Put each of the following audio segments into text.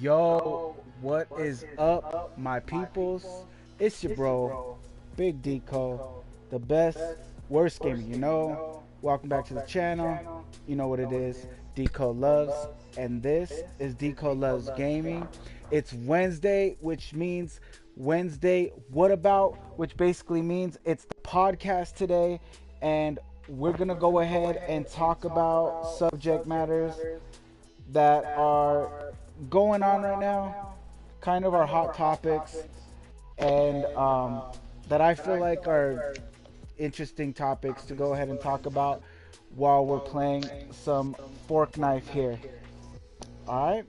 Yo, what is up, my peoples? It's your bro, Big Deco, the best, worst gamer you know. Welcome back to the channel. You know what it is, Deco Loves, and this is Deco Loves Gaming. It's Wednesday, which means Wednesday What About, which basically means it's the podcast today, and we're gonna go ahead and talk about subject matters that are going on right now, kind of our hot topics, and that I feel like are interesting topics to go ahead and talk about while we're playing some fork knife here. All right.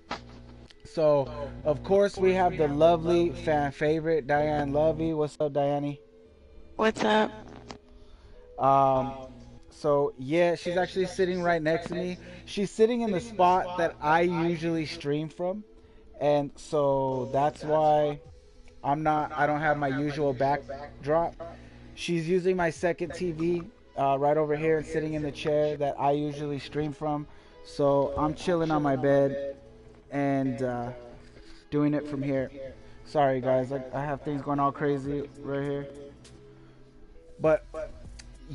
So, of course, we have the lovely fan favorite, Diane Lovey. What's up, Diane? What's up? Um, so yeah, she's actually sitting right next to me. She's sitting in the spot that I usually stream from, and so that's why I don't have my usual backdrop. She's using my second TV right over here and sitting in the chair that I usually stream from. So I'm chilling on my bed and doing it from here. Sorry guys, I have things going all crazy right here. But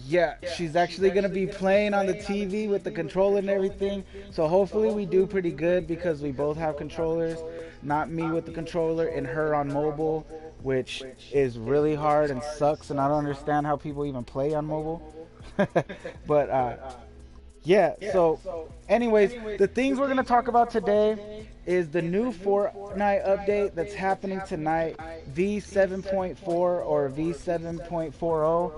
yeah, she's actually going to be playing on the TV with the controller and everything. So hopefully we do pretty good because we both have controllers. Not me with the controller and her on mobile, which is really hard and sucks. And I don't understand how people even play on mobile. But yeah, so anyways, the things we're going to talk about today is the new Fortnite update that's happening tonight, v7.4 or v7.40.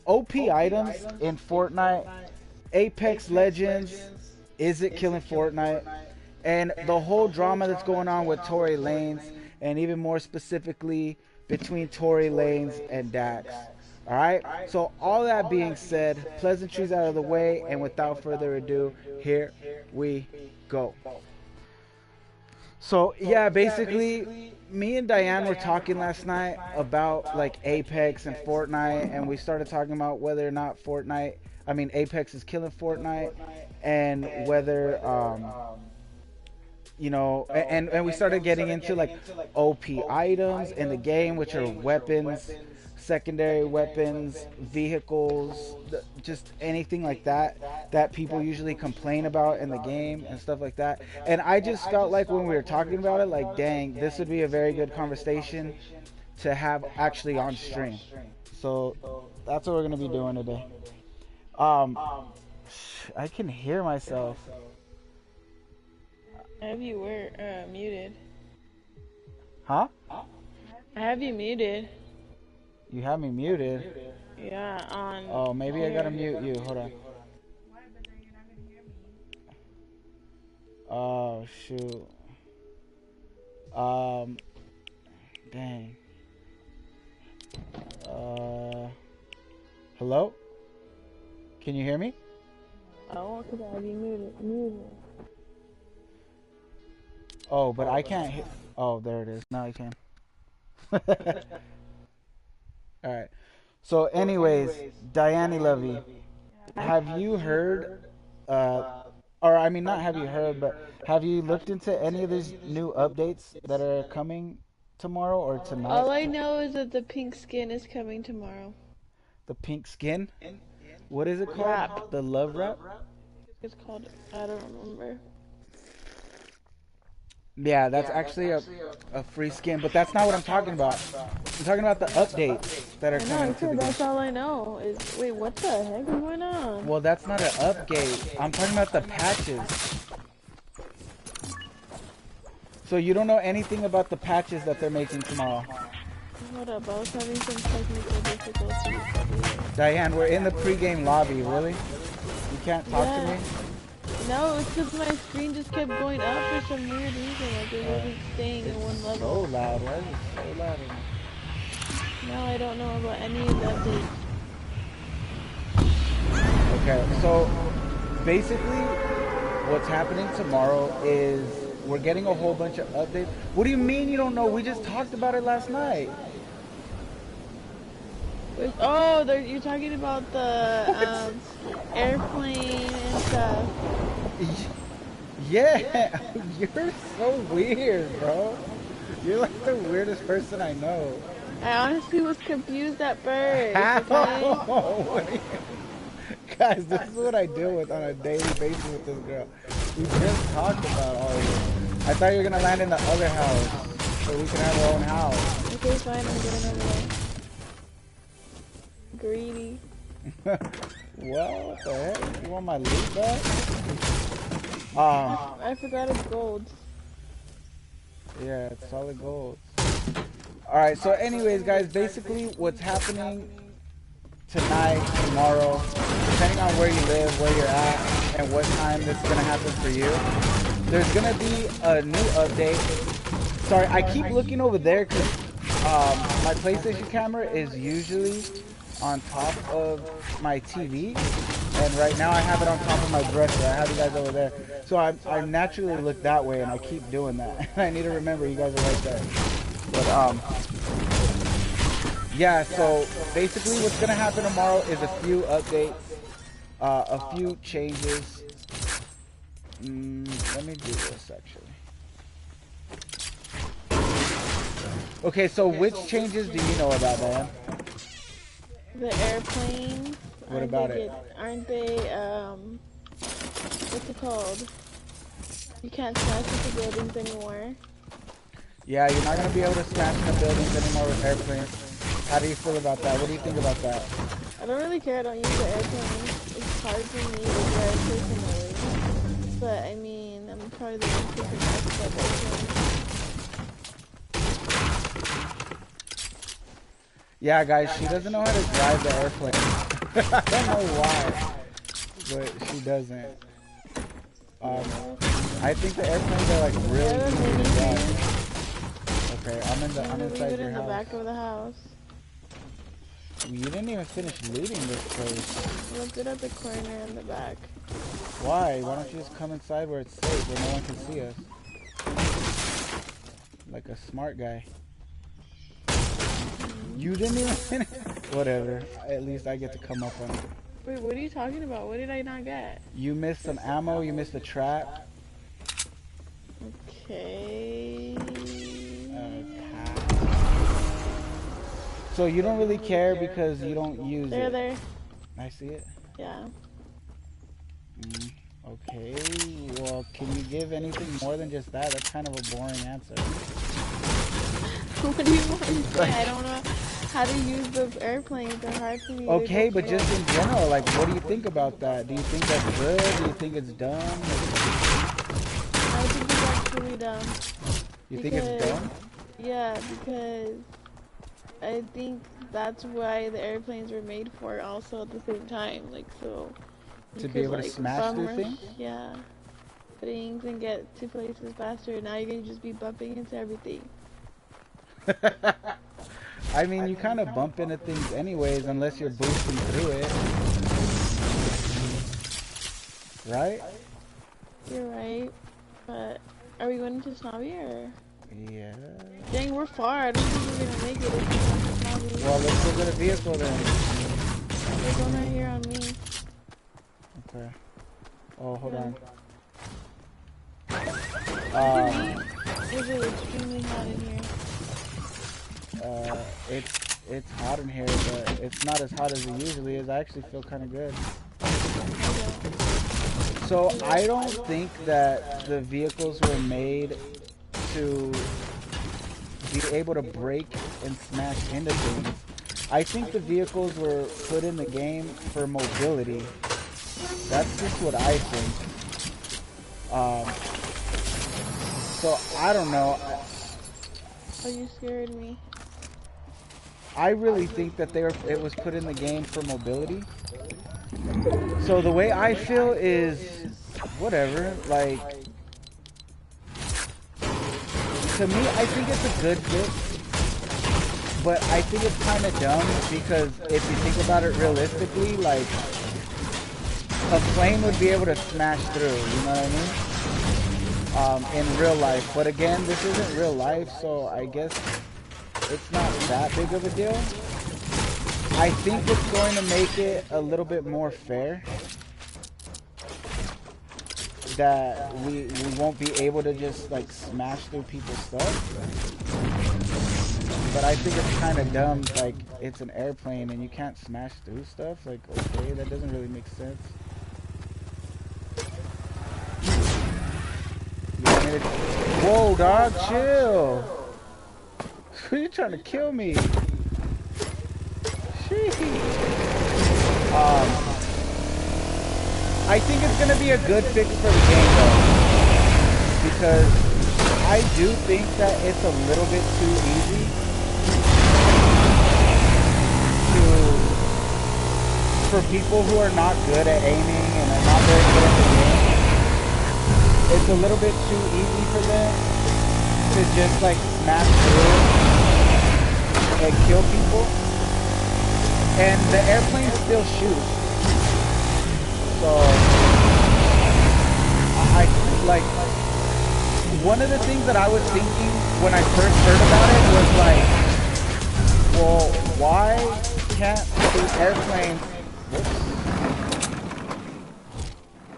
OP items in Fortnite, Apex Legends, is it killing Fortnite, and the whole drama that's going on with Tory Lanez, and even more specifically between Tory Lanez and Dax. Alright, so all that being said, pleasantries out of the way, and without further ado, here we go. So yeah, basically, me and Diane were talking last night about like Apex and Fortnite, and we started talking about whether or not Apex is killing Fortnite, and whether and we started getting into like OP items in the game, which are weapons, secondary weapons, vehicles, just anything like that people usually complain about in the game and stuff like that. And I just felt like when we were talking about it, like, dang, this would be a very good conversation to have actually on stream. So that's what we're gonna be doing today. Um, I can hear myself. I have you muted. Huh? I have you muted. You have me muted. Yeah, on. Oh, maybe I gotta mute you. Hold on. Oh shoot. Dang. Hello? Can you hear me? Oh, because I have you muted. Oh, but I can't hear. Oh, there it is. Now I can. Alright. So, anyways, Diane Levy, have you heard, or I mean, not have you heard, but have you looked into any of these new updates that are coming tomorrow or tonight? All I know is that the pink skin is coming tomorrow. The pink skin? What is it called? Wrap. The love wrap? It's called, I don't remember. Yeah, that's actually a free skin, but that's not what I'm talking about. I'm talking about the updates that are coming to the game. That's all I know. Wait, what the heck is going on? Well, that's not an update. I'm talking about the patches. So you don't know anything about the patches that they're making tomorrow. Hold up, I was having some technical difficulties. Diane, we're in the pregame lobby, really? You can't talk to me? No, it's because my screen just kept going up for some weird reason. Like it wasn't staying in one level. So loud. Why is it so loud? No, I don't know about any of the updates. Okay, so basically what's happening tomorrow is we're getting a whole bunch of updates. What do you mean you don't know? We just talked about it last night. Oh, you're talking about the airplane and stuff. Yeah, you're so weird, bro. You're like the weirdest person I know. I honestly was confused at first, How? okay? What do you- Guys, this is what I deal with on a daily basis with this girl. We just talked about all of this. I thought you were gonna land in the other house so we can have our own house. Okay, fine, I'm getting over there. Greedy. Well, what the heck? You want my loot back? I forgot it's gold. Yeah, it's solid gold. Alright, so anyways, guys, basically what's happening tonight, tomorrow, depending on where you live, where you're at, and what time this is going to happen for you, there's going to be a new update. Sorry, I keep looking over there because my PlayStation camera is usually on top of my TV, and right now I have it on top of my dresser. I have you guys over there. So I naturally look that way, and I keep doing that. I need to remember you guys are right there. But, yeah, so basically what's going to happen tomorrow is a few updates, a few changes. Let me do this, actually. Okay, so which changes do you know about, man? The airplanes. What about it? Aren't they, what's it called? You can't smash into buildings anymore. Yeah, you're not going to be able to smash into buildings anymore with airplanes. How do you feel about that? What do you think about that? I don't really care. I don't use the airplane. It's hard for me to drive personally. But, I mean, I'm probably the one person that's about airplanes. Yeah, guys, she doesn't know how to drive the airplane. I don't know why, but she doesn't. I think the airplanes are like really easy to drive. Okay, I'm inside your in the house. back of the house. You didn't even finish looting this place. Left it at the corner in the back. Why? Why don't you just come inside where it's safe, where no one can see us? Like a smart guy. You didn't even finish. Whatever. At least I get to come up on it. Wait, what are you talking about? What did I not get? You missed some ammo. You missed a trap. Okay. So you don't really care because you don't use it. There. I see it. Yeah. Okay. Well, can you give anything more than just that? That's kind of a boring answer. What do you want to say? I don't know how to use those airplanes. They're hard for me. Okay, but just in general, like, what do you think about that? Do you think that's good? Do you think it's dumb? I think it's actually dumb. You think it's dumb? Yeah, because I think that's why the airplanes were made for also at the same time. Like, so to be able to smash through things? Yeah. Things and get to places faster. Now you're going to just be bumping into everything. I mean, you kind of bump into things anyways unless you're boosting through it. Right? You're right. But are we going to Snobby or? Yeah. Dang, we're far. I don't think we're going to make it if we go to Snobby. Well, let's go get a vehicle then. There's one right here on me. Okay. Oh, hold on. Is it extremely hot in here? It's hot in here, but it's not as hot as it usually is. I actually feel kind of good. So I don't think that the vehicles were made to be able to break and smash into things. I think the vehicles were put in the game for mobility. That's just what I think. So I don't know. Oh, you scared me. I really think that it was put in the game for mobility. So the way I feel is whatever. Like, to me, I think it's a good fix, but I think it's kind of dumb because if you think about it realistically, like, a plane would be able to smash through, you know what I mean? In real life. But again, this isn't real life, so I guess it's not that big of a deal. I think it's going to make it a little bit more fair. that we won't be able to just like smash through people's stuff. But I think it's kind of dumb. Like, it's an airplane and you can't smash through stuff. Like, okay, that doesn't really make sense. Whoa, dog, chill. You're trying to kill me. I think it's gonna be a good fix for the game though, because I do think that it's a little bit too easy for people who are not good at aiming and are not very good at the game. It's a little bit too easy for them to just like smash through and kill people. And the airplane still shoots. So I like, one of the things that I was thinking when I first heard about it was like, well, why can't the airplanes, whoops.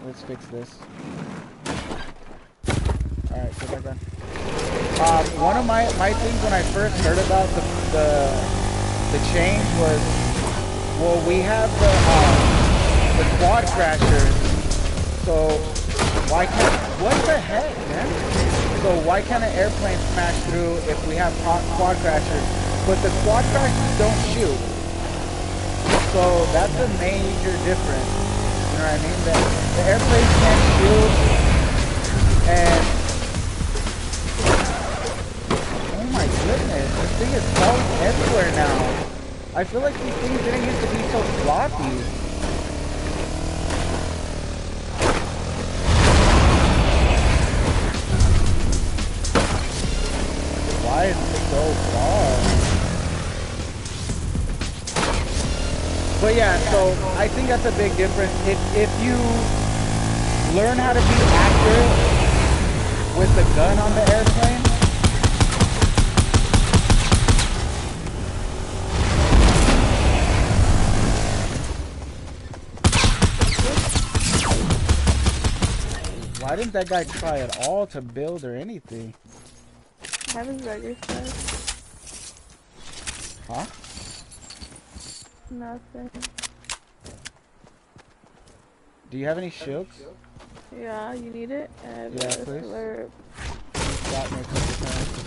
Let's fix this. Alright, go back down. One of my things when I first heard about the change was, well, we have the quad crashers, so why can't, what the heck, man? So why can't an airplane smash through if we have quad crashers? But the quad crashers don't shoot. So that's a major difference. You know what I mean? The airplanes can't shoot, and oh my goodness, this thing is falling everywhere now. I feel like these things didn't used to be so floppy. Why is it so far? But yeah, so I think that's a big difference. If you learn how to be accurate with the gun on the airplane, why didn't that guy try at all to build or anything? Have his regular stuff. Huh? Nothing. Do you have any shields? Yeah, you need it? Yeah, please. Slurp. Got me a couple times.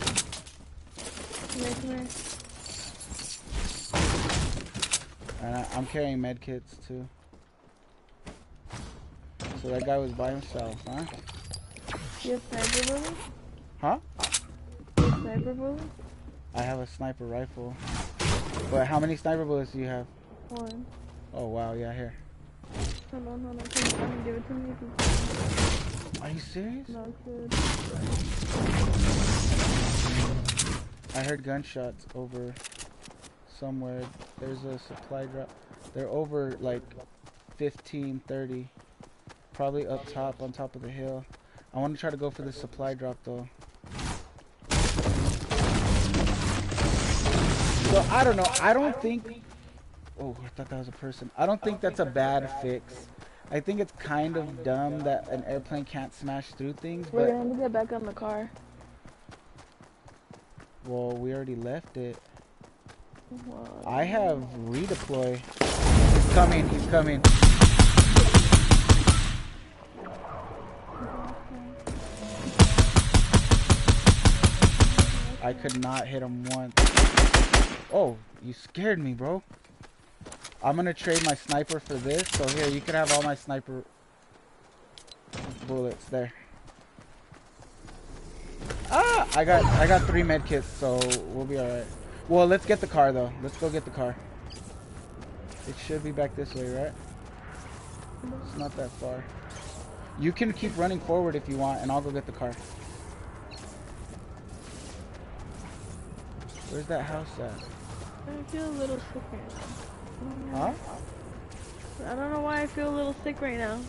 Come here. And I'm carrying med kits too. So that guy was by himself, huh? You have sniper bullets? Huh? You have sniper bullets? I have a sniper rifle. But how many sniper bullets do you have? 1. Oh wow, yeah, here. Hold on. Come give it to me. Are you serious? No, it's good. I heard gunshots over somewhere. There's a supply drop. They're over like 15, 30. Probably up top, on top of the hill. I want to try to go for the supply drop though. So I don't know. I don't think. Oh, I thought that was a person. I don't think that's a bad fix. I think it's kind of dumb that an airplane can't smash through things. We're But gonna get back on the car. well, we already left it. Well, I have redeploy. He's coming. He's coming. I could not hit him once. Oh, you scared me, bro. I'm gonna trade my sniper for this. So here, you can have all my sniper bullets there. Ah, I got 3 med kits, so we'll be alright. Well, let's get the car though. Let's go get the car. It should be back this way, right? It's not that far. You can keep running forward if you want, and I'll go get the car. Where's that house at? I feel a little sick right now. Huh? I don't know why I feel a little sick right now.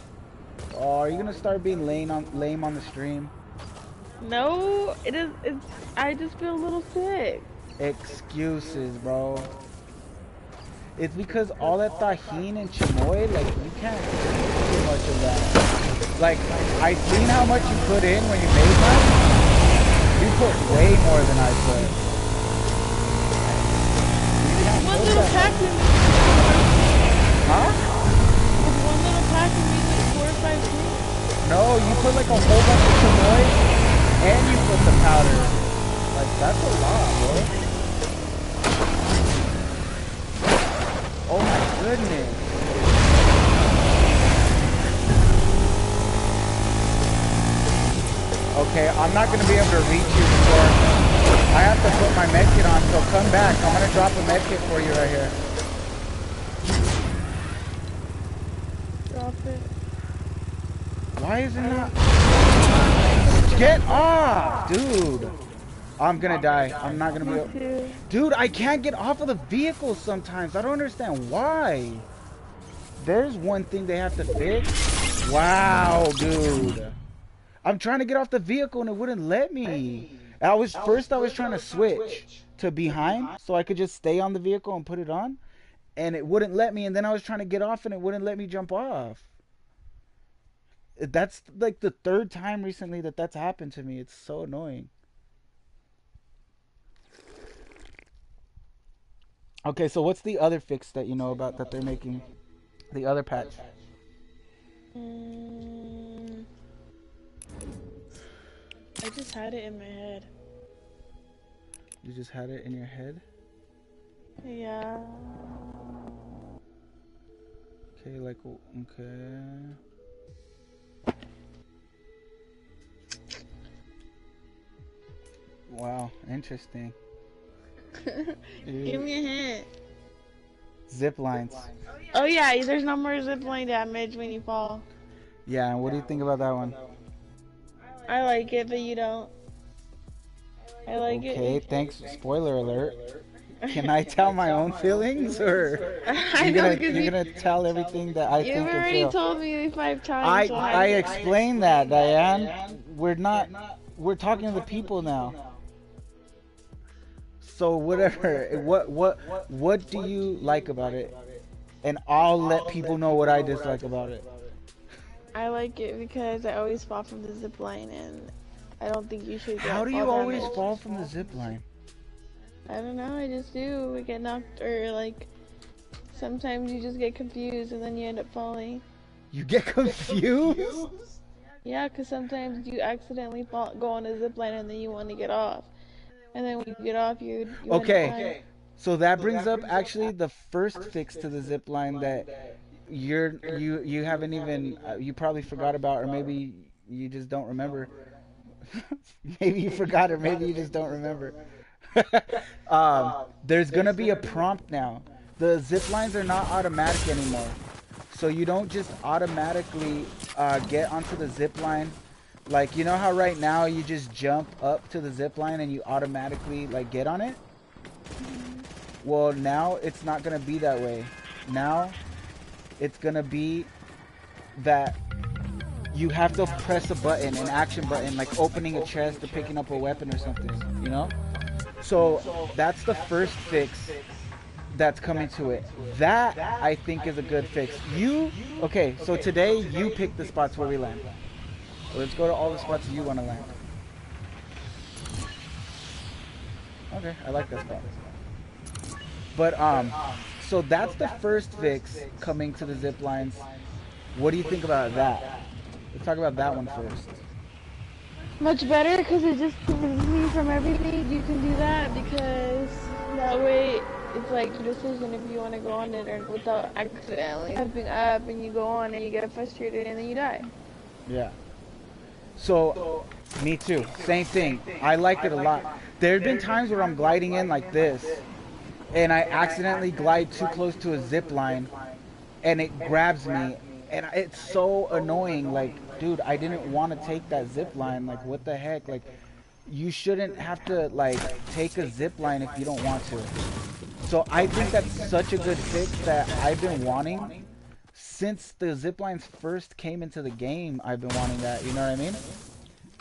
Oh, are you gonna start being lame on the stream? No, I just feel a little sick. Excuses, bro. It's because all that tajin and chamoy, like, you can't do too much of that. Like, I seen how much you put in when you made mine. You put way more than I put. You can't One put little that pack much. in Huh? one little pack in me like 4 or 5 things. No, you put like a whole bunch of chamoy and you put the powder. Like, that's a lot, bro. Oh my goodness. Okay, I'm not gonna be able to reach you before I have to put my medkit on, so come back. I'm gonna drop a medkit for you right here. Drop it. Why is it not? Get off, dude. I'm gonna die. I'm not gonna be able... Dude, I can't get off of the vehicle sometimes. I don't understand why. There's one thing they have to fix. Wow, dude. I'm trying to get off the vehicle and it wouldn't let me. I was trying to switch to behind so I could just stay on the vehicle and put it on, and it wouldn't let me, and then I was trying to get off and it wouldn't let me jump off. That's like the third time recently that that's happened to me. It's so annoying. Okay, so what's the other fix that you know about that they're making? The other patch. I just had it in my head. You just had it in your head? Yeah. Okay, like, okay. Wow, interesting. Give me a hint. Zip lines. Oh yeah, there's no more zipline damage when you fall. Yeah, and what do you think about that one? I like it, but you don't. I like it. Okay, thanks. Spoiler alert. Can I tell my own feelings, or I know, you're gonna tell everything that I think you've is already real? told me 5 times. I explained that, Diane. We're talking to the people now. So whatever. What do you like about it? And I'll let people know what I dislike about it. I like it because I always fall from the zip line, and I don't think you should get How do you fall always damage. fall from the zip line? I don't know, I just do. I get knocked, or like, sometimes you just get confused and then you end up falling. You get confused? Yeah, because sometimes you accidentally go on a zip line and then you want to get off. And then when you get off, you okay. So that brings up actually the first fix to the zip line that you haven't even you probably forgot about, or maybe you just don't remember. Maybe you forgot, or maybe you just don't remember. There's gonna be a prompt now. The zip lines are not automatic anymore, so you don't just automatically get onto the zip line. Like, you know how right now you just jump up to the zip line and you automatically like get on it? Well, now it's not gonna be that way. Now it's gonna be that you have to press a button, an action button, like opening a chest or picking up a weapon or something, you know? So that's the first fix that's coming to it. That, I think, is a good fix. Okay, so today you pick the spots where we land. Let's go to all the spots you want to land. Okay, I like that spot. But, so that's the first fix coming to the zip lines. What do you think about that? Let's talk about that one first. Much better, because it just removes me from everything. You can do that because that way it's like your decision if you want to go on it or without accidentally jumping up, and you go on and you get frustrated and then you die. Yeah. So, me too. Same thing. I liked it a lot. There have been times where I'm gliding in like this, and I accidentally glide too close to a zip line, and it grabs me, and it's so annoying. Like, dude, I didn't want to take that zip line. Like, what the heck? Like, you shouldn't have to like take a zip line if you don't want to. So I think that's such a good fix that I've been wanting since the zip lines first came into the game. I've been wanting that, you know what I mean?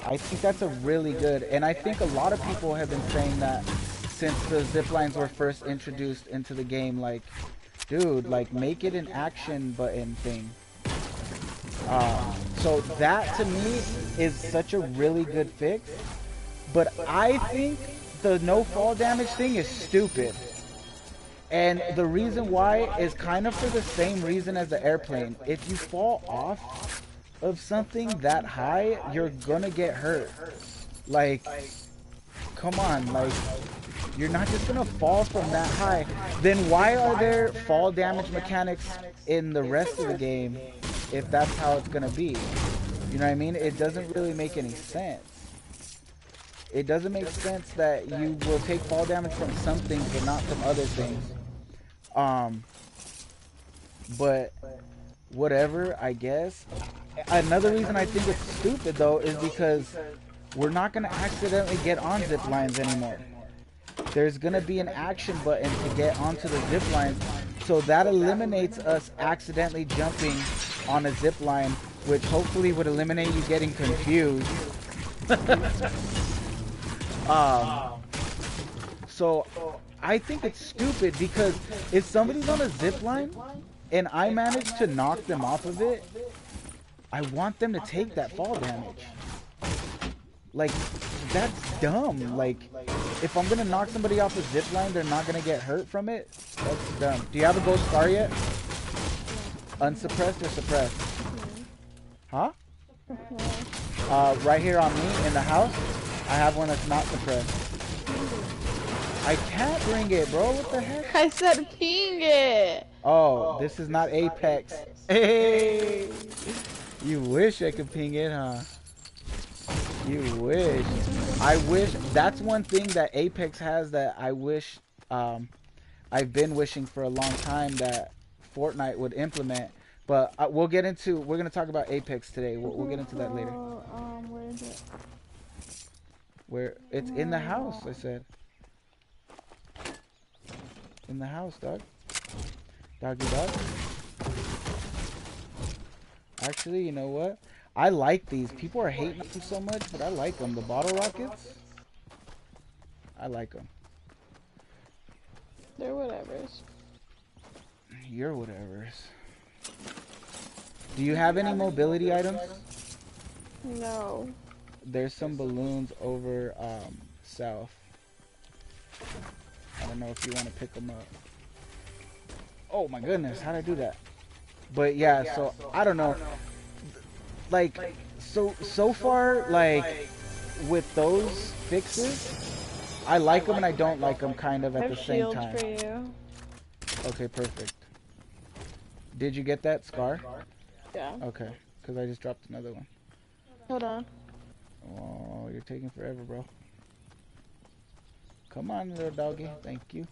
I think that's a really good, and I think a lot of people have been saying that since the zip lines were first introduced into the game. Like, dude, like, make it an action button thing. So that to me is such a really good fix. But I think the no fall damage thing is stupid. And the reason why is kind of for the same reason as the airplane. If you fall off of something that high, you're gonna get hurt. Like, come on, like, you're not just gonna fall from that high. Then why are there fall damage mechanics in the rest of the game if that's how it's gonna be? You know what I mean? It doesn't really make any sense. It doesn't make sense that you will take fall damage from some things but not from other things. But whatever, I guess. Another reason I think it's stupid though is because we're not gonna accidentally get on zip lines anymore. There's gonna be an action button to get onto the zip lines, so that eliminates us accidentally jumping on a zip line, which hopefully would eliminate you getting confused. So I think it's stupid because if somebody's on a zip line and I manage to knock them off of it, I want them to take that fall damage. Like, that's dumb. Like, if I'm gonna knock somebody off a zip line, they're not gonna get hurt from it. That's dumb. Do you have a gold star yet? Unsuppressed or suppressed? Huh? Right here on me in the house, I have one that's not suppressed. I can't bring it, bro. What the heck? I said ping it. Oh, this is not Apex. Hey! You wish I could ping it, huh? You wish. I wish. That's one thing that Apex has that I wish, I've been wishing for a long time that Fortnite would implement. But we're going to talk about Apex today. We'll get into that later. Where is it? Where? It's in the house, I said. In the house, dog. Doggy dog. Actually, you know what? I like these. People are hating them so much, but I like them. The bottle rockets, I like them. They're whatevers. You're whatevers. Do you have any mobility items? No. There's some balloons over south. I don't know if you want to pick them up. Oh my goodness, how did I do that? But yeah, so I don't know. Like, so far, like, with those fixes, I like them and I don't like them kind of at the same time. For you. Okay, perfect. Did you get that scar? Yeah. Okay, because I just dropped another one. Hold on. Oh, you're taking forever, bro. Come on, little doggy. Thank you.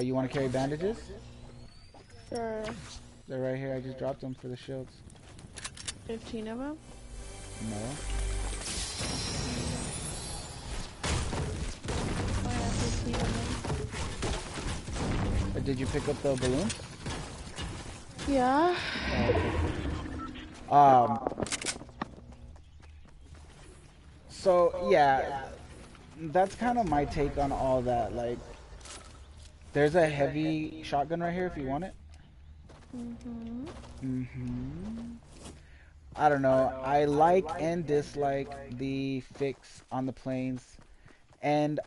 You want to carry bandages? Sure. They're right here. I just dropped them for the shields. 15 of them? No. I have 15 of them. Did you pick up the balloons? Yeah. Oh, okay. So yeah, that's kind of my take on all that. Like, there's a heavy shotgun right here if you want it. I don't know. I like and dislike the fix on the planes, and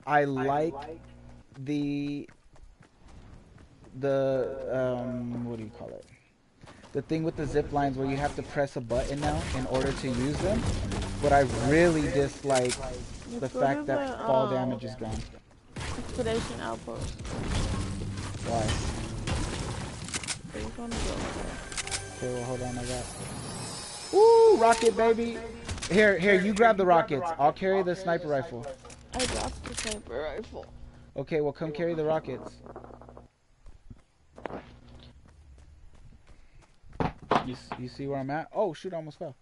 I like the what do you call it? The thing with the zip lines where you have to press a button now in order to use them. But I really dislike the fact that fall damage is gone. Expedition outpost. Why? Where you gonna go? Okay, well, hold on, I got. Woo, rocket, baby! Here, you grab the rockets. I'll carry the sniper rifle. I dropped the sniper rifle. Okay, well, come carry the rockets. You see where I'm at? Oh, shoot, I almost fell.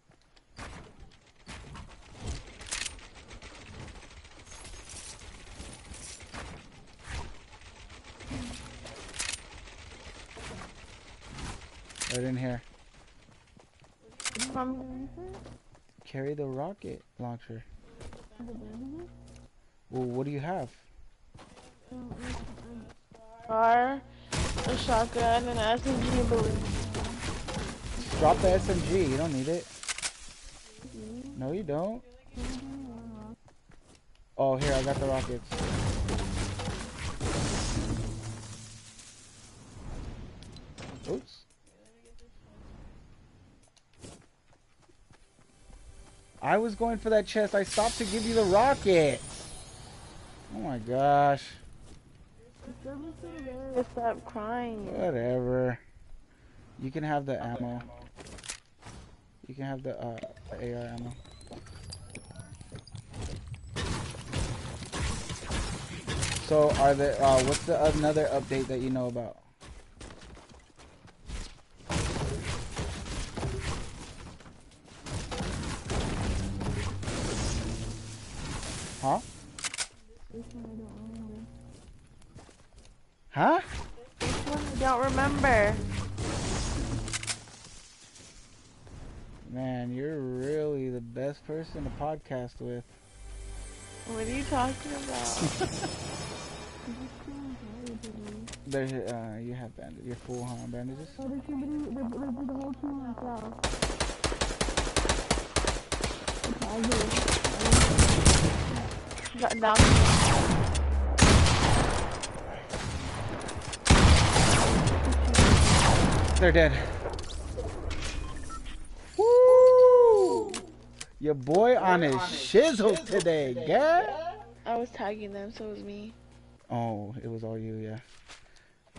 Right in here. Carry the rocket launcher. Well, what do you have? Car, a shotgun, and an SMG balloon. Drop the SMG. You don't need it. No, you don't. Oh, here, I got the rockets. Oops. I was going for that chest. I stopped to give you the rocket. Oh my gosh. Stop crying. Whatever. You can have the ammo. You can have the AR ammo. So, are there? What's the another update that you know about? Huh? Huh? This one I don't remember. Man, you're really the best person to podcast with. What are you talking about? There's, you have bandages. You're full, huh? Bandages? Oh, there's somebody, there's the whole team on south. Down. They're dead. Woo! Your boy on his shizzle today, girl. I was tagging them, so it was me. Oh, it was all you, yeah.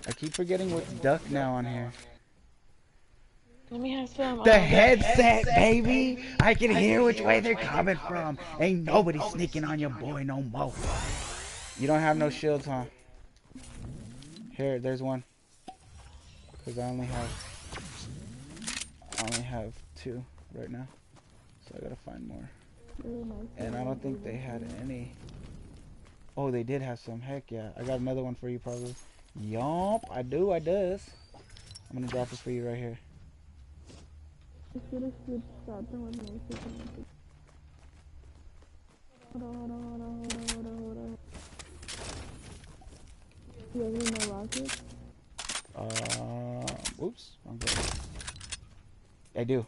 I keep forgetting what's duck now on here. Let me have some. The headset, baby. I can hear which way they're coming from. Ain't nobody sneaking on your boy no more. You don't have no shields, huh? Here, there's one. Cause I only have 2 right now. So I gotta find more. And I don't think they had any. Oh, they did have some. Heck yeah. I got another one for you probably. Yup, I does. I'm gonna drop it for you right here. Hold on. Do you have any more rockets? Oops, wrong button. I do.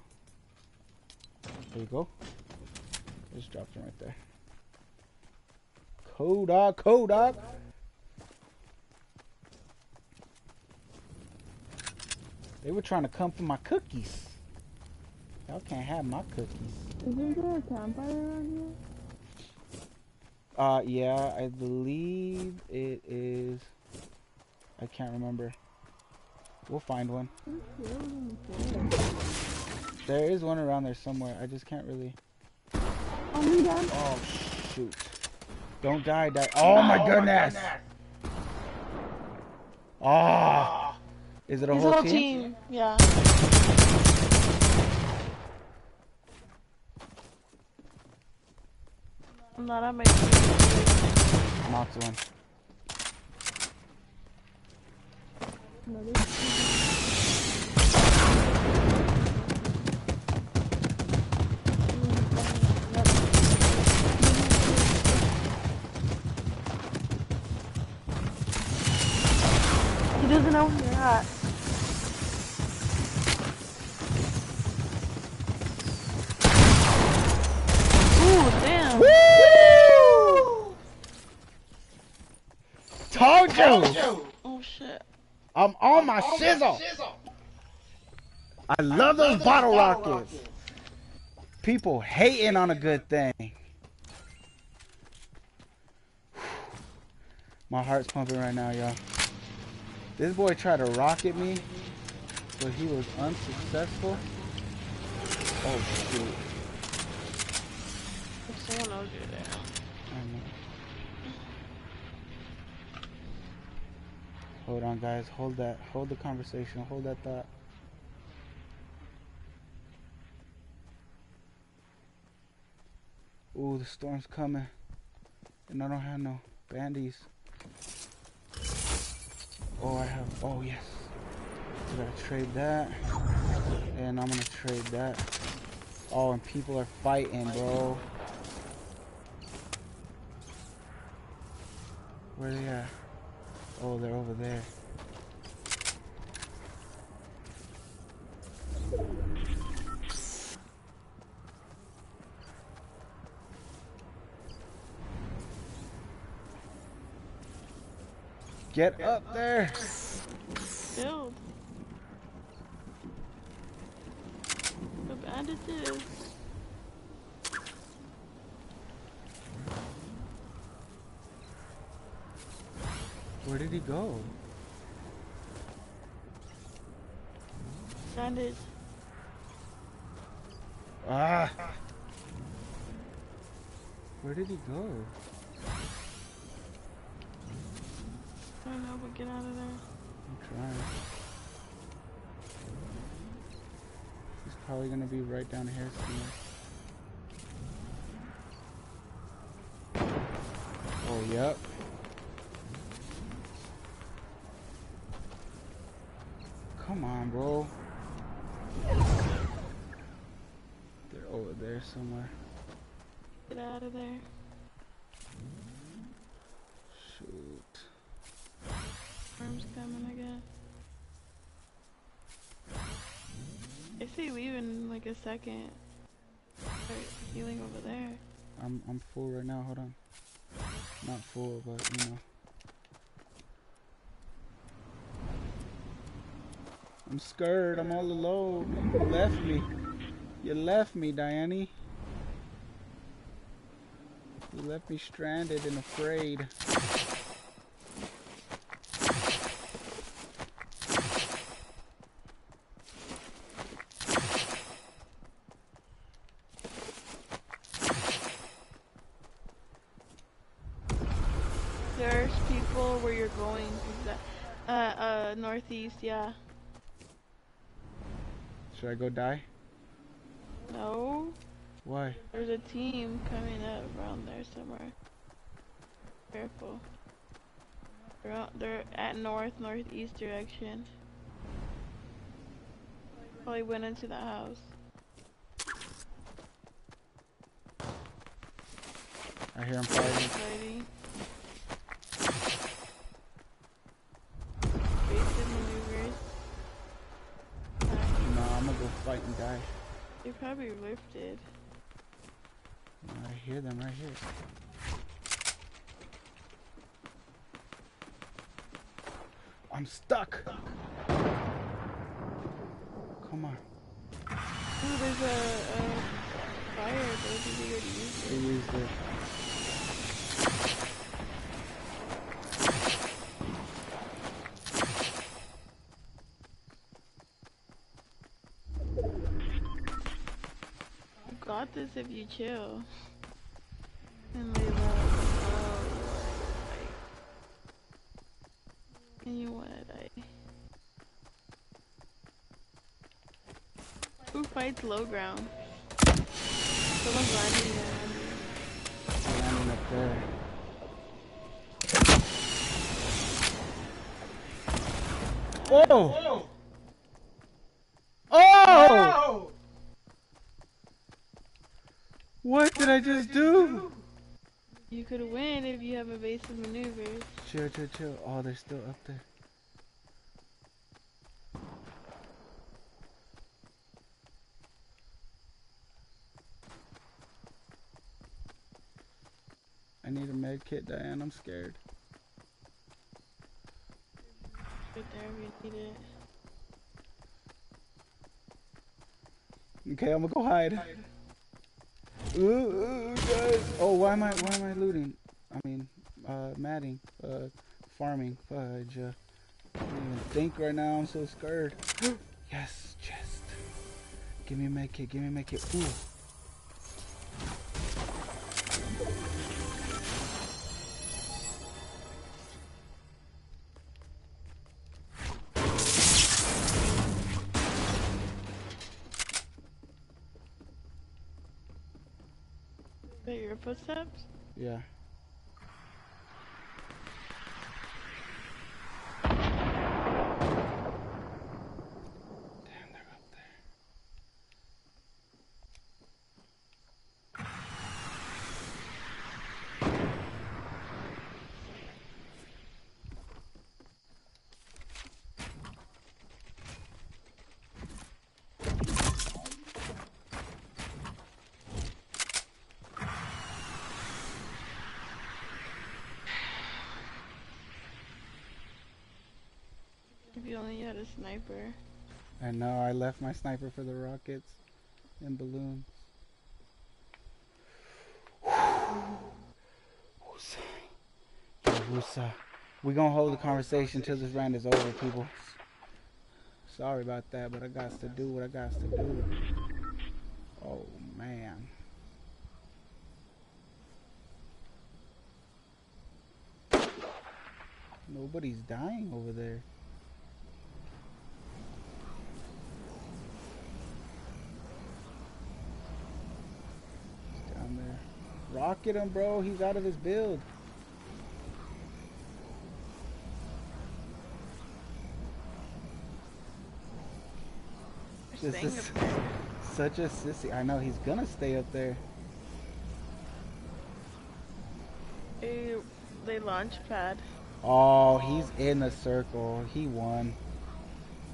There you go. Just dropped it right there. Kodak. They were trying to come for my cookies. Y'all can't have my cookies. Isn't there a campfire around here? Yeah, I believe it is. I can't remember. We'll find one. There is one around there somewhere. I just can't really. Oh shoot! Don't die! Oh my goodness! Ah! Is it a whole team? Yeah. I'm not on my team. Knocked one. He doesn't know where you're at. Ooh, damn. Woo! Told you! Oh shit. I'm on my shizzle! I love those bottle rockets! People hating on a good thing. My heart's pumping right now, y'all. This boy tried to rocket me, but he was unsuccessful. Oh, shoot. If someone knows you're there. I know. Hold on, guys. Hold that. Hold the conversation. Hold that thought. Ooh, the storm's coming. And I don't have no bandies. Oh, I have. Oh, yes. I gotta trade that. And I'm gonna trade that. Oh, and people are fighting, bro. Where are they at? Oh, they're over there. Get up there. Build. The bandages. Where did he go? Bandage. Ah. Where did he go? I don't know, but get out of there. I'm trying. He's probably gonna be right down here somewhere. Oh, yep. Come on, bro. They're over there somewhere. Get out of there. Shoot. Arms coming, I guess. I say leave in like a second. Start healing over there. I'm full right now. Hold on. Not full, but you know. I'm scared. I'm all alone. You left me. You left me, Diane. You left me stranded and afraid. There's people where you're going. Northeast, yeah. Should I go die? No. Why? There's a team coming up around there somewhere. Careful. They're at northeast direction. Probably went into the house. I hear him fighting. Basic maneuvers. No, I'm gonna go fight and die. They probably lifted. No, I hear them right here. I'm stuck. Come on. Ooh, there's a fire. Those are already used it. They used it. You got this if you chill. And lay low. Oh, and you wanna die. Who fights low ground? Someone's landing there. Landing up there. Oh! Oh! What did I just do? You could win if you have evasive maneuvers. Chill, chill, chill. Oh, they're still up there. I need a med kit, Diane. I'm scared. Right there if you need it. Okay, I'm gonna go hide. Ooh, guys. Oh, why am I looting? I mean, matting, farming, fudge. I can't even think right now. I'm so scared. Yes, chest. Give me a med kit. Give me a med kit. Ooh. Is that your footsteps? Yeah. Damn, they're up there. had a sniper. I know, I left my sniper for the rockets and balloons. We gonna hold the conversation till this round is over, people. Sorry about that, but I got to do what I got to do. Oh, man. Nobody's dying over there. He's down there. Rocket him, bro. He's out of his build. This is such a sissy. I know, he's gonna stay up there. They launch pad. Oh, he's in the circle. He won.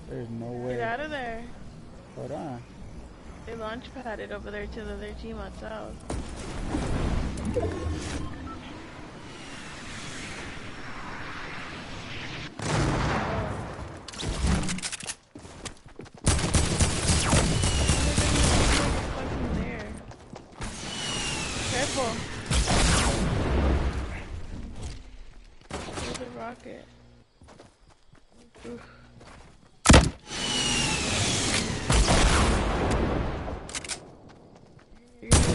There's no way. Get out of there. Hold on. They launch padded over there to the other team on south. Careful. There's a rocket. Oof. You're gonna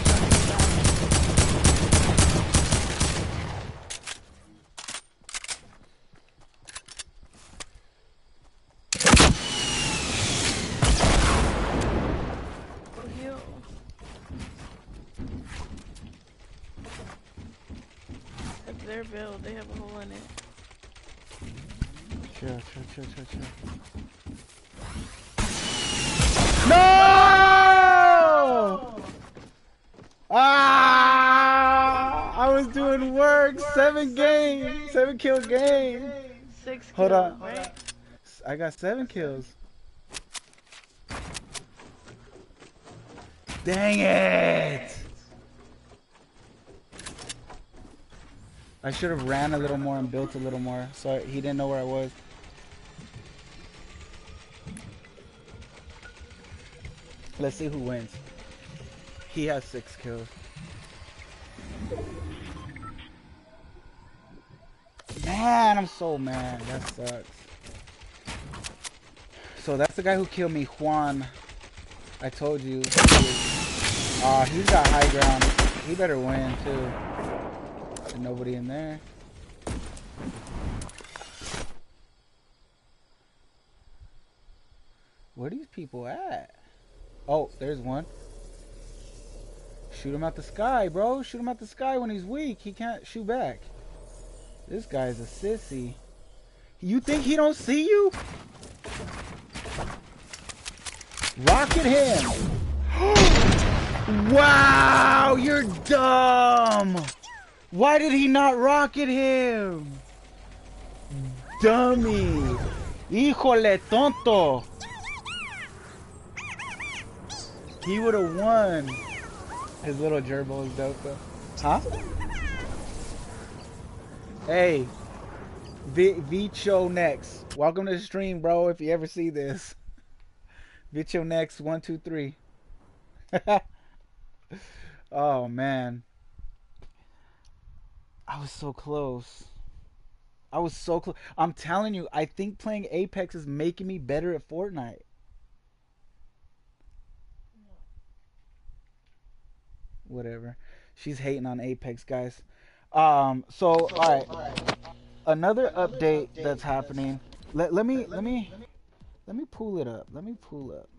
be their build, they have a hole in it. Chill. No! Ah! I was doing work. 7 kill game. 6 kills, Hold on. right? I got 7 kills. Dang it! I should have ran a little more and built a little more, so he didn't know where I was. Let's see who wins. He has 6 kills. Man, I'm so mad. That sucks. So that's the guy who killed me, Juan. I told you. He's got high ground. He better win too. There's nobody in there. Where are these people at? Oh, there's one. Shoot him out the sky, bro. Shoot him out the sky when he's weak. He can't shoot back. This guy's a sissy. You think he don't see you? Rocket him! Wow, you're dumb! Why did he not rocket him? Dummy! Híjole, tonto! He would have won. His little gerbil is dope though. Huh? Hey, Vicho next. Welcome to the stream, bro. If you ever see this, Vicho next. 1, 2, 3. Oh man, I was so close. I was so close. I'm telling you, I think playing Apex is making me better at Fortnite. Whatever. She's hating on Apex, guys. So all right. Another update that's happening. Let me pull it up. Let me pull up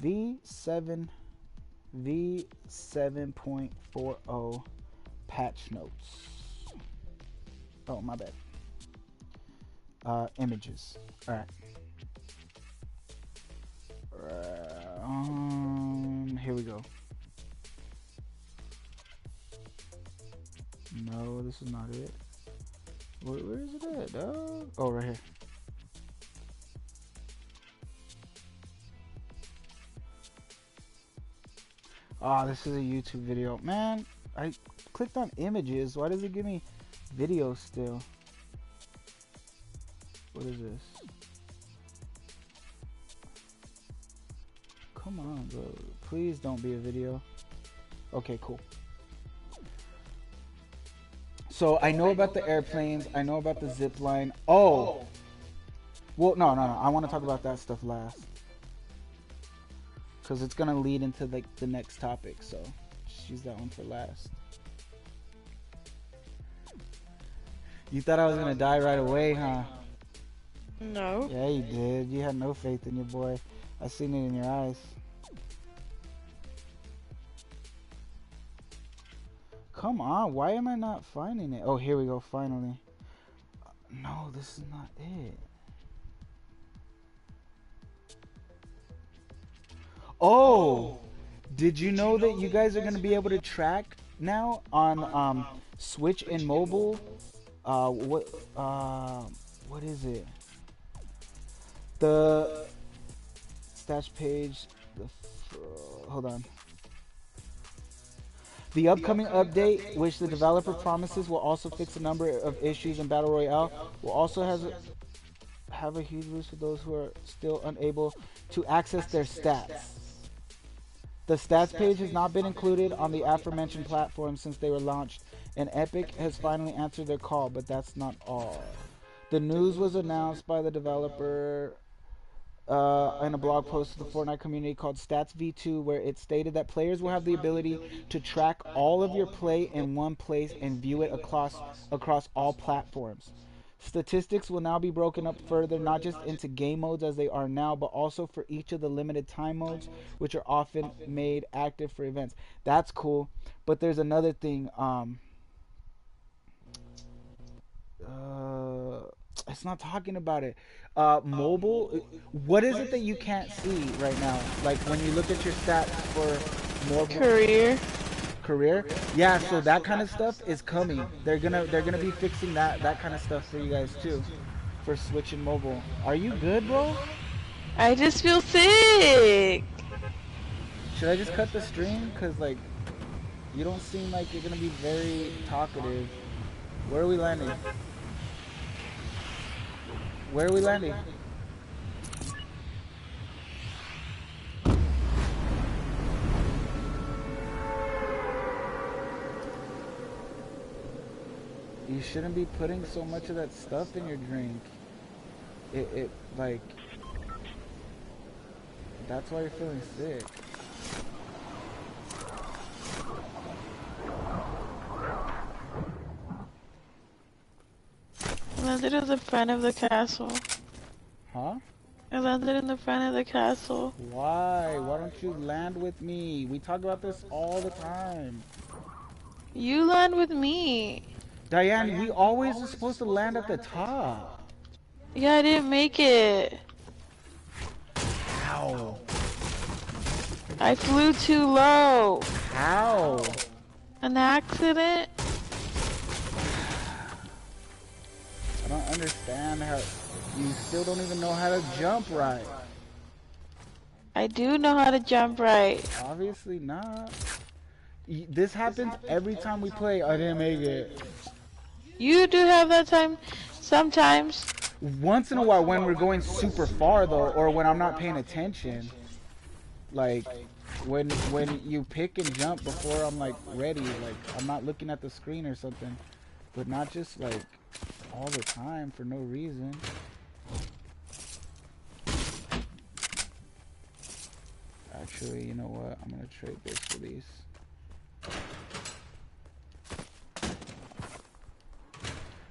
v7.40 patch notes. Oh, my bad. Images. All right. Here we go. No, this is not it. Where is it at, dog? Oh, right here. Oh, this is a YouTube video. Man, I clicked on images. Why does it give me video still? What is this? Come on, bro. Please don't be a video. Okay, cool. So I know about the airplanes. I know about the zip line. Oh. Well, no. I want to talk about that stuff last. Because it's going to lead into like the next topic. So just use that one for last. You thought I was going to die right away, huh? No. Yeah, you did. You had no faith in your boy. I seen it in your eyes. Come on, why am I not finding it? Oh, here we go, finally. No, this is not it. Oh, did you know that you guys are going to be able to track now on Switch and mobile? What is it? The stats page. Hold on. The upcoming update, which the developer promises will also fix a number of issues in Battle Royale, will also have a huge boost for those who are still unable to access their stats. The stats page has not been included on the aforementioned platforms since they were launched, and Epic has finally answered their call, but that's not all. The news was announced by the developer in a blog post to the Fortnite community called Stats V2, where it stated that players will have the ability to track all of your play in one place and view it across all platforms. Statistics will now be broken up further, not just into game modes as they are now, but also for each of the limited time modes, which are often made active for events. That's cool, but there's another thing. It's not talking about it. Mobile, what is it that you can't see right now? Like when you look at your stats for mobile career, yeah. So that kind of stuff is coming. They're gonna be fixing that kind of stuff for you guys too, for Switch and mobile. Are you good, bro? I just feel sick. Should I just cut the stream? Cause like, you don't seem like you're gonna be very talkative. Where are we landing? Where are we landing? You shouldn't be putting so much of that stuff in your drink. It like, that's why you're feeling sick. I landed in the front of the castle. Huh? I landed in the front of the castle. Why? Why don't you land with me? We talk about this all the time. You land with me. Diane, we always are supposed to land at the top. Yeah, I didn't make it. How? I flew too low. How? An accident? I don't understand how you still don't even know how to jump right. I do know how to jump right. Obviously not. This happens every time we play. I didn't make it. You do have that time sometimes. Once in a while when we're going super far though, or when I'm not paying attention. Like when you pick and jump before I'm like ready, like I'm not looking at the screen or something. But not just like all the time for no reason. Actually, you know what? I'm gonna trade this for these.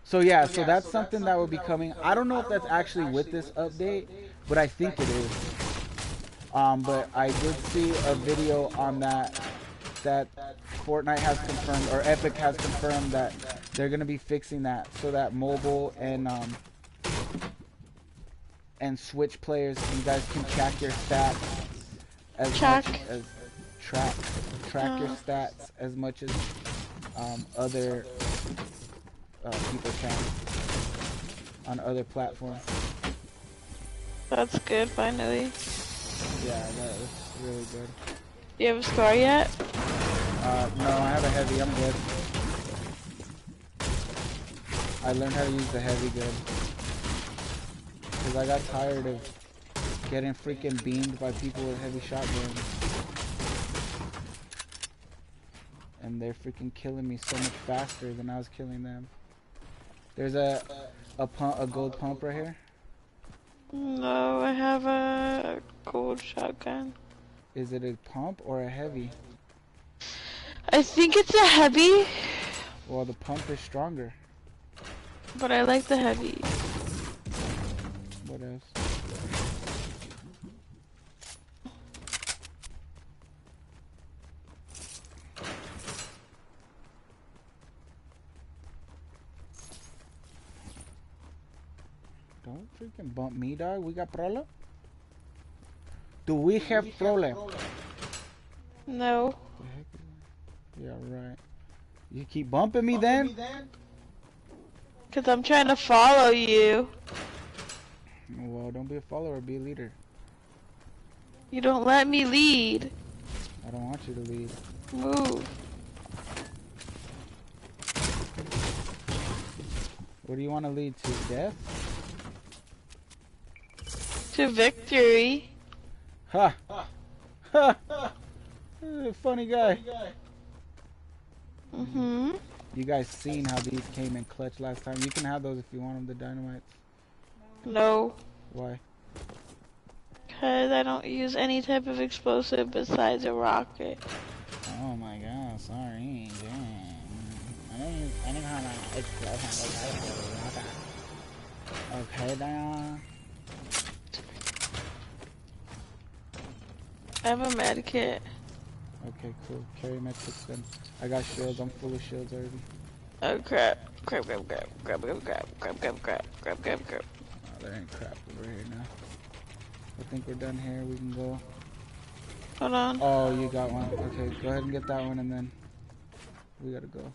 So yeah, so that's something that will be coming. I don't know if that's actually with this update, but I think it is. But I did see a video on that Fortnite has confirmed, or Epic has confirmed, that they're gonna be fixing that so that mobile and Switch players, you guys can track your stats as much as track your stats as much as other people can on other platforms. That's good, finally. Yeah, that's really good. Do you have a score yet? No, I have a heavy. I'm good. I learned how to use the heavy good because I got tired of getting freaking beamed by people with heavy shotguns. And they're freaking killing me so much faster than I was killing them. There's a gold pump right here. No, I have a gold shotgun. Is it a pump or a heavy? I think it's a heavy. Well, the pump is stronger. But I like the heavy. What else? Don't freaking bump me, dog. We got problem? Do we have problem? No. What the heck is that? Yeah, right. You keep bumping me then? Cause I'm trying to follow you. Well, don't be a follower, be a leader. You don't let me lead. I don't want you to lead. Move. What do you want to lead to? Death? To victory. Ha! Ha! Funny guy. Mm-hmm. You guys seen how these came in clutch last time? You can have those if you want them, the dynamites. No. Why? Cause I don't use any type of explosive besides a rocket. Oh my god, sorry. Damn. I didn't have an explosive. Okay, then. I have a med kit. Okay, cool. Carry metrics then. I got shields. I'm full of shields already. Oh crap. Crap. Oh, there ain't crap over here now. I think we're done here. We can go. Hold on. Oh, you got one. Okay, go ahead and get that one and then we gotta go.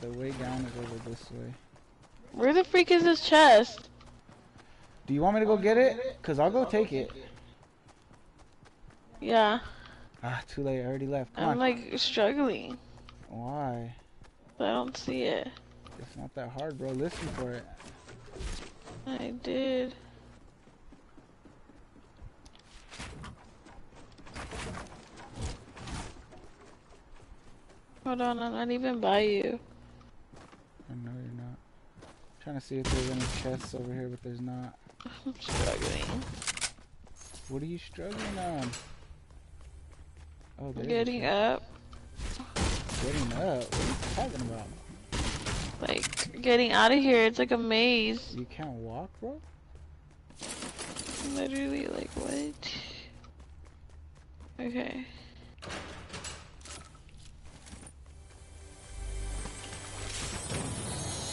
The way down is over this way. Where the freak is this chest? Do you want me to go get it? Cause I'll go take it. Yeah. Ah, too late. I already left. Come I'm on. like struggling. Why? I don't see it. It's not that hard, bro. Listen for it. I did. Hold on, I'm not even by you. I know you're not. I'm trying to see if there's any chests over here, but there's not. I'm struggling. What are you struggling on? Oh, there's Getting up. Getting up? What are you talking about? Like, getting out of here. It's like a maze. You can't walk, bro? Literally, like, what? Okay.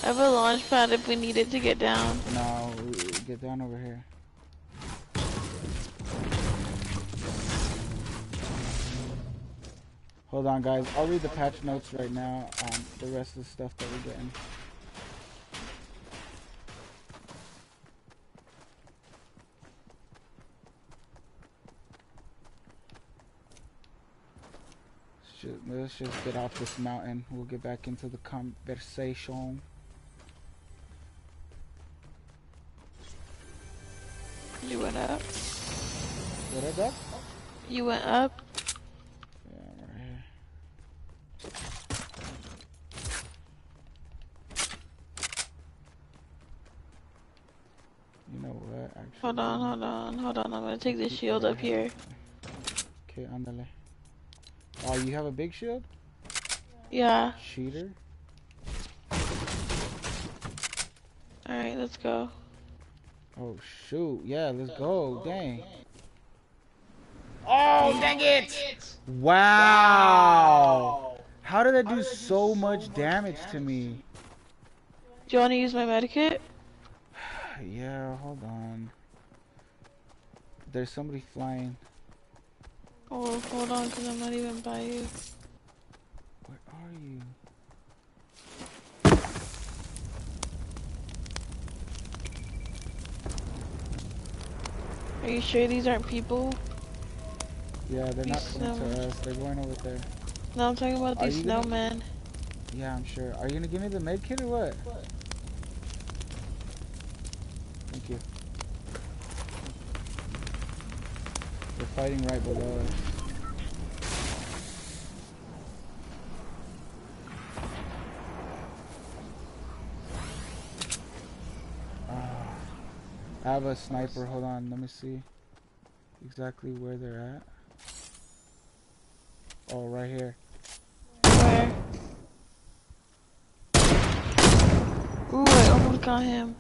I have a launch pad if we needed to get down. No, get down over here. Hold on, guys. I'll read the patch notes right now on the rest of the stuff that we're getting. Let's just get off this mountain. We'll get back into the conversation. You went up. What I got? You went up. Yeah, I'm right here. You know what? Actually, Hold on. I'm gonna take this shield up here. Okay, andale. Oh, you have a big shield? Yeah. Cheater. Alright, let's go. Oh shoot, yeah, let's go. Dang. Oh, dang it! Wow! How did that do so much damage to me? Do you want to use my medikit? Yeah, hold on. There's somebody flying. Oh, hold on, because I'm not even by you. Where are you? Are you sure these aren't people? Yeah, they're not These coming to us. They're going over there. No, I'm talking about Are these you gonna- snowmen. Yeah, I'm sure. Are you gonna give me the med kit or what? Thank you. They're fighting right below us. I have a sniper. Hold on, let me see exactly where they're at. Oh, right here. Where? Ooh, I almost got him.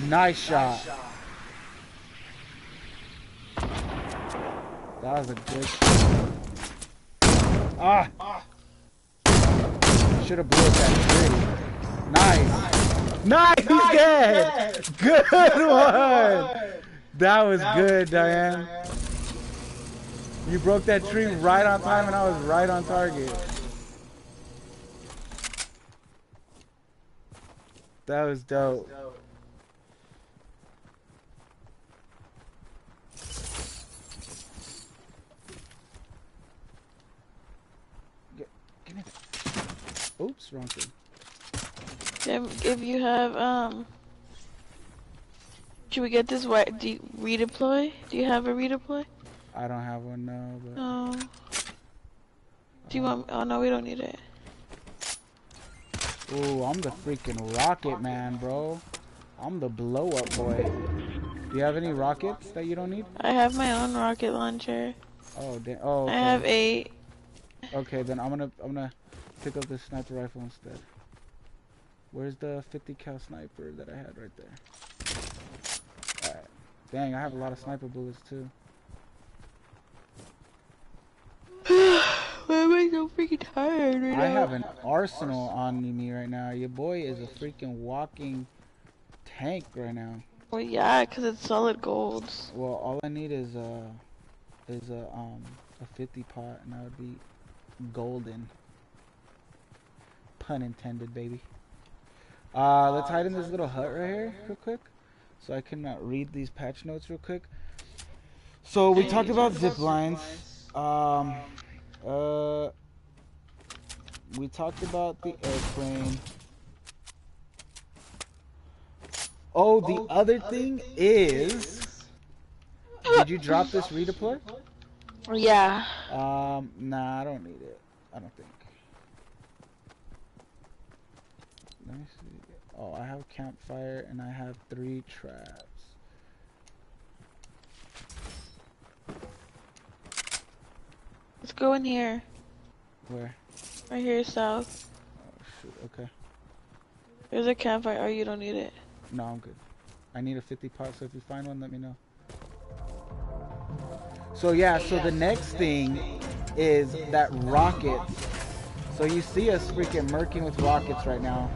Nice shot. That was a good shot. Ah! Should have blew up that tree. Nice. Nice, he's dead. Good one. That was good, Diane. You broke that tree right on time and I was right on target. That was dope. Give me that. Oops, wrong thing. If you have, should we get this redeploy? Do you have a redeploy? I don't have one, no, but... No. Do you want... Oh, no, we don't need it. Ooh, I'm the freaking rocket man, bro. I'm the blow-up boy. Do you have any rockets that you don't need? I have my own rocket launcher. Oh, damn. Oh, okay. I have 8. Okay, then I'm gonna pick up this sniper rifle instead. Where's the 50 cal sniper that I had right there? Alright. Dang, I have a lot of sniper bullets too. Why am I so freaking tired right now? I have an arsenal on me right now. Your boy is a freaking walking tank right now. Well, yeah, cause it's solid gold. Well, all I need is a 50 pot, and that would be golden. Pun intended, baby. Let's hide in this little hut right here, real quick, so I can read these patch notes real quick. So we talked about zip lines. We talked about the airplane. Oh, the other thing is, did you drop this redeploy? Yeah. Nah, I don't need it. I don't think. Let me see. Oh, I have a campfire and I have 3 traps. Let's go in here. Where? Right here, south. Oh, shoot. Okay. There's a campfire. Oh, you don't need it. No, I'm good. I need a 50 pot, so if you find one, let me know. So yeah, so the next thing is that rockets. So you see us freaking murking with rockets right now.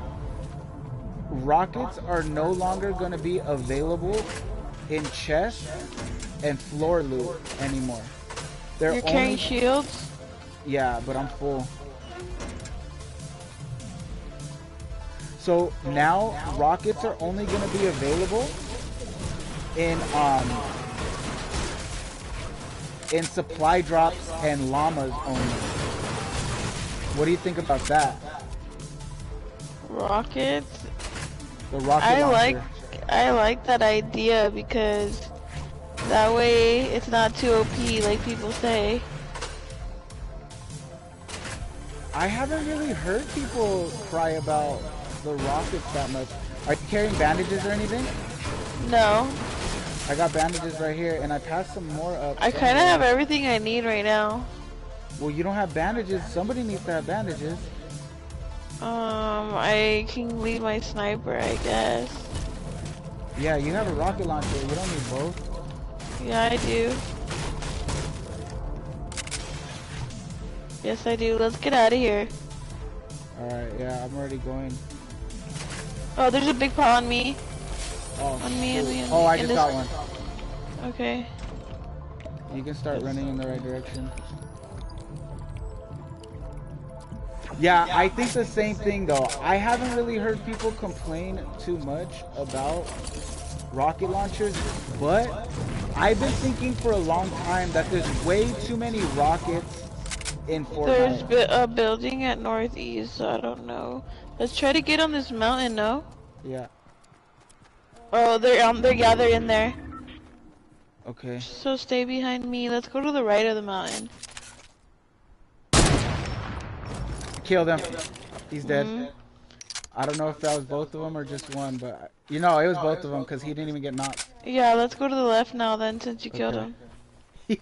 Rockets are no longer going to be available in chest and floor loot anymore. You're carrying shields? Yeah, but I'm full. So now rockets are only going to be available in supply drops and llamas only. What do you think about that? Rockets? The rocket launcher. I like that idea because that way it's not too OP like people say. I haven't really heard people cry about the rockets that much. Are you carrying bandages or anything? No. I got bandages right here, and I passed some more up. I kind of have everything I need right now. Well, you don't have bandages. Somebody needs to have bandages. I can leave my sniper, I guess. Yeah, you have a rocket launcher. You don't need both. Yeah, I do. Yes, I do. Let's get out of here. Alright, yeah, I'm already going. Oh, there's a big pot on me. Oh, on me. Oh, I just got one. Okay. You can start running in the right direction. Yeah, I think the same thing though. I haven't really heard people complain too much about rocket launchers, but I've been thinking for a long time that there's way too many rockets in Fortnite. There's a building at northeast, so I don't know. Let's try to get on this mountain, no? Yeah. Oh, they're in there. Okay. So stay behind me. Let's go to the right of the mountain. Killed him. He's dead. Mm. I don't know if that was both of them or just one, but you know, it was both of them because he didn't even get knocked. Yeah, let's go to the left now then, since you killed Okay. him.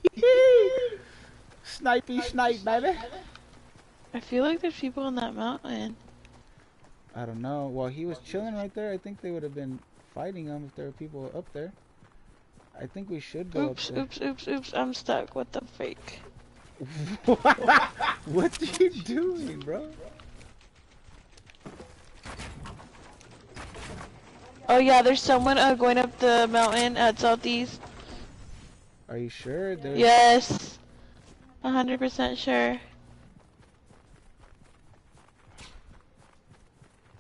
Snipey snipe, baby. I feel like there's people on that mountain. I don't know. Well, he was chilling right there. I think they would have been fighting him if there were people up there. I think we should go up there. Oops. I'm stuck. What the fake? What are you doing, bro? Oh yeah, there's someone going up the mountain at southeast. Are you sure? Yes. 100% sure.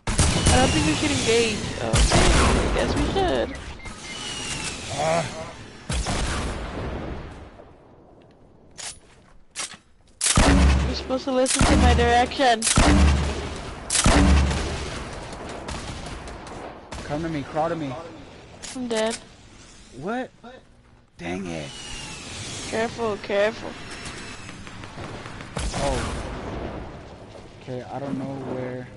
I don't think we should engage. Okay, I guess we should. You're supposed to listen to my direction. Come to me, crawl to me. I'm dead. What? Dang it. Careful. Oh. Okay, I don't know where.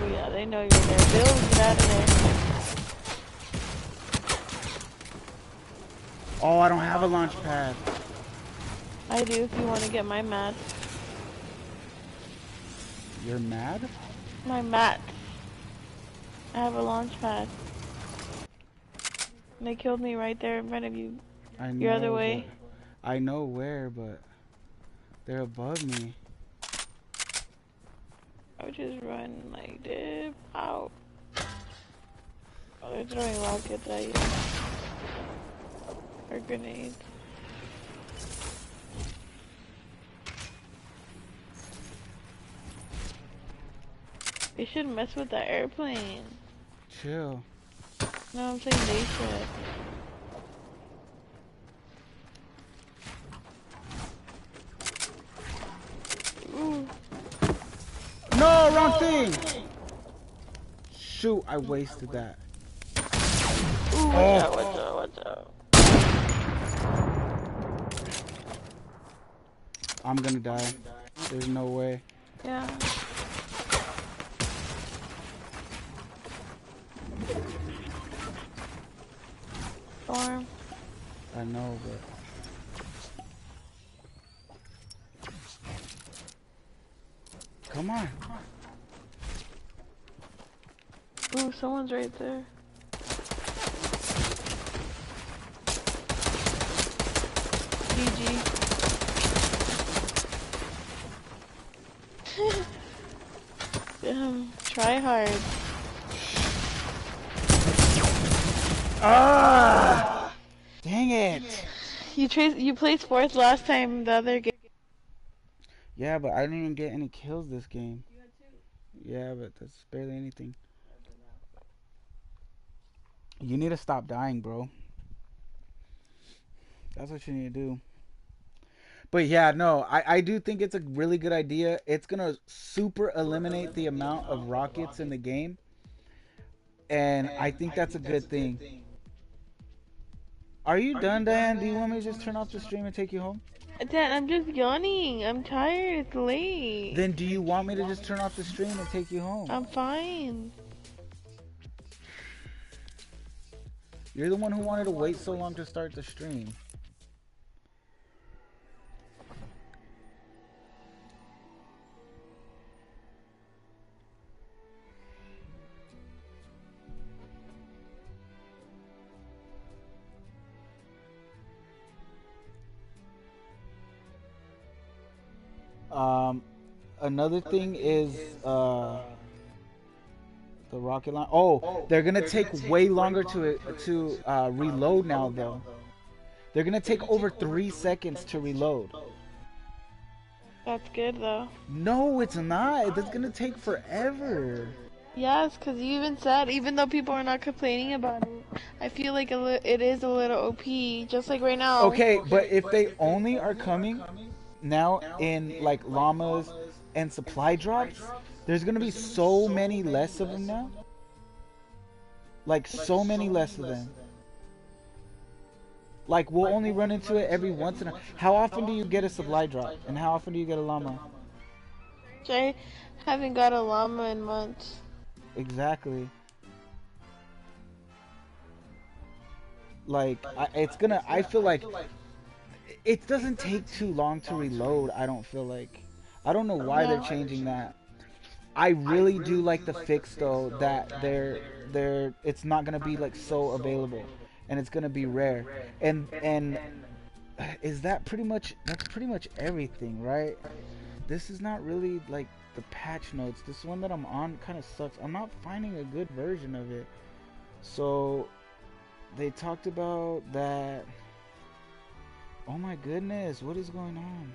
Oh yeah, they know you're there. Bill, get out of there. Oh, I don't have a launch pad. I do if you want to get my mat. You're mad? My mat. I have a launch pad. And they killed me right there in front of you. I know. Your other way. I know where, but they're above me. I would just run like dip out. Oh, they're throwing rockets at you. Or grenades. They should mess with the airplane. Chill. No, I'm saying they should. Ooh. No, wrong thing! Shoot, I wasted that. Ooh, watch out. I'm gonna die. There's no way. Yeah. Storm. I know, but... Come on. Ooh, someone's right there. GG. Try hard. Ah! Dang it! You placed fourth last time the other game. Yeah, but I didn't even get any kills this game. Yeah, but that's barely anything. You need to stop dying, bro. That's what you need to do. But yeah, no, I do think it's a really good idea. It's gonna super eliminate the amount of rockets in the game. And I think that's a good thing. Are you done, Diane? Do you want me to just turn off the stream and take you home? Dad, I'm just yawning. I'm tired. It's late. Then do you want me to just turn off the stream and take you home? I'm fine. You're the one who wanted to wait so long to start the stream. Another thing is the rocket line. Oh, they're gonna take way longer to reload now, though. They're gonna take over 3 seconds to reload. That's good though. No, it's not. That's gonna take forever. Yes, because you even said, even though people are not complaining about it, I feel like it is a little OP, just like right now. Okay, but if they only are coming now in like llamas and supply drops, there's gonna be so many less of them now. Like so many less of them. Like we'll only run into it every once in a. How often do you get a supply drop, and how often do you get a llama? I haven't got a llama in months. Exactly. Like it's gonna. I feel like it doesn't take too long to reload. I don't feel like. I don't know why they're changing that. I really do like the fix though that they're it's not gonna be like so available, and it's gonna be rare. And is that pretty much that's pretty much everything, right? This is not really like the patch notes. This one that I'm on kind of sucks. I'm not finding a good version of it. So they talked about that. Oh my goodness, what is going on?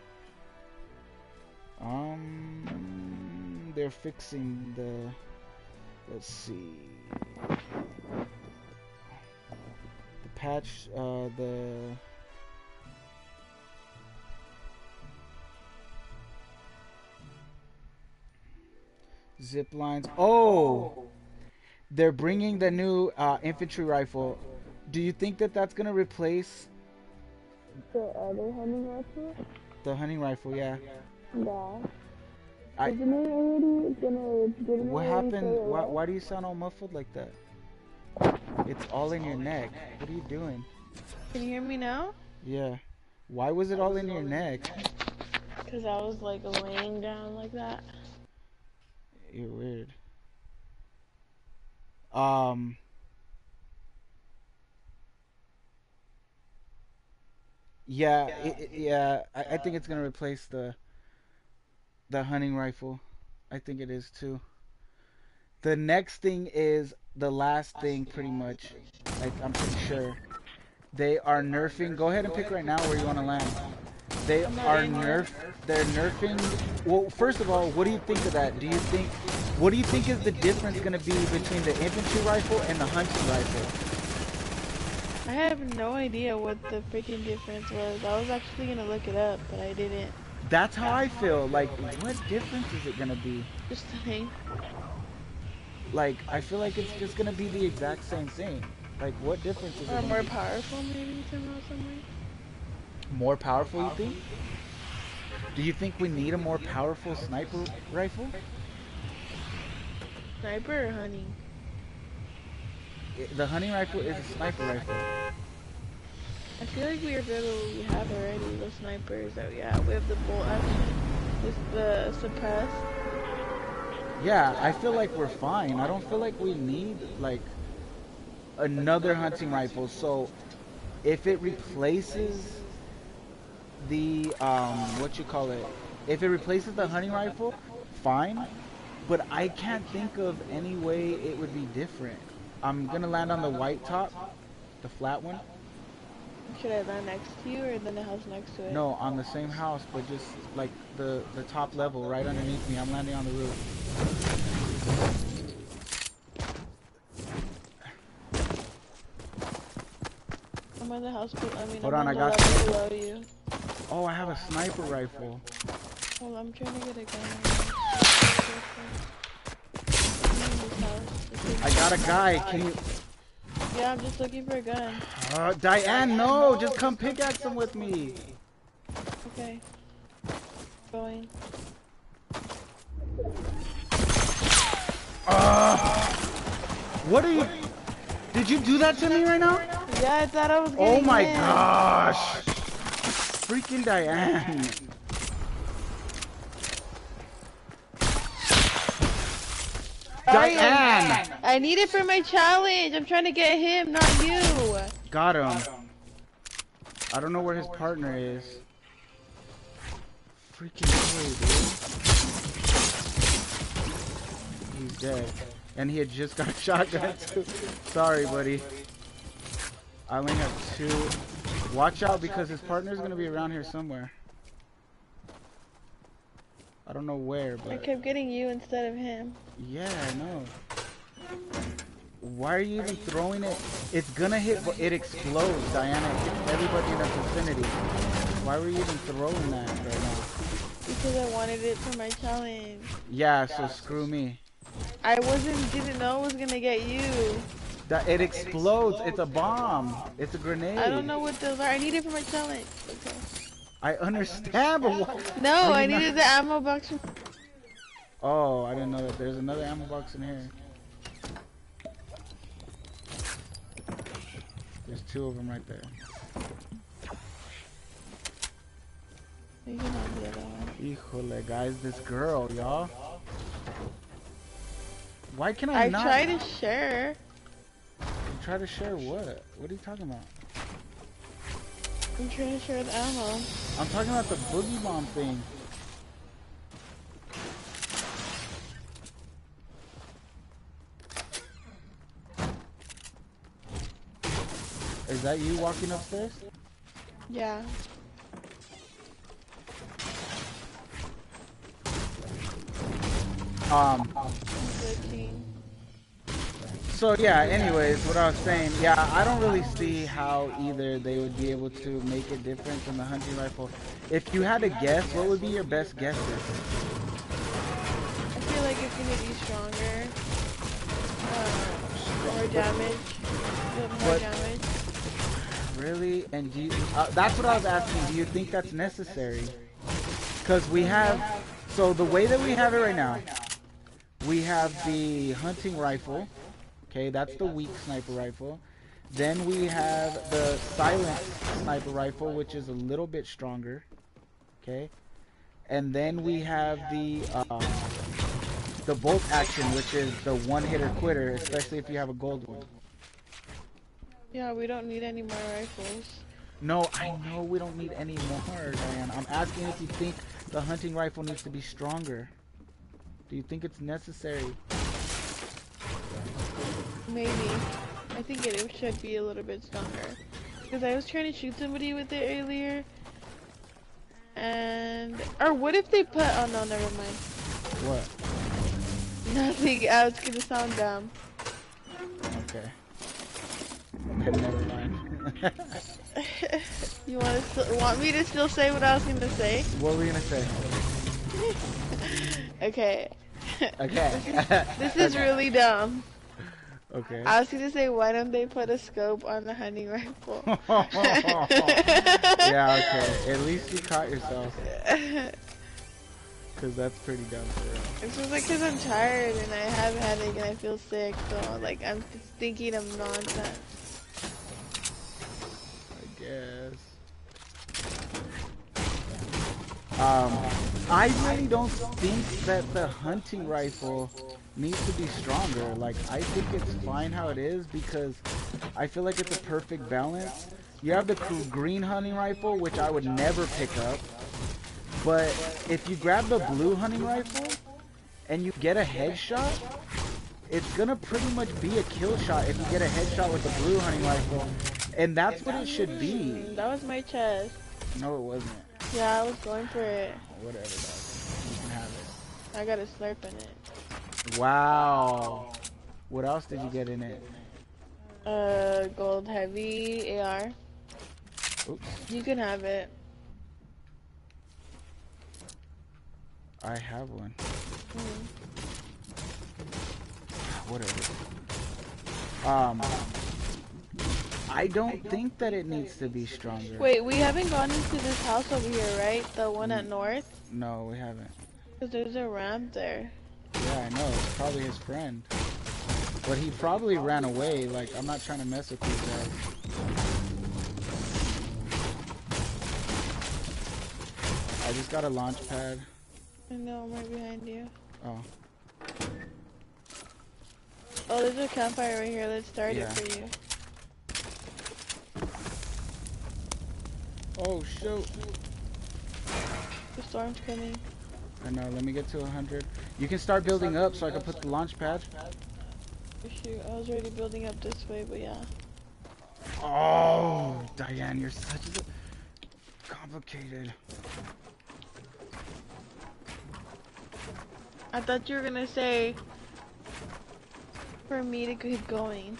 They're fixing the. Let's see. The patch. The. Zip lines. Oh, they're bringing the new infantry rifle. Do you think that that's gonna replace the other hunting rifle? The hunting rifle, yeah. Yeah. What happened? Why do you sound all muffled like that? It's all in your neck. What are you doing? Can you hear me now? Yeah. Why was it all in your neck? Because I was like laying down like that. You're weird. Yeah, I think it's gonna replace the hunting rifle. I think it is too. The next thing is the last thing, pretty much. I'm pretty sure they are nerfing. Go ahead and pick right now where you want to land. They are They're nerfing. Well, first of all, what do you think of that? What do you think is the difference gonna be between the infantry rifle and the hunting rifle? I have no idea what the freaking difference was. I was actually gonna look it up, but I didn't. That's how I feel. Like, what difference is it gonna be? Just the thing. Like, I feel like it's just gonna be the exact same thing. Like, what difference is it? Or more powerful, maybe somehow, somewhere. More powerful, you think? Do you think we need a more powerful sniper rifle? Sniper or hunting? The hunting rifle is a sniper rifle. I feel like we are good with what we have already. The snipers that we have. We have the bolt action with the suppress. Yeah, I feel like we're fine. I don't feel like we need like another hunting rifle. So if it replaces the what you call it, if it replaces the hunting rifle, fine. But I can't think of any way it would be different. I'm gonna land on the white top, the flat one. Should I land next to you or in the house next to it? No, on the same house, but just like the top level, right underneath me. I'm landing on the roof. I'm in the house. Hold on, I got you. Below you. Oh, I have a sniper rifle. Well, I'm trying to get a gun. I got a guy. Can you? Yeah, I'm just looking for a gun. Diane, no, just come pickaxe him with me. Okay. Going. What are you? Did you do that to me right now? Yeah, I thought I was getting Oh my in. gosh. Freaking Diane. Diane! I need it for my challenge. I'm trying to get him, not you. Got him. I don't know where his partner is. Freaking Tory, dude. He's dead. And he had just got a shotgun too. Sorry, buddy. I only have 2. Watch out because his partner's gonna be around here somewhere. I don't know where, but... I kept getting you instead of him. Yeah, I know. Why are you even throwing it? It's gonna hit, but it explodes, Diana. It hits everybody in the vicinity. Why were you even throwing that right now? Because I wanted it for my challenge. Yeah, so screw me. I didn't know it was gonna get you. That it explodes. It's a bomb. It's a I don't grenade. know what those are. I need it for my challenge. Okay. I understand, but what? No, Are I you not? needed the ammo box. Oh, I didn't know that. There's another ammo box in here. There's 2 of them right there. You can have the other one. Híjole, guys, this girl, y'all. Why can I not? I try to share. You try to share what? What are you talking about? I'm trying to share the ammo. I'm talking about the boogie bomb thing. Is that you walking upstairs? Yeah. So yeah, anyways, what I was saying, yeah, I don't really see how either they would be able to make it different from the hunting rifle. If you had to guess, what would be your best guesses? I feel like it's gonna be stronger. More damage. More damage. Really? And do you, that's what I was asking. Do you think that's necessary? Because we have, so the way that we have it right now, we have the hunting rifle. Okay, that's the weak sniper rifle. Then we have the silent sniper rifle, which is a little bit stronger. Okay, and then we have the bolt action, which is the one-hitter quitter, especially if you have a gold one. Yeah, we don't need any more rifles. No, I know we don't need any more, Diane. I'm asking if you think the hunting rifle needs to be stronger. Do you think it's necessary? Maybe. I think it should be a little bit stronger. Because I was trying to shoot somebody with it earlier. And... Or what if they put... Oh no, never mind. What? Nothing. I was gonna sound dumb. Okay. Never mind. You want me to still say what I was gonna say? What were we gonna say? Okay. Okay. This is really dumb. Okay. I was gonna say, why don't they put a scope on the hunting rifle? Yeah, okay. At least you caught yourself. Because that's pretty dumb for real. It's just like because I'm tired and I have a headache and I feel sick, so like I'm just thinking of nonsense. I guess. I really don't think that the hunting rifle needs to be stronger. Like, I think it's fine how it is because I feel like it's a perfect balance. You have the green hunting rifle, which I would never pick up. But if you grab the blue hunting rifle and you get a headshot, it's gonna pretty much be a kill shot if you get a headshot with the blue hunting rifle. And that's what it should be. That was my chest. No, it wasn't. Yeah, I was going for it. Whatever, dog. You can have it. I got a slurp in it. Wow. What else did you get in it? Gold heavy AR. Oops. You can have it. I have one. Whatever. I don't think that it needs to be stronger. Wait, we haven't gone into this house over here, right? The one at north? No, we haven't. Because there's a ramp there. Yeah, I know. It's probably his friend. But he probably ran away. Like, I'm not trying to mess with these guys. I just got a launch pad. I know, I'm right behind you. Oh. Oh, there's a campfire right here. Let's start Yeah. it for you. Oh, shoot. The storm's coming. I know. Let me get to 100. You can start building up so I can put the launch pad. Oh, shoot, I was already building up this way, but yeah. Oh, Diane, you're such a complicated. I thought you were gonna say for me to keep going.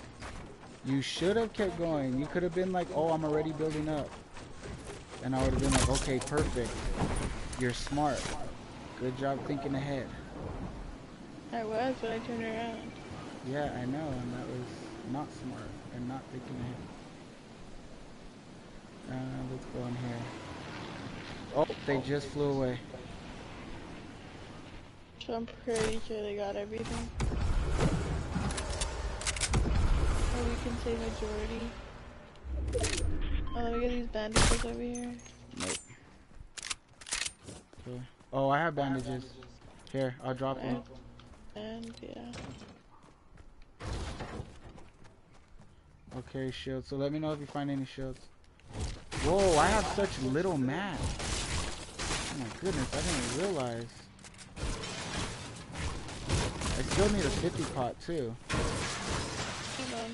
You should have kept going. You could have been like, oh, I'm already building up. And I would have been like, okay, perfect. You're smart. Good job thinking ahead. I was, but I turned around. Yeah, I know, and that was not smart and not thinking ahead. Let's go in here. Oh, they just flew away. So I'm pretty sure they got everything. Or we can say majority. Oh, let me get these bandages over here. Nope. Okay. Oh, I have bandages. Here, I'll drop them. And yeah. Okay, shields. So let me know if you find any shields. Whoa, I have such little mats. Oh my goodness, I didn't realize. I still need a 50 pot too. Hold on.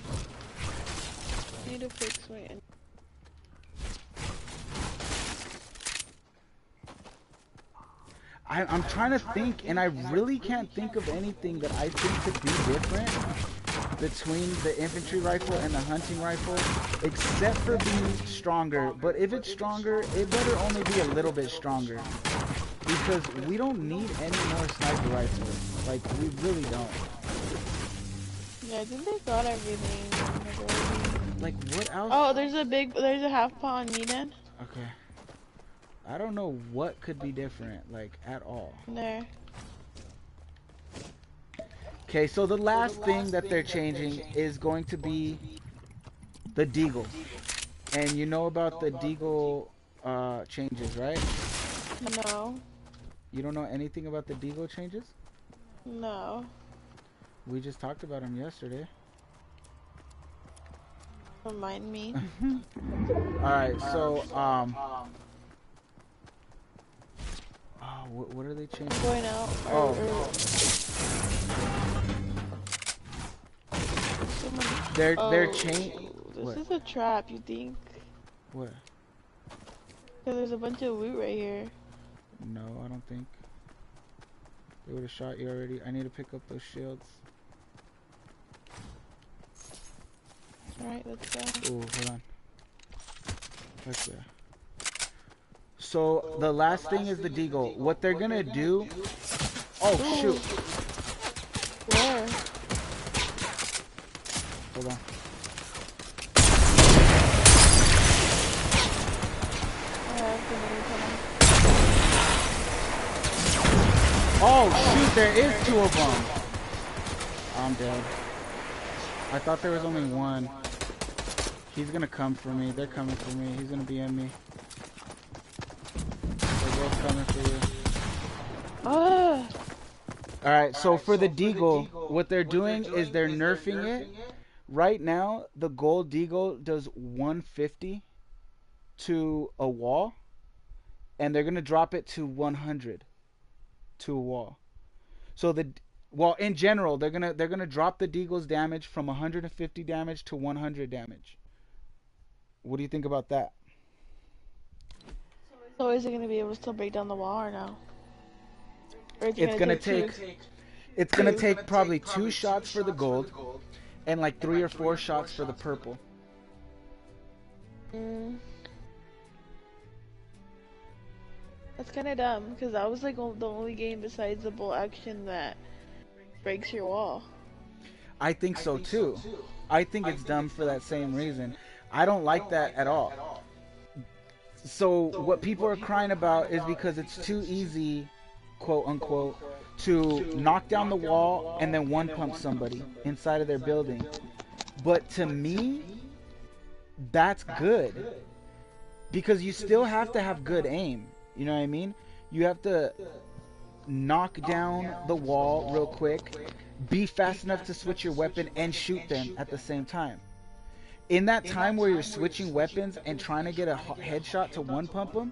I need to fix my engine. I'm trying to think, and I really can't think of anything that I think could be different between the infantry rifle and the hunting rifle, except for being stronger. But if it's stronger, it better only be a little bit stronger, because we don't need any more sniper rifles. Like, we really don't. Yeah, I think they got everything. Like, what else? Oh, there's a half pot on me then. Okay. I don't know what could be different, like, at all. There. Okay, so the last thing that they're changing is going to be the deagle. And you know about the deagle changes, right? No. You don't know anything about the deagle changes? No. We just talked about them yesterday. Remind me. Alright, so, what are they changing? Going out. They're changing. This is a trap, you think? What? Because there's a bunch of loot right here. No, I don't think. They would have shot you already. I need to pick up those shields. Alright, let's go. Oh, hold on. Let's go. So, the last thing is the deagle. What they're gonna do... Oh, shoot. Where? Hold on. Oh, shoot, there is 2 of them. I'm dead. I thought there was only one. He's gonna come for me. They're coming for me. He's gonna be in me. They're both coming for you. Alright, so for the deagle, what they're doing is they're nerfing it. Right now, the gold deagle does 150 to a wall. And they're gonna drop it to 100 to a wall. So well, in general, they're gonna drop the deagle's damage from 150 damage to 100 damage. What do you think about that? So is it gonna be able to still break down the wall or no? Or It's gonna take probably 2 shots for the gold, and like 3 or 4 shots for the purple. That's kind of dumb, because that was like the only game besides the bolt action that breaks your wall. I think so too. I think it's dumb for that same reason. I don't like that at all. So what people are crying about is because it's too easy, quote unquote, to knock down the wall and then one pump somebody inside of their building. But to me, that's good, because you still have to have good aim. You know what I mean? You have to knock down the wall real quick, be fast enough to switch your weapon, and shoot them at the same time. In that time where you're switching weapons and trying to get a headshot to one pump them,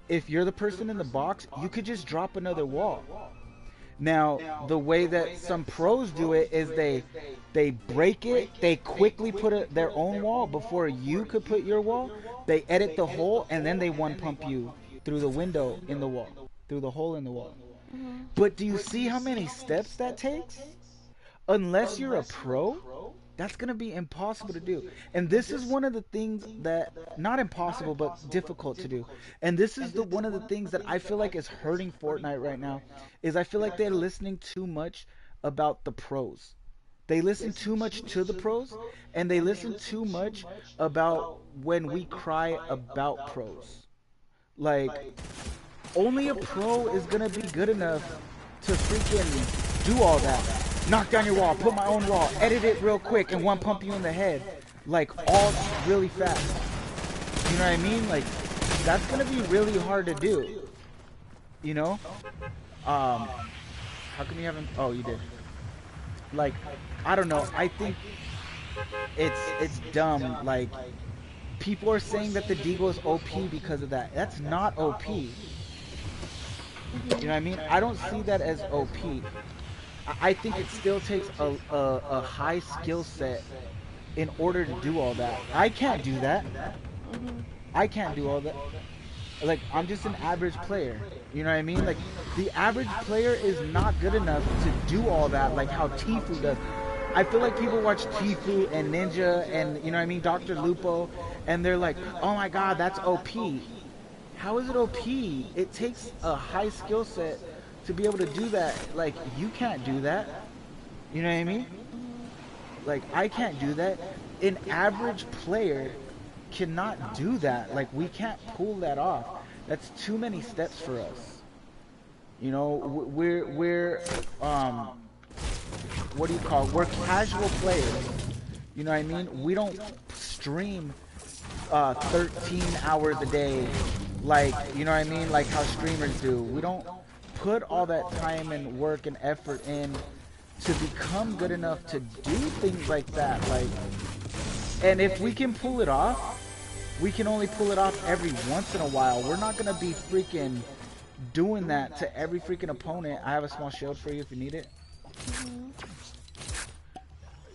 if you're the person in the box, you could just drop another wall. Now, the way that some pros do it is they break it, they quickly put their own wall before you could put your wall, they edit the hole, and then they one pump you through the window in the wall, through the hole in the wall. But do you see how many steps that takes? Unless you're a pro, That's gonna be impossible to do. And this is one of the things that, not impossible, but difficult to do. And this is the one of the things that I feel like is hurting Fortnite right now, is I feel like they're listening too much about the pros. They listen too much to the pros, and they listen too much about when we cry about pros. Like, only a pro is gonna be good enough to freaking do all that. Knock down your wall, put my own wall, edit it real quick, and one pump you in the head. Like, all really fast. You know what I mean? Like, that's gonna be really hard to do. You know? How come you haven't? Oh, you did. Like, I don't know. I think it's dumb. Like, people are saying that the Deagle is OP because of that. That's not OP. You know what I mean? I don't see that as OP. I think it still takes a high skill set in order to do all that. I can't do that. I can't do all that. Like, I'm just an average player. You know what I mean? Like, the average player is not good enough to do all that like how Tfue does. I feel like people watch Tfue and Ninja and, you know what I mean, Dr. Lupo, and they're like, oh my god, that's OP. How is it OP? It takes a high skill set to be able to do that. Like, you can't do that. You know what I mean? Like, I can't do that. An average player cannot do that. Like, we can't pull that off. That's too many steps for us. You know, we're what do you call it? We're casual players. You know what I mean? We don't stream 13 hours a day, like, you know what I mean, like how streamers do. We don't put all that time and work and effort in to become good enough to do things like that. Like, and if we can pull it off, we can only pull it off every once in a while. We're not gonna be freaking doing that to every freaking opponent. I have a small shield for you if you need it.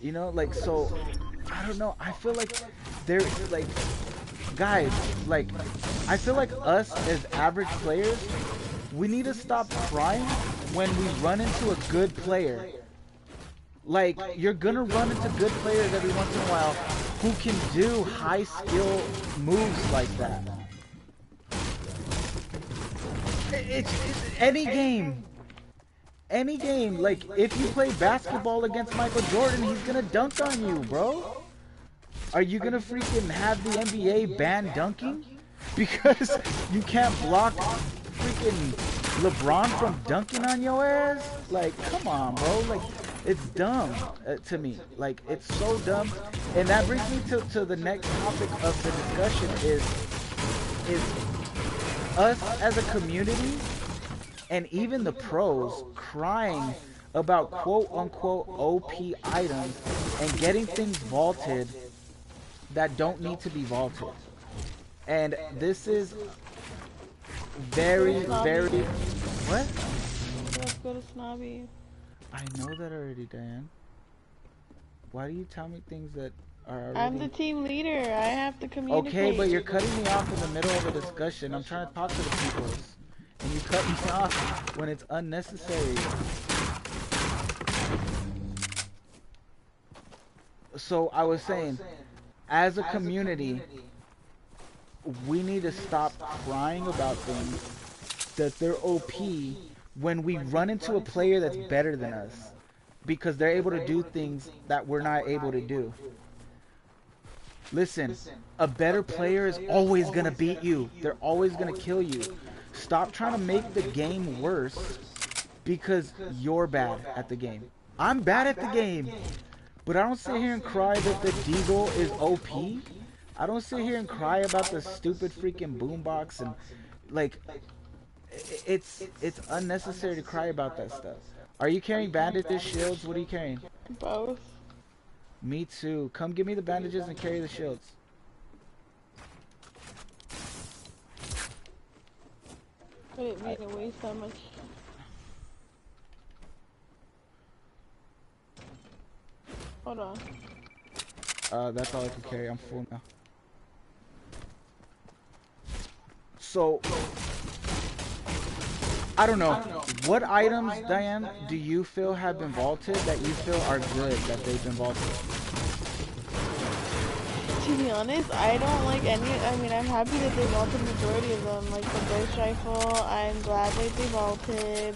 You know, like, so I don't know. I feel like they're like, guys, like, I feel like us as average players, we need to stop crying when we run into a good player. Like, you're gonna run into good players every once in a while who can do high skill moves like that. It's any game. Any game. Like, if you play basketball against Michael Jordan, he's gonna dunk on you, bro. Are you gonna freaking have the NBA ban dunking? Because you can't block freaking LeBron from dunking on your ass? Like, come on, bro. Like, it's dumb to me. Like, it's so dumb. And that brings me to the next topic of the discussion is us as a community and even the pros crying about quote-unquote OP items and getting things vaulted that don't need to be vaulted. And this is very, very... What? Let's go to Snobby. I know that already, Diane. Why do you tell me things that are already... I'm the team leader. I have to communicate. Okay, but you're cutting me off in the middle of a discussion. I'm trying to talk to the people. And you cut me off when it's unnecessary. So I was saying, as a community, we need to stop crying about things that they're OP when we run into a player that's better than us, because they're able to do things that we're not able to do. Listen, a better player is always gonna beat you. They're always gonna kill you. Stop trying to make the game worse because you're bad at the game. I'm bad at the game, but I don't sit here and cry that the Deagle is OP. I don't sit here and cry about the stupid freaking boombox and, like, it's unnecessary to cry about that stuff. Are you carrying bandages, shields? What are you carrying? Both. Me too. Come give me the bandages and carry the shields. I didn't mean to waste that much. Hold on. That's all I can carry. I'm full now. So, I don't know. What items, Diane, do you feel have been vaulted that you feel are good that they've been vaulted? To be honest, I don't like any. I mean, I'm happy that they vaulted the majority of them. Like the burst rifle, I'm glad that they vaulted.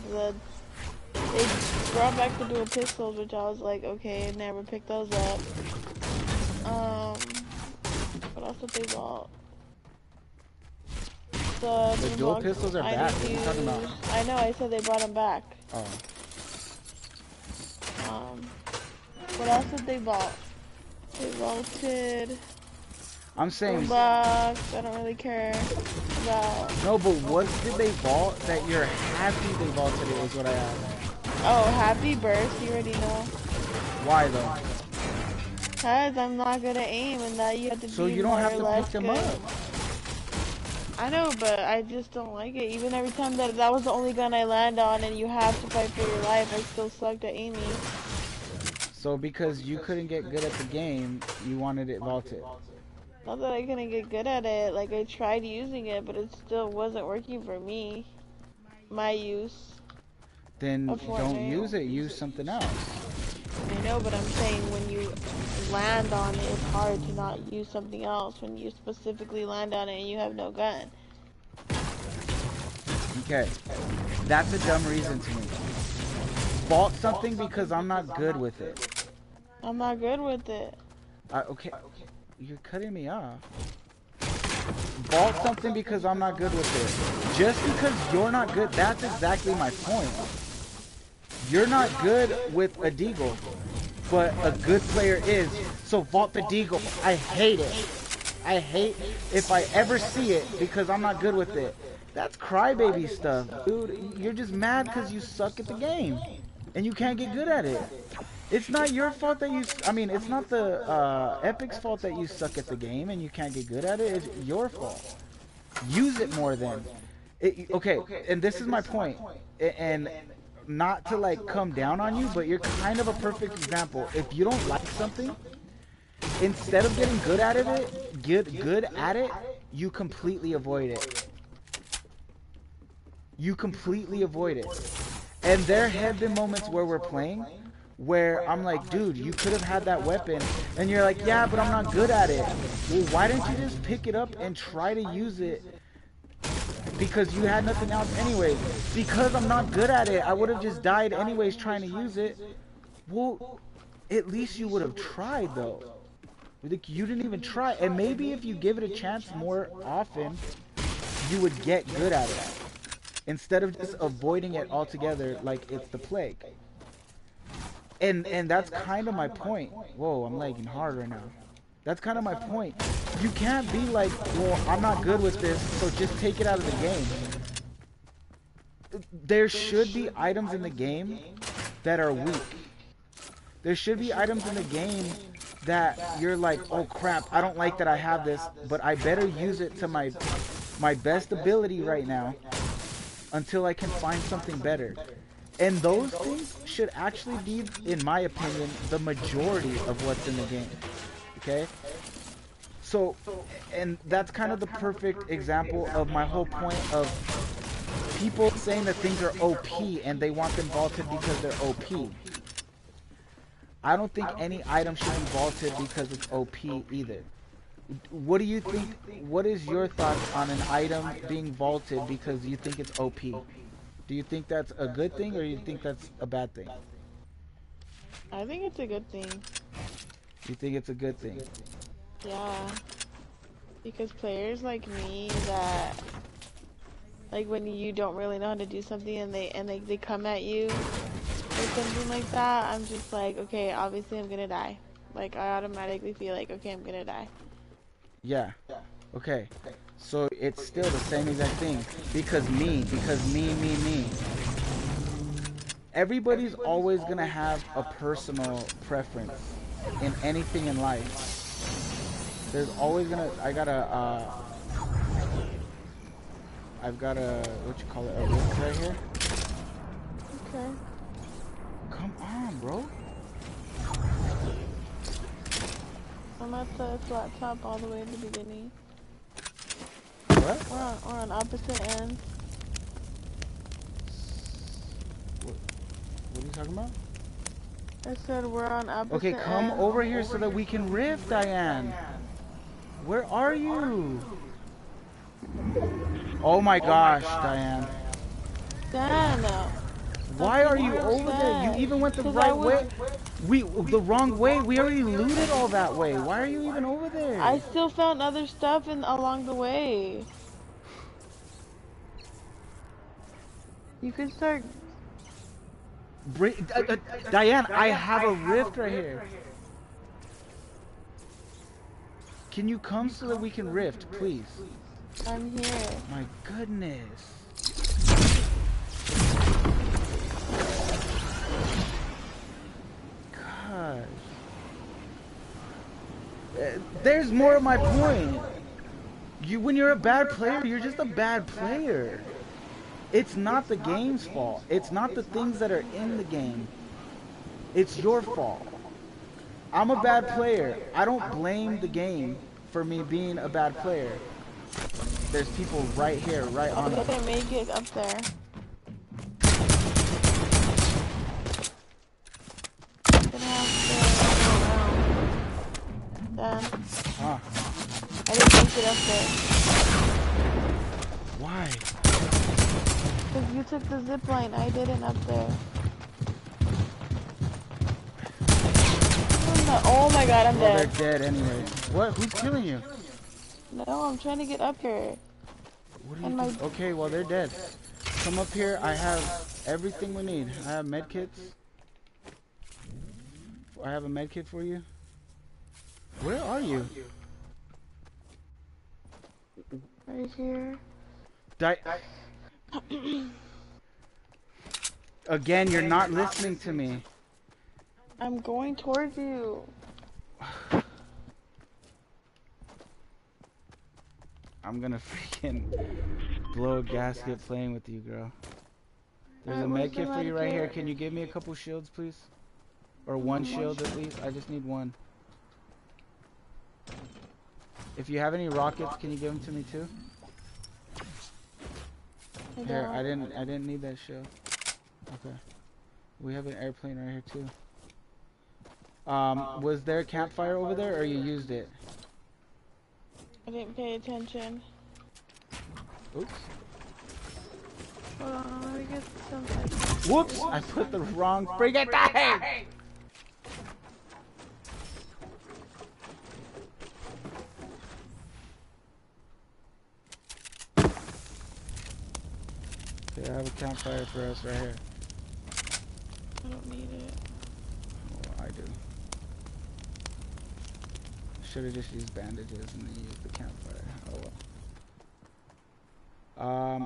They brought back the dual pistols, which I was like, okay, never picked those up. What else did they vault? The dual pistols are back. What are you talking about? I know. I said they brought them back. Oh. What else did they vault? They vaulted. I'm saying. Box. I don't really care about. No, but what did they vault that you're happy they vaulted it? Is what I asked. Oh, happy burst. You already know. Why though? Cause I'm not good at aim, and that you have to. So be you don't have to pick them good. up. I know, but I just don't like it. Even every time that was the only gun I land on, and you have to fight for your life, I still sucked at aiming. So because you couldn't get good at the game, you wanted it vaulted. Not that I couldn't get good at it. Like I tried using it, but it still wasn't working for me. My use. Then don't use it. Use something else. I know, but I'm saying when you land on it, it's hard to not use something else when you specifically land on it and you have no gun. Okay, that's a dumb reason to me. Vault something because I'm not good with it. I'm not good with it. Okay, you're cutting me off. Vault something because I'm not good with it. Just because you're not good, that's exactly my point. You're not good with a deagle, but a good player is. So vault the deagle. I hate it. I hate if I ever see it because I'm not good with it. That's crybaby stuff, dude. You're just mad because you suck at the game and you can't get good at it. It's not your fault that you. I mean, it's not the Epic's fault that you suck at the game and you can't get good at it. It's your fault. Use it more then. Okay, and this is my point. And not to like come down on you, but you're kind of a perfect example. If you don't like something, instead of getting good at it, good at it, you completely avoid it. You completely avoid it. And there have been moments where we're playing where I'm like, dude, you could have had that weapon, and you're like, yeah, but I'm not good at it. Well, why didn't you just pick it up and try to use it? Because you had nothing else anyway. Because I'm not good at it, I would have just died anyways trying to use it. Well, at least you would have tried though. You didn't even try. And maybe if you give it a chance more often, you would get good at it. Instead of just avoiding it altogether like it's the plague. And that's kind of my point. Whoa, I'm lagging hard right now. That's kind of my point. You can't be like, well, I'm not good with this, so just take it out of the game. There should be items in the game that are weak. There should be items in the game that you're like, oh crap, I don't like that I have this, but I better use it to my best ability right now until I can find something better. And those things should actually be, in my opinion, the majority of what's in the game. Okay? So, and that's kind of the perfect example of my whole point of people saying that things are OP and they want them vaulted because they're OP. I don't think any item should be vaulted because it's OP either. What do you think? What is your thoughts on an item being vaulted because you think it's OP? Do you think that's a good thing or do you think that's a bad thing? I think it's a good thing. You think it's a good thing? Yeah. Because players like me that, like when you don't really know how to do something and they come at you or something like that, I'm just like, okay, obviously I'm gonna die. Like I automatically feel like, okay, I'm gonna die. Yeah. Okay. So it's still the same exact thing. Because me. Everybody's always gonna have a personal preference in anything in life. There's always gonna, I've got a, what you call it, a risk right here. Okay. Come on, bro. I'm at the flat top all the way at the beginning. What? We're on opposite ends. What are you talking about? I said we're on opposite Okay, come ends. over here so that we can riff, Diane. Where are you? Oh my gosh, Diane. Dan, Why are you fucking over there? You upset. even went the 'Cause I right was. way. The wrong way. We already looted all that way. Why are you even over I there? still found other stuff along the way. You could start. Diane, I have a rift right here. Can you come so that we can rift, please? I'm here. My goodness. Gosh. There's more of my point. When you're a bad player, you're just a bad player. It's not the game's fault. It's not the things that are in the game. It's your fault. I'm a bad player. I don't blame the game for me being a bad player. There's people right here, right on us. I'm gonna make it up there. I'm gonna have to go around. Dan, Huh. I didn't make it up there. Why? Because you took the zip line, I didn't up there. Oh my god, I'm dead. They're dead anyway. What? Who's killing you? No, I'm trying to get up here. What are you doing? Okay, well, they're dead. Come up here. I have everything we need. I have medkits. I have a medkit for you. Where are you? Right here. Again, you're not listening to me. I'm going towards you. I'm gonna freaking blow a gasket playing with you, girl. There's a medkit for you right here. Can you give me a couple shields, please? Or one shield at least? I just need one. If you have any rockets, can you give them to me too? Here, I didn't need that shield. Okay. We have an airplane right here too. Was there a campfire over there, or you used it? I didn't pay attention. Oops. Hold on, let me get something. Whoops! I put the wrong friggin' thing! Okay, I have a campfire for us right here. I don't need it. Oh, I do. Should have just used bandages and then used the campfire. Oh well.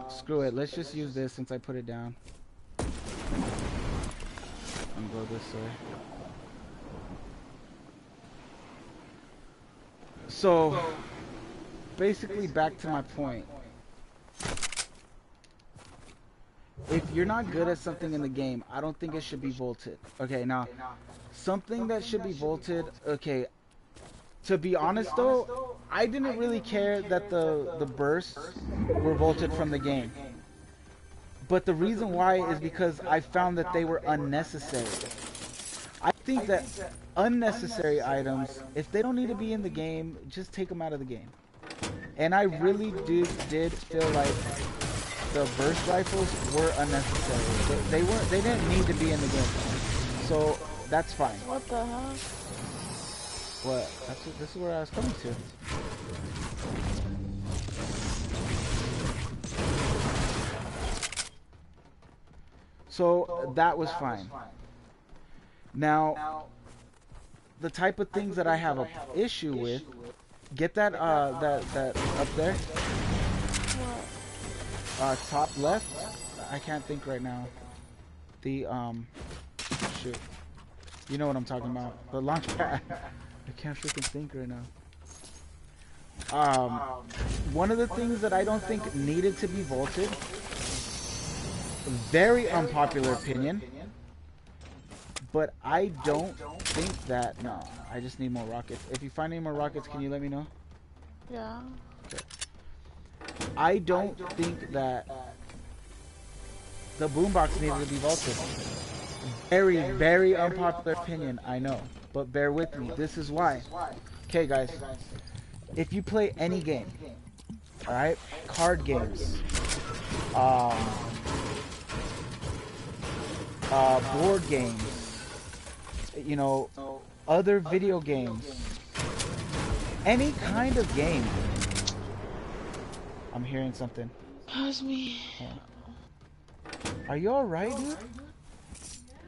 Screw it. Let's just use this since I put it down. And go this way. So, basically back to my point. If you're not good at something in the game, I don't think it should be vaulted. Okay, now, something that should be vaulted, okay, to be honest though, I didn't really care that the bursts were vaulted from the game. But the reason why is because I found that they were unnecessary. I think that unnecessary items, if they don't need to be in the game, just take them out of the game. And I really did feel like the burst rifles were unnecessary. They didn't need to be in the game. So that's fine. What the hell? What? This is where I was coming to. So that was fine. Now, the type of things that I have an issue with, get that that up there. Top left. I can't think right now. The shoot. You know what I'm talking about. The launch pad. I can't freaking think right now. One of the things that I don't think needed to be vaulted, very unpopular opinion, but I don't think that, no, I just need more rockets. If you find any more rockets, can you let me know? Yeah. Okay. I don't think that the boombox needed to be vaulted. Very, very unpopular opinion, I know. But bear with me. This is why. Okay, guys. if you play any game, all right, card games, um, board games, you know, other video games, any kind of game. I'm hearing something. Pause me. Are you alright, dude?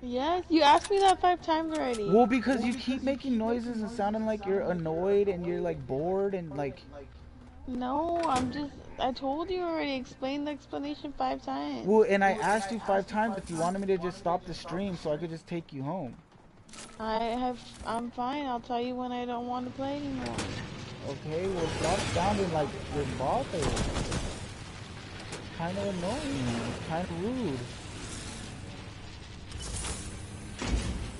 Yes, you asked me that 5 times already. Well, because you keep making noises and sounding like you're annoyed and you're like bored and like... No, I told you already. Explain the explanation 5 times. Well, and I asked you 5 times if you wanted me to just stop the stream so I could just take you home. I'm fine. I'll tell you when I don't want to play anymore. Okay, well, stop sounding like you're bothered. Kind of annoying. Kind of rude.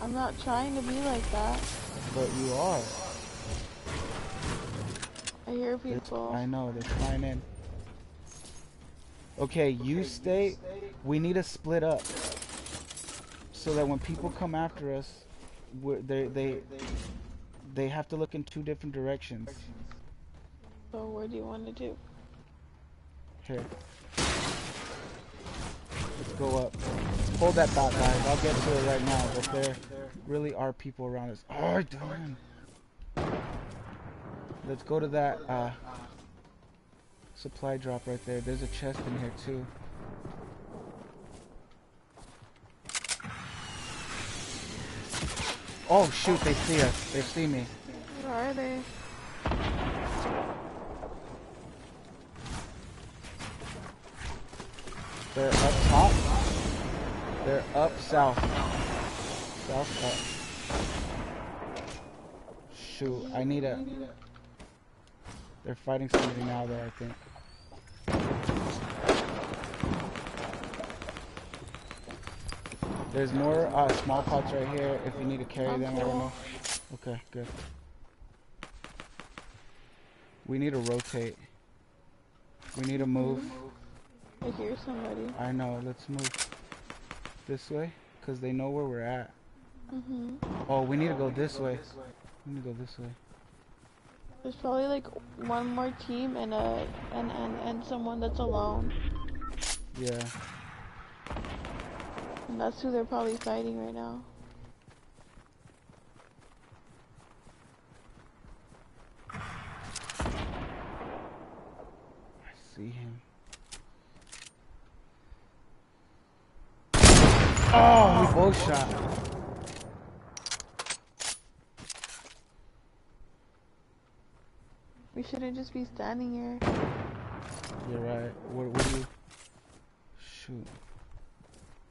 I'm not trying to be like that. But you are. I hear people. I know, they're flying in. Okay, you stay. We need to split up. So that when people come after us, they have to look in 2 different directions. So what do you want to do? Here. Let's go up. Hold that thought, guys. I'll get to it right now. But there really are people around us. Oh, damn. Let's go to that supply drop right there. There's a chest in here too. Oh shoot, they see us. They see me. Where are they? They're up top. They're up south. South up. Shoot, I need a... They're fighting somebody now though, I think. There's more small pots right here if you need to carry them, I don't know. Okay, good. We need to rotate. We need to move. I hear somebody. I know, let's move this way, because they know where we're at. Oh, we need to go this way. We need to go this way. There's probably like one more team and someone that's alone. Yeah. And that's who they're probably fighting right now. I see him. Oh, we both shot. We shouldn't just be standing here. You're right. What do you... Shoot.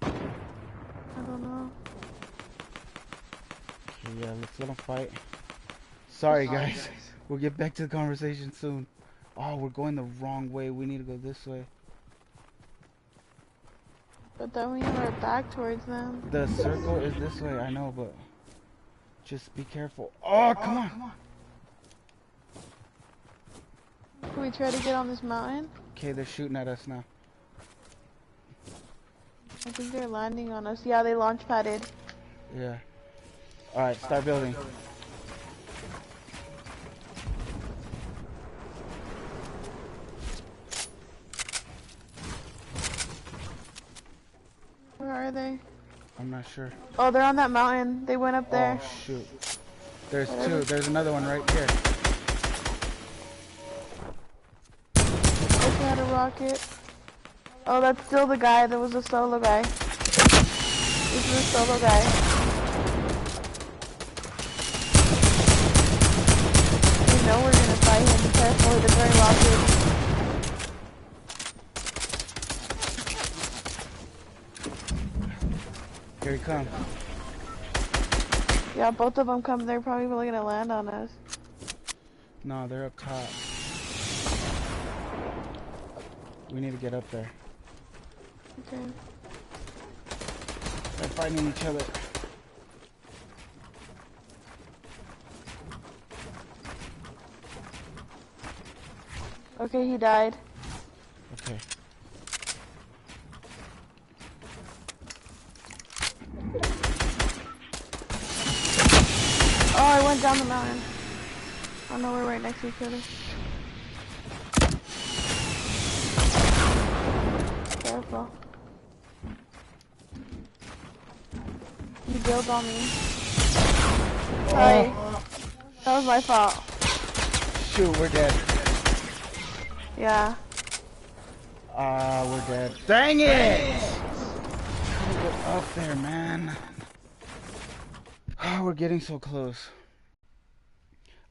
I don't know. Okay, yeah, let's let them fight. Sorry, guys. We'll get back to the conversation soon. Oh, we're going the wrong way. We need to go this way. But then we have our back towards them. The circle is this way, I know, but... Just be careful. Oh, come on! Can we try to get on this mountain? Okay, they're shooting at us now. I think they're landing on us. Yeah, they launch padded. Yeah. Alright, start building. Where are they? I'm not sure. Oh, they're on that mountain. They went up there. Oh, shoot. There's two. There's another one right here. They had a rocket. Oh, that's still the guy. There was a solo guy. This is a solo guy. We know we're gonna fight him. Be careful, they're throwing rockets. Here he comes. Yeah, both of them come. They're probably really gonna land on us. No, they're up top. We need to get up there. Okay. They're fighting each other. Okay, he died. Okay. Oh, I went down the mountain. I know we're right next to each other. Careful. You built on me. Sorry. That was my fault. Shoot, we're dead. Yeah. We're dead. Dang it! Gotta get up there, man. We're getting so close.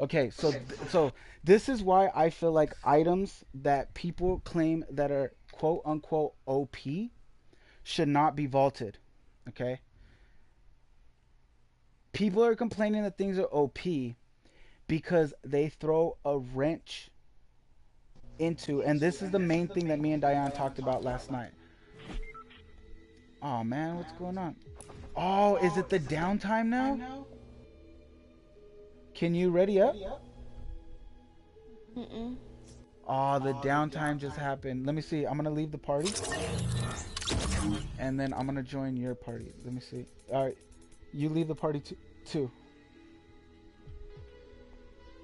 Okay, so this is why I feel like items that people claim that are quote unquote OP should not be vaulted. Okay? People are complaining that things are OP because they throw a wrench into, and this is the main thing that me and Diane talked about last night. Oh man, what's going on? Oh, is it the downtime now? Can you ready up? Mm-mm. Oh, the downtime just happened. Let me see. I'm gonna leave the party, and then I'm gonna join your party. Let me see. All right, you leave the party too.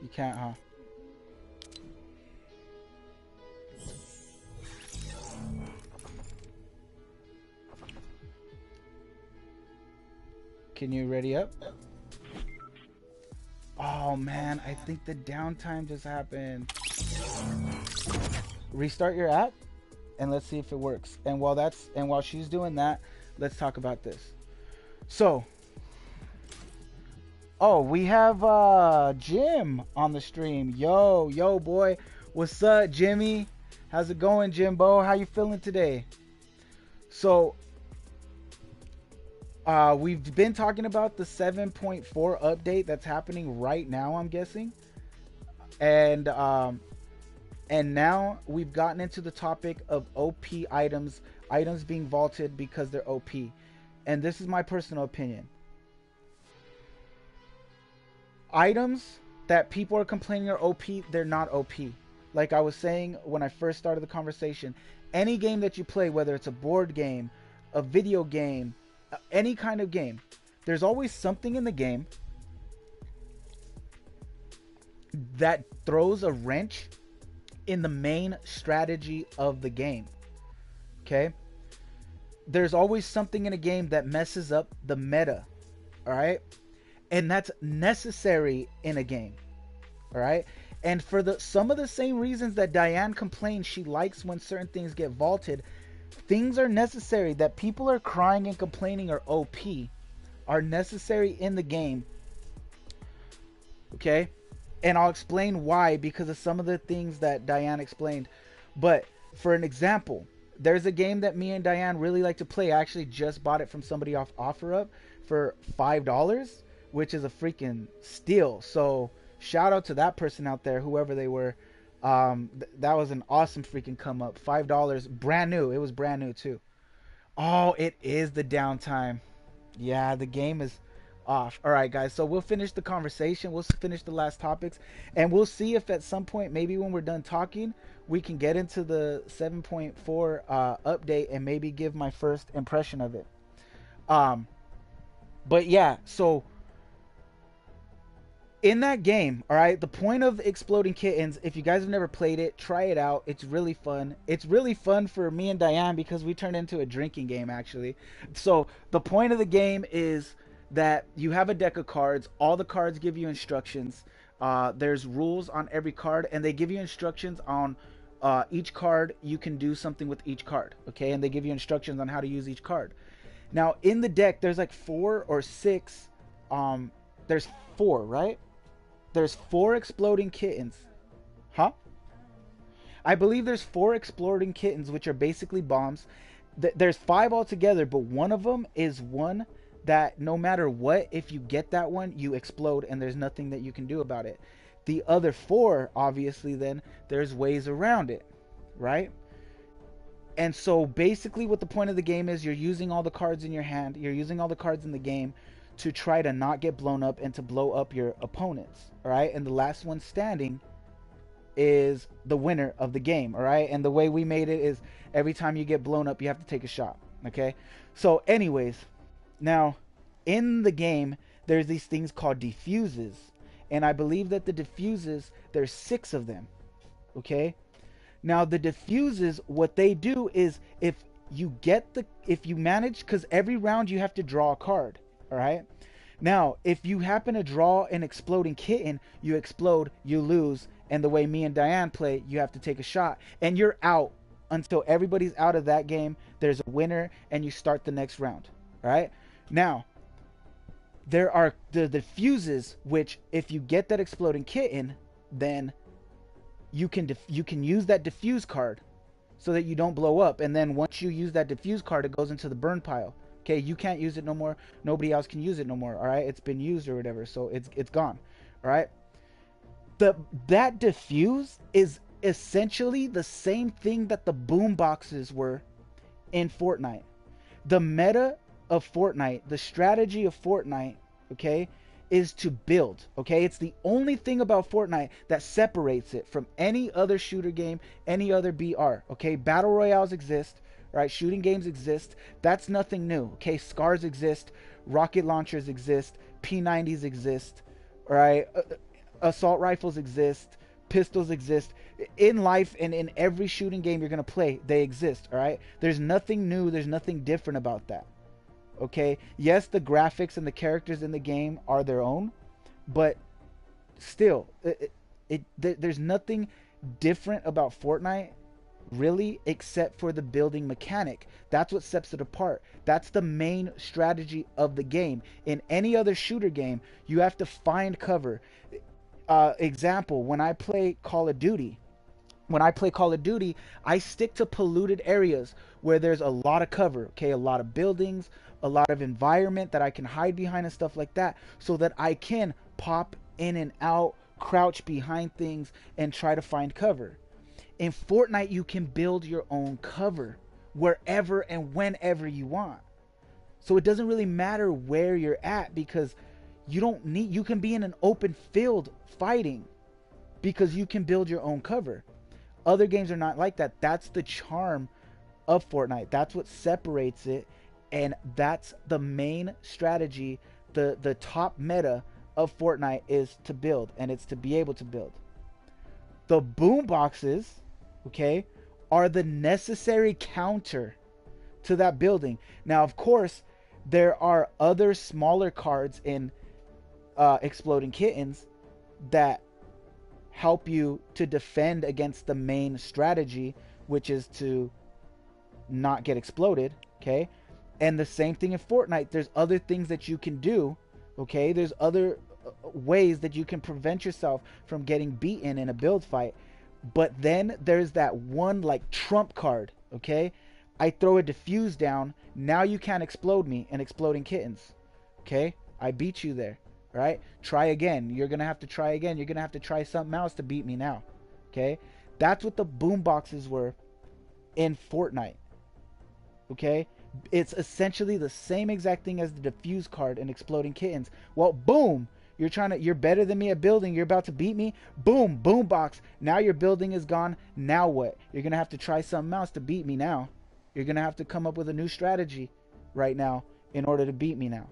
You can't, huh? Can you ready up? Oh man, I think the downtime just happened. Restart your app and let's see if it works. And while she's doing that, let's talk about this. So, oh, we have Jim on the stream. Yo boy. What's up, Jimmy? How's it going, Jimbo? How you feeling today? So, we've been talking about the 7.4 update that's happening right now, I'm guessing. And now we've gotten into the topic of OP items being vaulted because they're OP. And this is my personal opinion. Items that people are complaining are OP, they're not OP. Like I was saying when I first started the conversation, any game that you play, whether it's a board game, a video game, any kind of game, there's always something in the game that throws a wrench in the main strategy of the game. Okay? There's always something in a game that messes up the meta. Alright? And that's necessary in a game. Alright? And for some of the same reasons that Diane complains she likes when certain things get vaulted, things are necessary that people are crying and complaining are OP, are necessary in the game. Okay? And I'll explain why because of some of the things that Diane explained. But for an example, there's a game that me and Diane really like to play. I actually just bought it from somebody off OfferUp for $5, which is a freaking steal. So shout out to that person out there, whoever they were. That was an awesome freaking come up. $5, brand new. It was brand new too. Oh, it is the downtime. Yeah, the game is off. All right, guys. So we'll finish the conversation. We'll finish the last topics, and we'll see if at some point, maybe when we're done talking, we can get into the 7.4 update and maybe give my first impression of it. But yeah, so in that game, all right, the point of Exploding Kittens, if you guys have never played it, try it out. It's really fun. It's really fun for me and Diane because we turned into a drinking game, actually. So the point of the game is that you have a deck of cards. All the cards give you instructions. There's rules on every card, and they give you instructions on each card. You can do something with each card, okay? And they give you instructions on how to use each card. Now, in the deck, there's like 4 or 6. There's 4, right? There's 4 exploding kittens. Huh? I believe there's 4 exploding kittens, which are basically bombs. There's 5 altogether, but one of them is one that no matter what, if you get that one, you explode and there's nothing that you can do about it. The other 4, obviously, then, there's ways around it, right? And so basically what the point of the game is, you're using all the cards in your hand, you're using all the cards in the game to try to not get blown up and to blow up your opponents, all right? And the last one standing is the winner of the game, all right? And the way we made it is every time you get blown up, you have to take a shot, okay? So anyways, now in the game, there's these things called defuses. And I believe that the diffuses, there's 6 of them. Okay? Now the diffuses, what they do is if you manage, because every round you have to draw a card. All right? Now, if you happen to draw an exploding kitten, you explode, you lose, and the way me and Diane play, you have to take a shot, and you're out until everybody's out of that game. There's a winner, and you start the next round. All right? Now, there are the diffuses, which if you get that exploding kitten, then you can use that diffuse card so that you don't blow up, and then once you use that diffuse card, it goes into the burn pile. Okay, you can't use it no more. Nobody else can use it no more. All right, it's been used or whatever, so it's gone. All right. That diffuse is essentially the same thing that the boom boxes were in Fortnite. The meta of Fortnite, the strategy of Fortnite, okay, is to build. Okay, it's the only thing about Fortnite that separates it from any other shooter game, any other BR. Okay, battle royales exist. Right, shooting games exist. That's nothing new. Okay, scars exist, rocket launchers exist, P90s exist. Right, assault rifles exist, pistols exist. In life and in every shooting game you're gonna play, they exist. All right, there's nothing new. There's nothing different about that. Okay, yes, the graphics and the characters in the game are their own, but still, there's nothing different about Fortnite really, except for the building mechanic. That's what sets it apart. That's the main strategy of the game. In any other shooter game, you have to find cover. Example, when I play Call of Duty, I stick to polluted areas where there's a lot of cover, okay, a lot of buildings, a lot of environment that I can hide behind and stuff like that, so that I can pop in and out, crouch behind things, and try to find cover. In Fortnite, you can build your own cover wherever and whenever you want. So it doesn't really matter where you're at, because you can be in an open field fighting because you can build your own cover. Other games are not like that. That's the charm of Fortnite. That's what separates it, and that's the main strategy. The top meta of Fortnite is to build, and it's to be able to build. The boom boxes, okay, are the necessary counter to that building. Now, of course, there are other smaller cards in Exploding Kittens that help you to defend against the main strategy, which is to not get exploded, okay? And the same thing in Fortnite. There's other things that you can do, okay? There's other ways that you can prevent yourself from getting beaten in a build fight. But then there's that one like trump card, okay? I throw a diffuse down, now you can't explode me in Exploding Kittens, okay? I beat you there, right? Try again. You're gonna have to try again. You're gonna have to try something else to beat me now, okay? That's what the boom boxes were in Fortnite, okay? It's essentially the same exact thing as the diffuse card in Exploding Kittens. Well, boom! You're better than me at building. You're about to beat me. Boom, boom box. Now your building is gone. Now what? You're going to have to try something else to beat me now. You're going to have to come up with a new strategy right now in order to beat me now.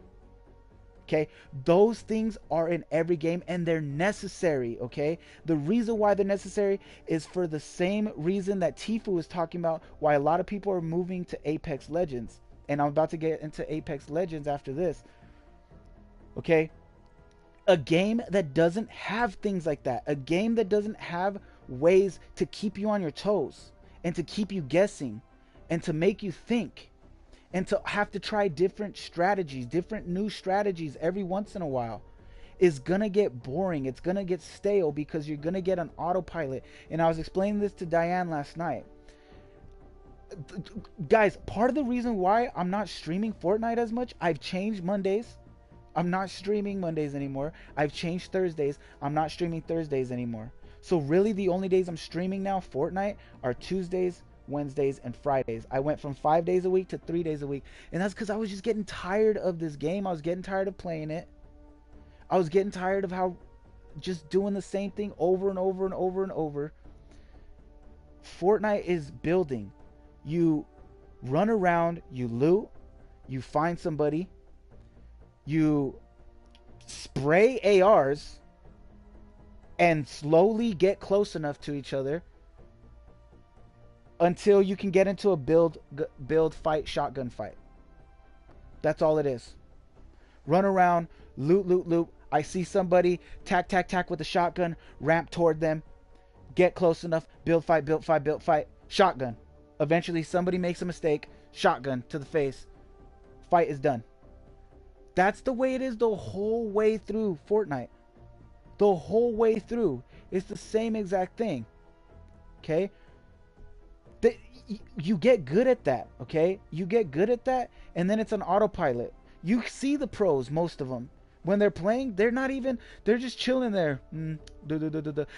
Okay? Those things are in every game, and they're necessary, okay? The reason why they're necessary is for the same reason that Tifu was talking about, why a lot of people are moving to Apex Legends. And I'm about to get into Apex Legends after this. Okay? A game that doesn't have things like that. A game that doesn't have ways to keep you on your toes and to keep you guessing and to make you think and to have to try different strategies, different new strategies every once in a while is gonna get boring. It's gonna get stale because you're gonna get an autopilot. And I was explaining this to Diane last night. Guys, part of the reason why I'm not streaming Fortnite as much, I've changed Mondays. I'm not streaming Mondays anymore. I've changed Thursdays. I'm not streaming Thursdays anymore. So really the only days I'm streaming now, Fortnite, are Tuesdays, Wednesdays, and Fridays. I went from 5 days a week to 3 days a week. And that's because I was just getting tired of this game. I was getting tired of playing it. I was getting tired of how just doing the same thing over and over and over and over. Fortnite is building. You run around, you loot, you find somebody, you spray ARs, and slowly get close enough to each other until you can get into a build fight shotgun fight. That's all it is. Run around, loot, loot, loot. I see somebody, tack, tack, tack with a shotgun, ramp toward them, get close enough, build fight, build fight, build fight, shotgun. Eventually somebody makes a mistake, shotgun to the face, fight is done. That's the way it is the whole way through Fortnite. The whole way through. It's the same exact thing. Okay? You get good at that, okay? You get good at that, and then it's an autopilot. You see the pros, most of them. When they're playing, they're just chilling there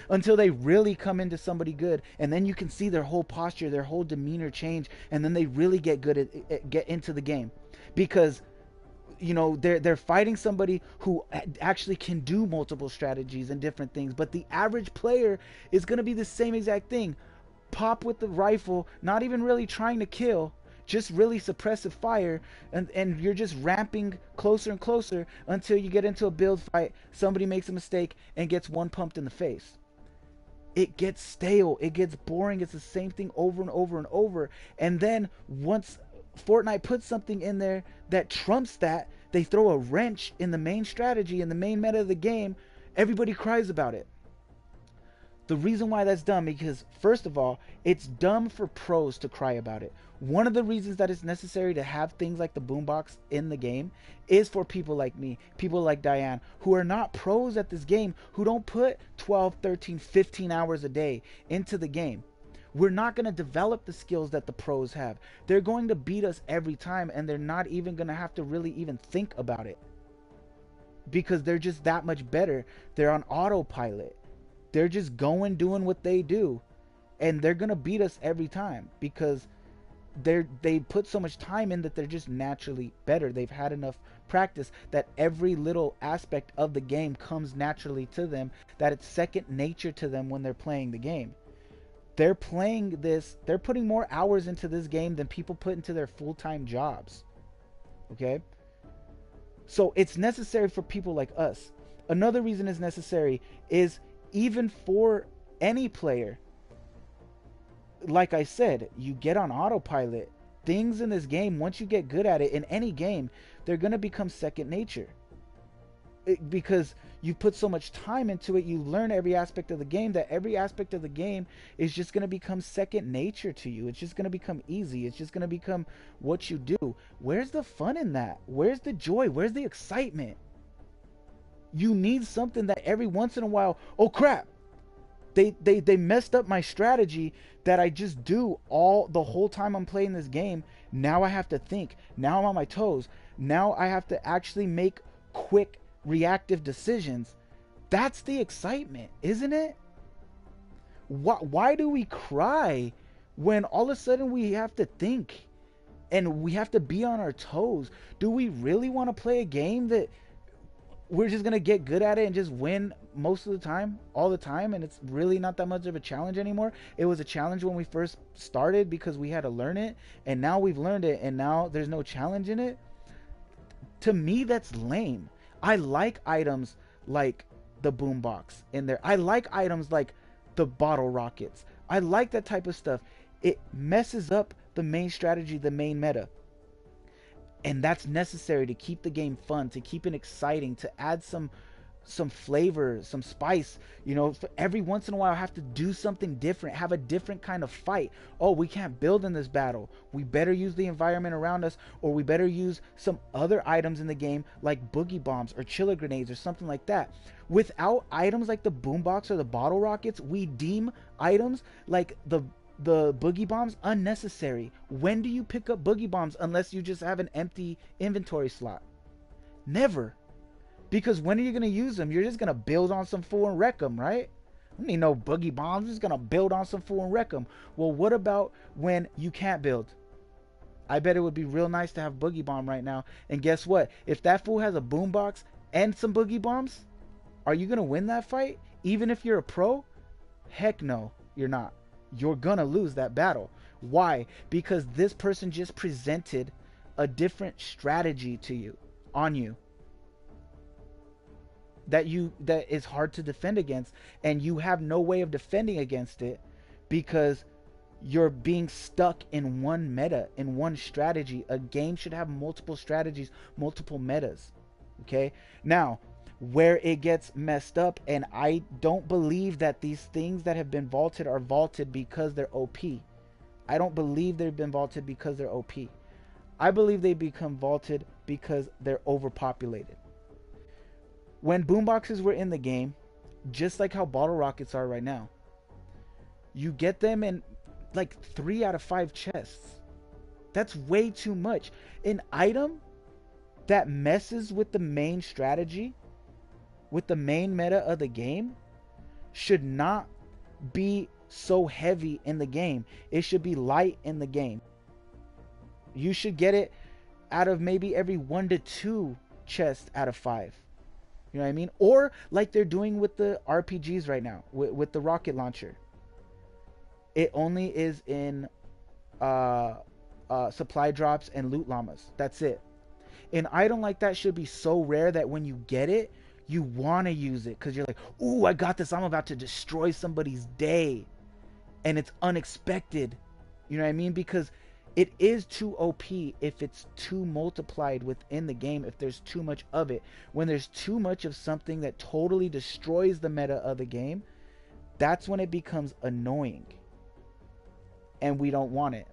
until they really come into somebody good, and then you can see their whole posture, their whole demeanor change, and then they really get good at get into the game, because you know they're fighting somebody who actually can do multiple strategies and different things. But the average player is going to be the same exact thing. Pop with the rifle, not even really trying to kill, just really suppressive fire, and you're just ramping closer and closer until you get into a build fight, somebody makes a mistake and gets one pumped in the face. It gets stale, it gets boring, it's the same thing over and over and over. And then once Fortnite puts something in there that trumps that, they throw a wrench in the main strategy, in the main meta of the game, everybody cries about it. The reason why that's dumb, because first of all, it's dumb for pros to cry about it. One of the reasons that it's necessary to have things like the boombox in the game is for people like me, people like Diane, who are not pros at this game, who don't put 12, 13, 15 hours a day into the game. We're not going to develop the skills that the pros have. They're going to beat us every time, and they're not even going to have to really even think about it, because they're just that much better. They're on autopilot. They're just doing what they do, and they're gonna beat us every time because they put so much time in that they're just naturally better. They've had enough practice that every little aspect of the game comes naturally to them, that it's second nature to them when they're playing the game. They're putting more hours into this game than people put into their full-time jobs. Okay? So it's necessary for people like us. Another reason it's necessary is even for any player. Like I said, you get on autopilot. Things in this game, once you get good at it in any game, they're going to become second nature. Because you put so much time into it, you learn every aspect of the game, that every aspect of the game is just going to become second nature to you. It's just going to become easy. It's just going to become what you do. Where's the fun in that? Where's the joy? Where's the excitement? You need something that every once in a while, oh crap, they messed up my strategy that I just do the whole time I'm playing this game. Now I have to think. Now I'm on my toes. Now I have to actually make quick reactive decisions. That's the excitement, isn't it? Why do we cry when all of a sudden we have to think and we have to be on our toes? Do we really want to play a game that we're just going to get good at it and just win most of the time, all the time, and it's really not that much of a challenge anymore? It was a challenge when we first started because we had to learn it, and now we've learned it, and now there's no challenge in it. To me, that's lame. I like items like the boombox in there. I like items like the bottle rockets. I like that type of stuff. It messes up the main strategy, the main meta. And that's necessary to keep the game fun, to keep it exciting, to add some flavor, some spice. You know, every once in a while I have to do something different, have a different kind of fight. Oh, we can't build in this battle. We better use the environment around us, or we better use some other items in the game like boogie bombs or chiller grenades or something like that. Without items like the boombox or the bottle rockets, we deem items like the boogie bombs unnecessary. When do you pick up boogie bombs unless you just have an empty inventory slot? Never. Because when are you going to use them? You're just going to build on some fool and wreck them, right? I don't need no boogie bombs. I'm just going to build on some fool and wreck them. Well, what about when you can't build? I bet it would be real nice to have boogie bomb right now. And guess what? If that fool has a boombox and some boogie bombs, are you going to win that fight? Even if you're a pro? Heck no, you're not. You're gonna lose that battle. Why? Because this person just presented a different strategy to you, on you. that is hard to defend against, and you have no way of defending against it because you're being stuck in one meta, in one strategy. A game should have multiple strategies, multiple metas. Okay? Now, where it gets messed up, and I don't believe that these things that have been vaulted are vaulted because they're OP. I don't believe they've been vaulted because they're OP. I believe they become vaulted because they're overpopulated. When boomboxes were in the game, just like how bottle rockets are right now, you get them in like 3 out of 5 chests. That's way too much. An item that messes with the main strategy, with the main meta of the game, should not be so heavy in the game. It should be light in the game. You should get it out of maybe every 1 to 2 chests out of 5. You know what I mean? Or like they're doing with the RPGs right now, with the rocket launcher. It only is in supply drops and loot llamas. That's it. An item like that should be so rare that when you get it, you want to use it because you're like, ooh, I got this. I'm about to destroy somebody's day. And it's unexpected. You know what I mean? Because it is too OP if it's too multiplied within the game, if there's too much of it. When there's too much of something that totally destroys the meta of the game, that's when it becomes annoying. And we don't want it.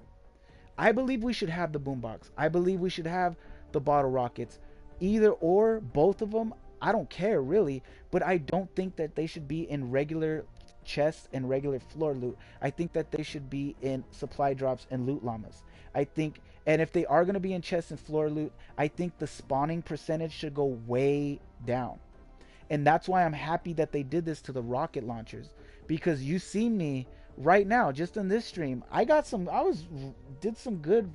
I believe we should have the boombox. I believe we should have the bottle rockets. Either or, both of them, I don't care really, but I don't think that they should be in regular chests and regular floor loot. I think that they should be in supply drops and loot llamas. I think, and if they are going to be in chests and floor loot, I think the spawning percentage should go way down. And that's why I'm happy that they did this to the rocket launchers, because you see me right now just in this stream, did some good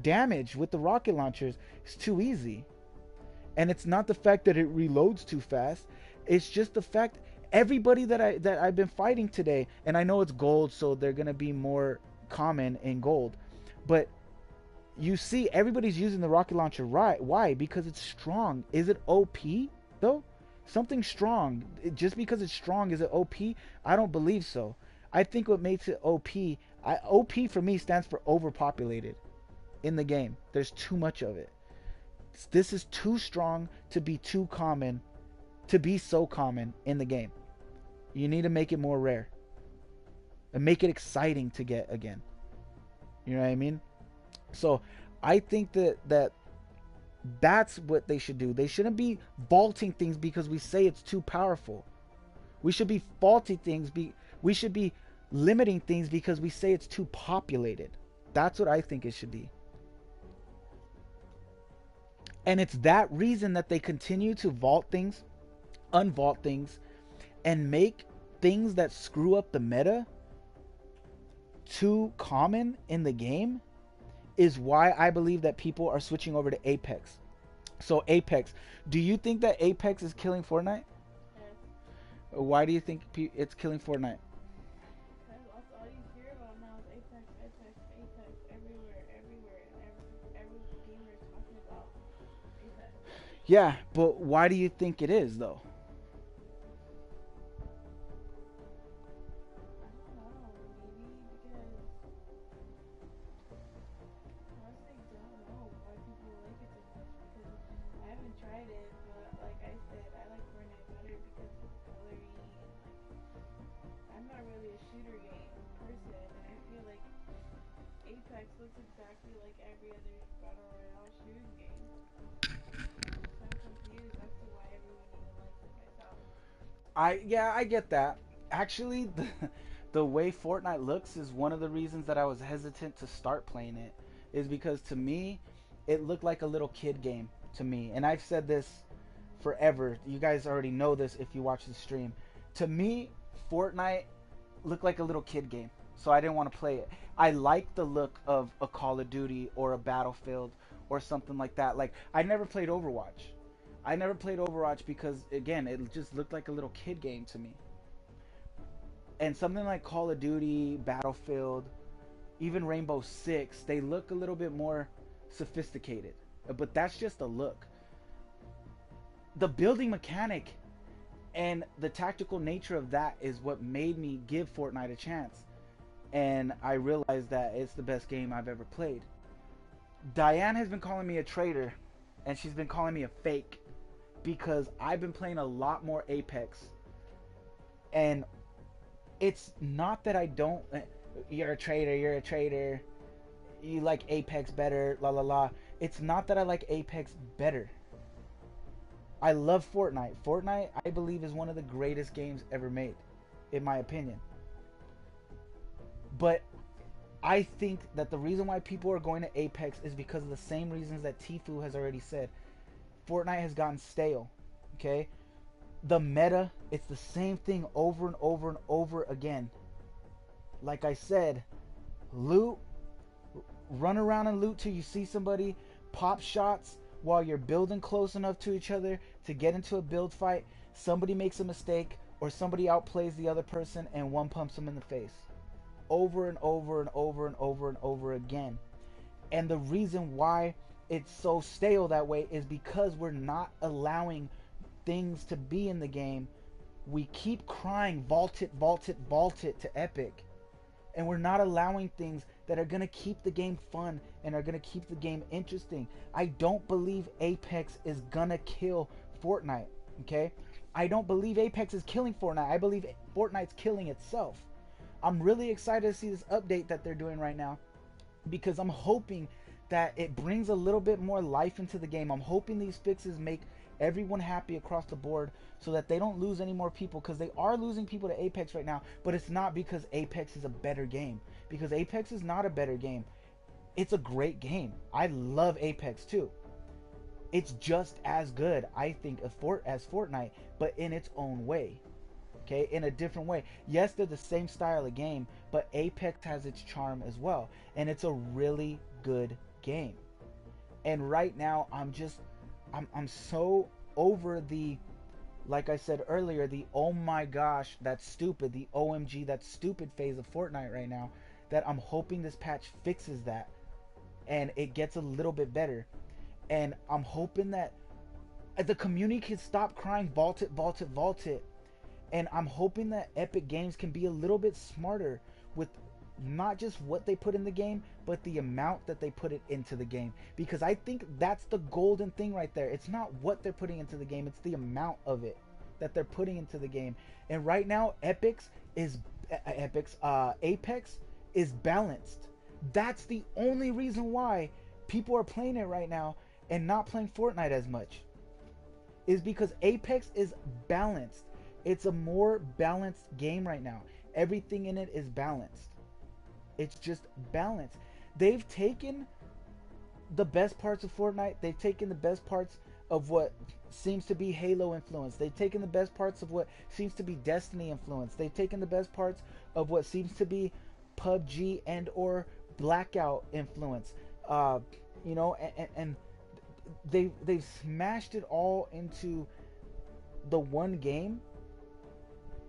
damage with the rocket launchers. It's too easy. And it's not the fact that it reloads too fast, it's just the fact everybody that I've been fighting today, and I know it's gold, so they're gonna be more common in gold, but you see everybody's using the rocket launcher, right? Why? Because it's strong. Is it OP though? Something strong, just because it's strong, is it OP? I don't believe so. I think what makes it OP, OP for me stands for overpopulated in the game. There's too much of it. This is too strong to be too common, to be so common in the game. You need to make it more rare and make it exciting to get again. You know what I mean? So I think that's what they should do. They shouldn't be vaulting things because we say it's too powerful. We should be faulting things. We should be limiting things because we say it's too populated. That's what I think it should be. And it's that reason that they continue to vault things, unvault things, and make things that screw up the meta too common in the game, is why I believe that people are switching over to Apex. So Apex, do you think that Apex is killing Fortnite? Yes. Why do you think it's killing Fortnite? Because that's all you hear about now is Apex, Apex, Apex, everywhere, everywhere, and every gamer is talking about Apex. Yeah, but why do you think it is though? Tried it, but like I said, I like Fortnite better because it's colory and like I'm not really a shooter game person, and I feel like Apex looks exactly like every other battle royale shooting game. So I'm confused as to why everyone even likes it myself. I get that. Actually, the way Fortnite looks is one of the reasons that I was hesitant to start playing it, is because to me it looked like a little kid game to me. And I've said this forever. You guys already know this if you watch the stream. To me, Fortnite looked like a little kid game, so I didn't want to play it. I like the look of a Call of Duty or a Battlefield or something like that. Like, I never played Overwatch. I never played Overwatch because, again, it just looked like a little kid game to me. And something like Call of Duty, Battlefield, even Rainbow Six, they look a little bit more sophisticated. But that's just a look. The building mechanic And the tactical nature of that is what made me give Fortnite a chance. And I realized that it's the best game I've ever played. Diane has been calling me a traitor, and she's been calling me a fake because I've been playing a lot more Apex. And it's not that I don't. You're a traitor, you're a traitor. You like Apex better, la la la. It's not that I like Apex better. I love Fortnite. Fortnite, I believe, is one of the greatest games ever made, in my opinion. But I think that the reason why people are going to Apex is because of the same reasons that Tfue has already said. Fortnite has gotten stale. Okay? The meta, it's the same thing over and over and over again. Like I said, loot, run around and loot till you see somebody, pop shots while you're building close enough to each other to get into a build fight. Somebody makes a mistake or somebody outplays the other person and one pumps them in the face. Over and over and over and over and over again. And the reason why it's so stale that way is because we're not allowing things to be in the game. We keep crying vault it, vault it, vault it to Epic. And we're not allowing things that are going to keep the game fun and are going to keep the game interesting. I don't believe Apex is going to kill Fortnite, okay? I don't believe Apex is killing Fortnite. I believe Fortnite's killing itself. I'm really excited to see this update that they're doing right now because I'm hoping that it brings a little bit more life into the game. I'm hoping these fixes make everyone happy across the board so that they don't lose any more people, because they are losing people to Apex right now, but it's not because Apex is a better game, because Apex is not a better game. It's a great game. I love Apex too. It's just as good, I think, as Fortnite, but in its own way. Okay, in a different way. Yes, they're the same style of game, but Apex has its charm as well, and it's a really good game. And right now I'm so over the, like I said earlier, the oh my gosh, that's stupid, the OMG, that's stupid phase of Fortnite right now, that I'm hoping this patch fixes that and it gets a little bit better. And I'm hoping that the community can stop crying vault it, vault it, vault it. And I'm hoping that Epic Games can be a little bit smarter with not just what they put in the game, but the amount that they put it into the game. Because I think that's the golden thing right there. It's not what they're putting into the game, it's the amount of it that they're putting into the game. And right now, Apex is balanced. That's the only reason why people are playing it right now and not playing Fortnite as much, is because Apex is balanced. It's a more balanced game right now. Everything in it is balanced. It's just balanced. They've taken the best parts of Fortnite. They've taken the best parts of what seems to be Halo influence. They've taken the best parts of what seems to be Destiny influence. They've taken the best parts of what seems to be PUBG and or Blackout influence. And they've smashed it all into the one game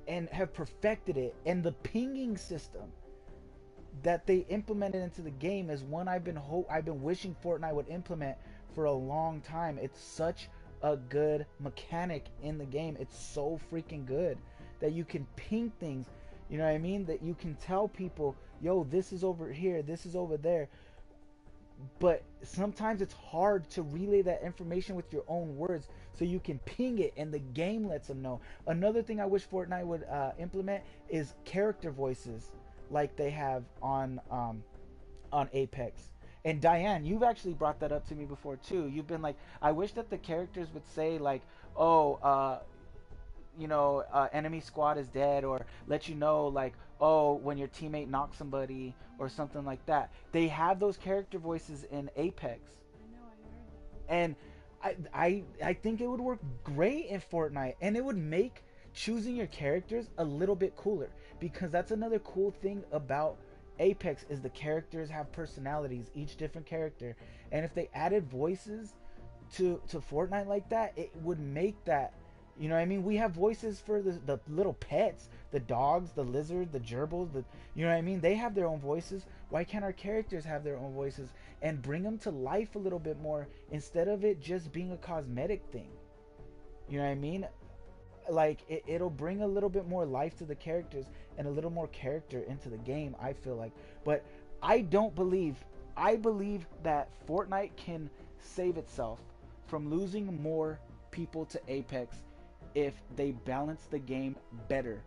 and have perfected it. And the pinging system that they implemented into the game is one I've been wishing Fortnite would implement for a long time. It's such a good mechanic in the game. It's so freaking good that you can ping things, you know what I mean? That you can tell people, yo, this is over here, this is over there. But sometimes it's hard to relay that information with your own words, so you can ping it and the game lets them know. Another thing I wish Fortnite would implement is character voices, like they have on Apex. And Diane, you've actually brought that up to me before too. You've been like, I wish that the characters would say like, oh, enemy squad is dead, or let you know like, oh, when your teammate knocks somebody or something like that. They have those character voices in Apex. I know, I heard that. And I think it would work great in Fortnite, and it would make choosing your characters a little bit cooler, because that's another cool thing about Apex is the characters have personalities, each different character. And if they added voices to Fortnite like that, it would make that, you know what I mean? We have voices for the little pets, the dogs, the lizard, the gerbils, you know what I mean? They have their own voices. Why can't our characters have their own voices and bring them to life a little bit more, instead of it just being a cosmetic thing? You know what I mean? like it'll bring a little bit more life to the characters and a little more character into the game, I feel like. But I don't believe I believe that Fortnite can save itself from losing more people to Apex if they balance the game better.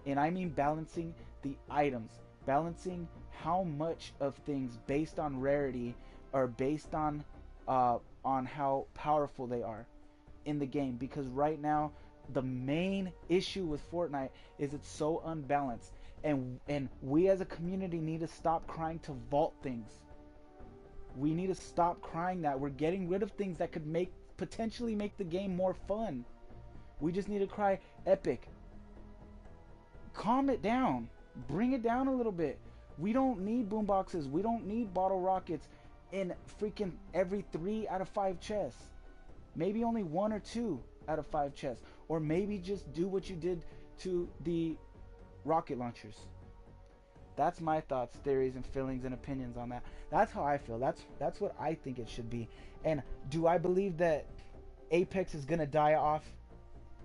And I mean balancing the items, balancing how much of things based on rarity or based on how powerful they are in the game. Because right now the main issue with Fortnite is it's so unbalanced, and we as a community need to stop crying to vault things. We need to stop crying that we're getting rid of things that could potentially make the game more fun. We just need to cry epic. Calm it down. Bring it down a little bit. We don't need boomboxes. We don't need bottle rockets in freaking every 3 out of 5 chests. Maybe only 1 or 2 out of 5 chests. Or maybe just do what you did to the rocket launchers. That's my thoughts, theories, and feelings and opinions on that. That's how I feel. That's what I think it should be. And do I believe that Apex is gonna die off?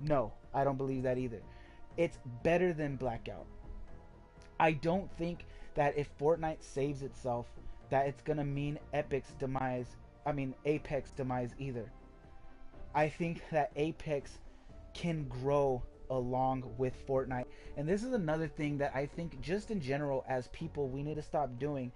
No, I don't believe that either. It's better than Blackout. I don't think that if Fortnite saves itself, that it's gonna mean Apex demise either. I think that Apex can grow along with Fortnite. And this is another thing that I think just in general as people we need to stop doing.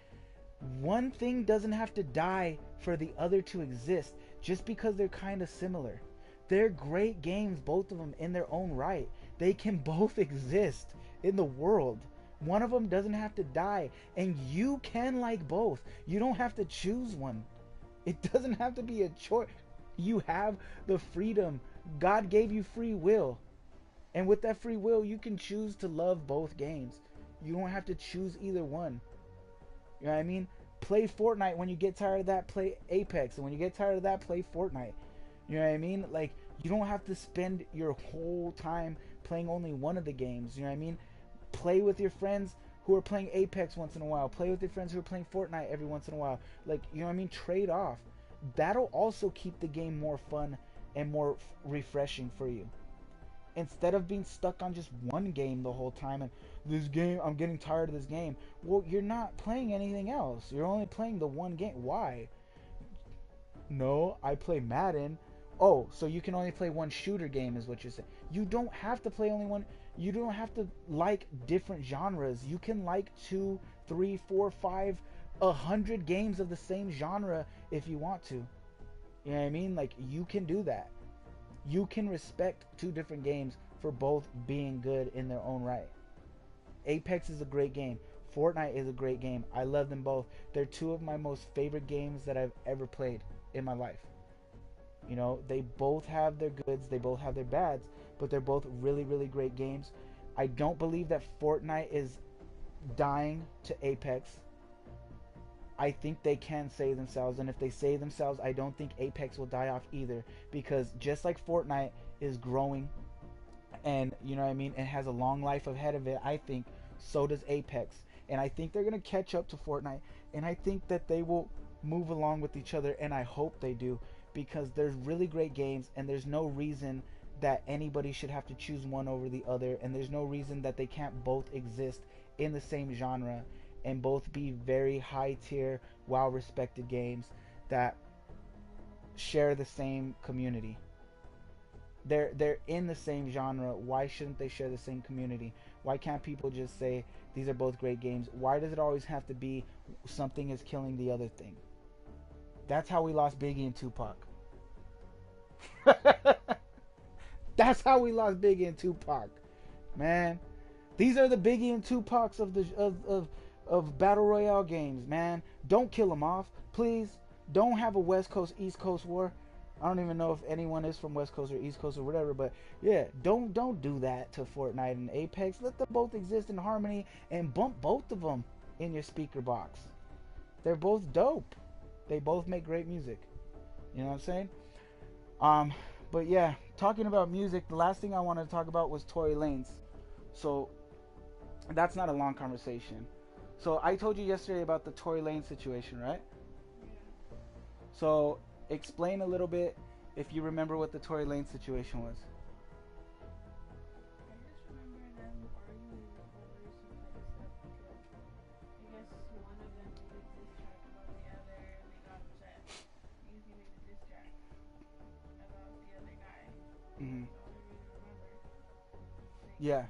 One thing doesn't have to die for the other to exist just because they're kind of similar. They're great games, both of them in their own right. They can both exist in the world. One of them doesn't have to die, and you can like both. You don't have to choose one. It doesn't have to be a choice. You have the freedom. God gave you free will. And with that free will, you can choose to love both games. You don't have to choose either one. You know what I mean? Play Fortnite. When you get tired of that, play Apex. And when you get tired of that, play Fortnite. You know what I mean? Like, you don't have to spend your whole time playing only one of the games. You know what I mean? Play with your friends who are playing Apex once in a while. Play with your friends who are playing Fortnite every once in a while. Like, you know what I mean? Trade off. That'll also keep the game more fun and more refreshing for you. Instead of being stuck on just one game the whole time and this game, I'm getting tired of this game. Well, you're not playing anything else. You're only playing the one game. Why? No, I play Madden. Oh, so you can only play one shooter game is what you're saying. You don't have to play only one. You don't have to like different genres. You can like 2, 3, 4, 5, 100 games of the same genre if you want to. You know what I mean? Like, you can do that. You can respect 2 different games for both being good in their own right. Apex is a great game. Fortnite is a great game. I love them both. They're 2 of my most favorite games that I've ever played in my life. You know, they both have their goods, they both have their bads, but they're both really, really great games. I don't believe that Fortnite is dying to Apex. I think they can save themselves, and if they save themselves, I don't think Apex will die off either, because just like Fortnite is growing, and you know what I mean, it has a long life ahead of it, I think so does Apex, and I think they're going to catch up to Fortnite, and I think that they will move along with each other, and I hope they do, because there's really great games, and there's no reason that anybody should have to choose one over the other, and there's no reason that they can't both exist in the same genre and both be very high tier, well respected games that share the same community. They're in the same genre. Why shouldn't they share the same community? Why can't people just say these are both great games? Why does it always have to be something is killing the other thing? That's how we lost Biggie and Tupac. That's how we lost Biggie and Tupac, man. These are the Biggie and Tupacs of the of battle royale games, man. Don't kill them off, please. Don't have a West Coast East Coast war. I don't even know if anyone is from West Coast or East Coast or whatever, but yeah, don't do that to Fortnite and Apex. Let them both exist in harmony and bump both of them in your speaker box. They're both dope. They both make great music. You know what I'm saying? But yeah, talking about music, the last thing I wanted to talk about was Tory Lanez. So that's not a long conversation. So I told you yesterday about the Tory Lanez situation, right? So explain a little bit if you remember what the Tory Lanez situation was. Hmm. Yeah.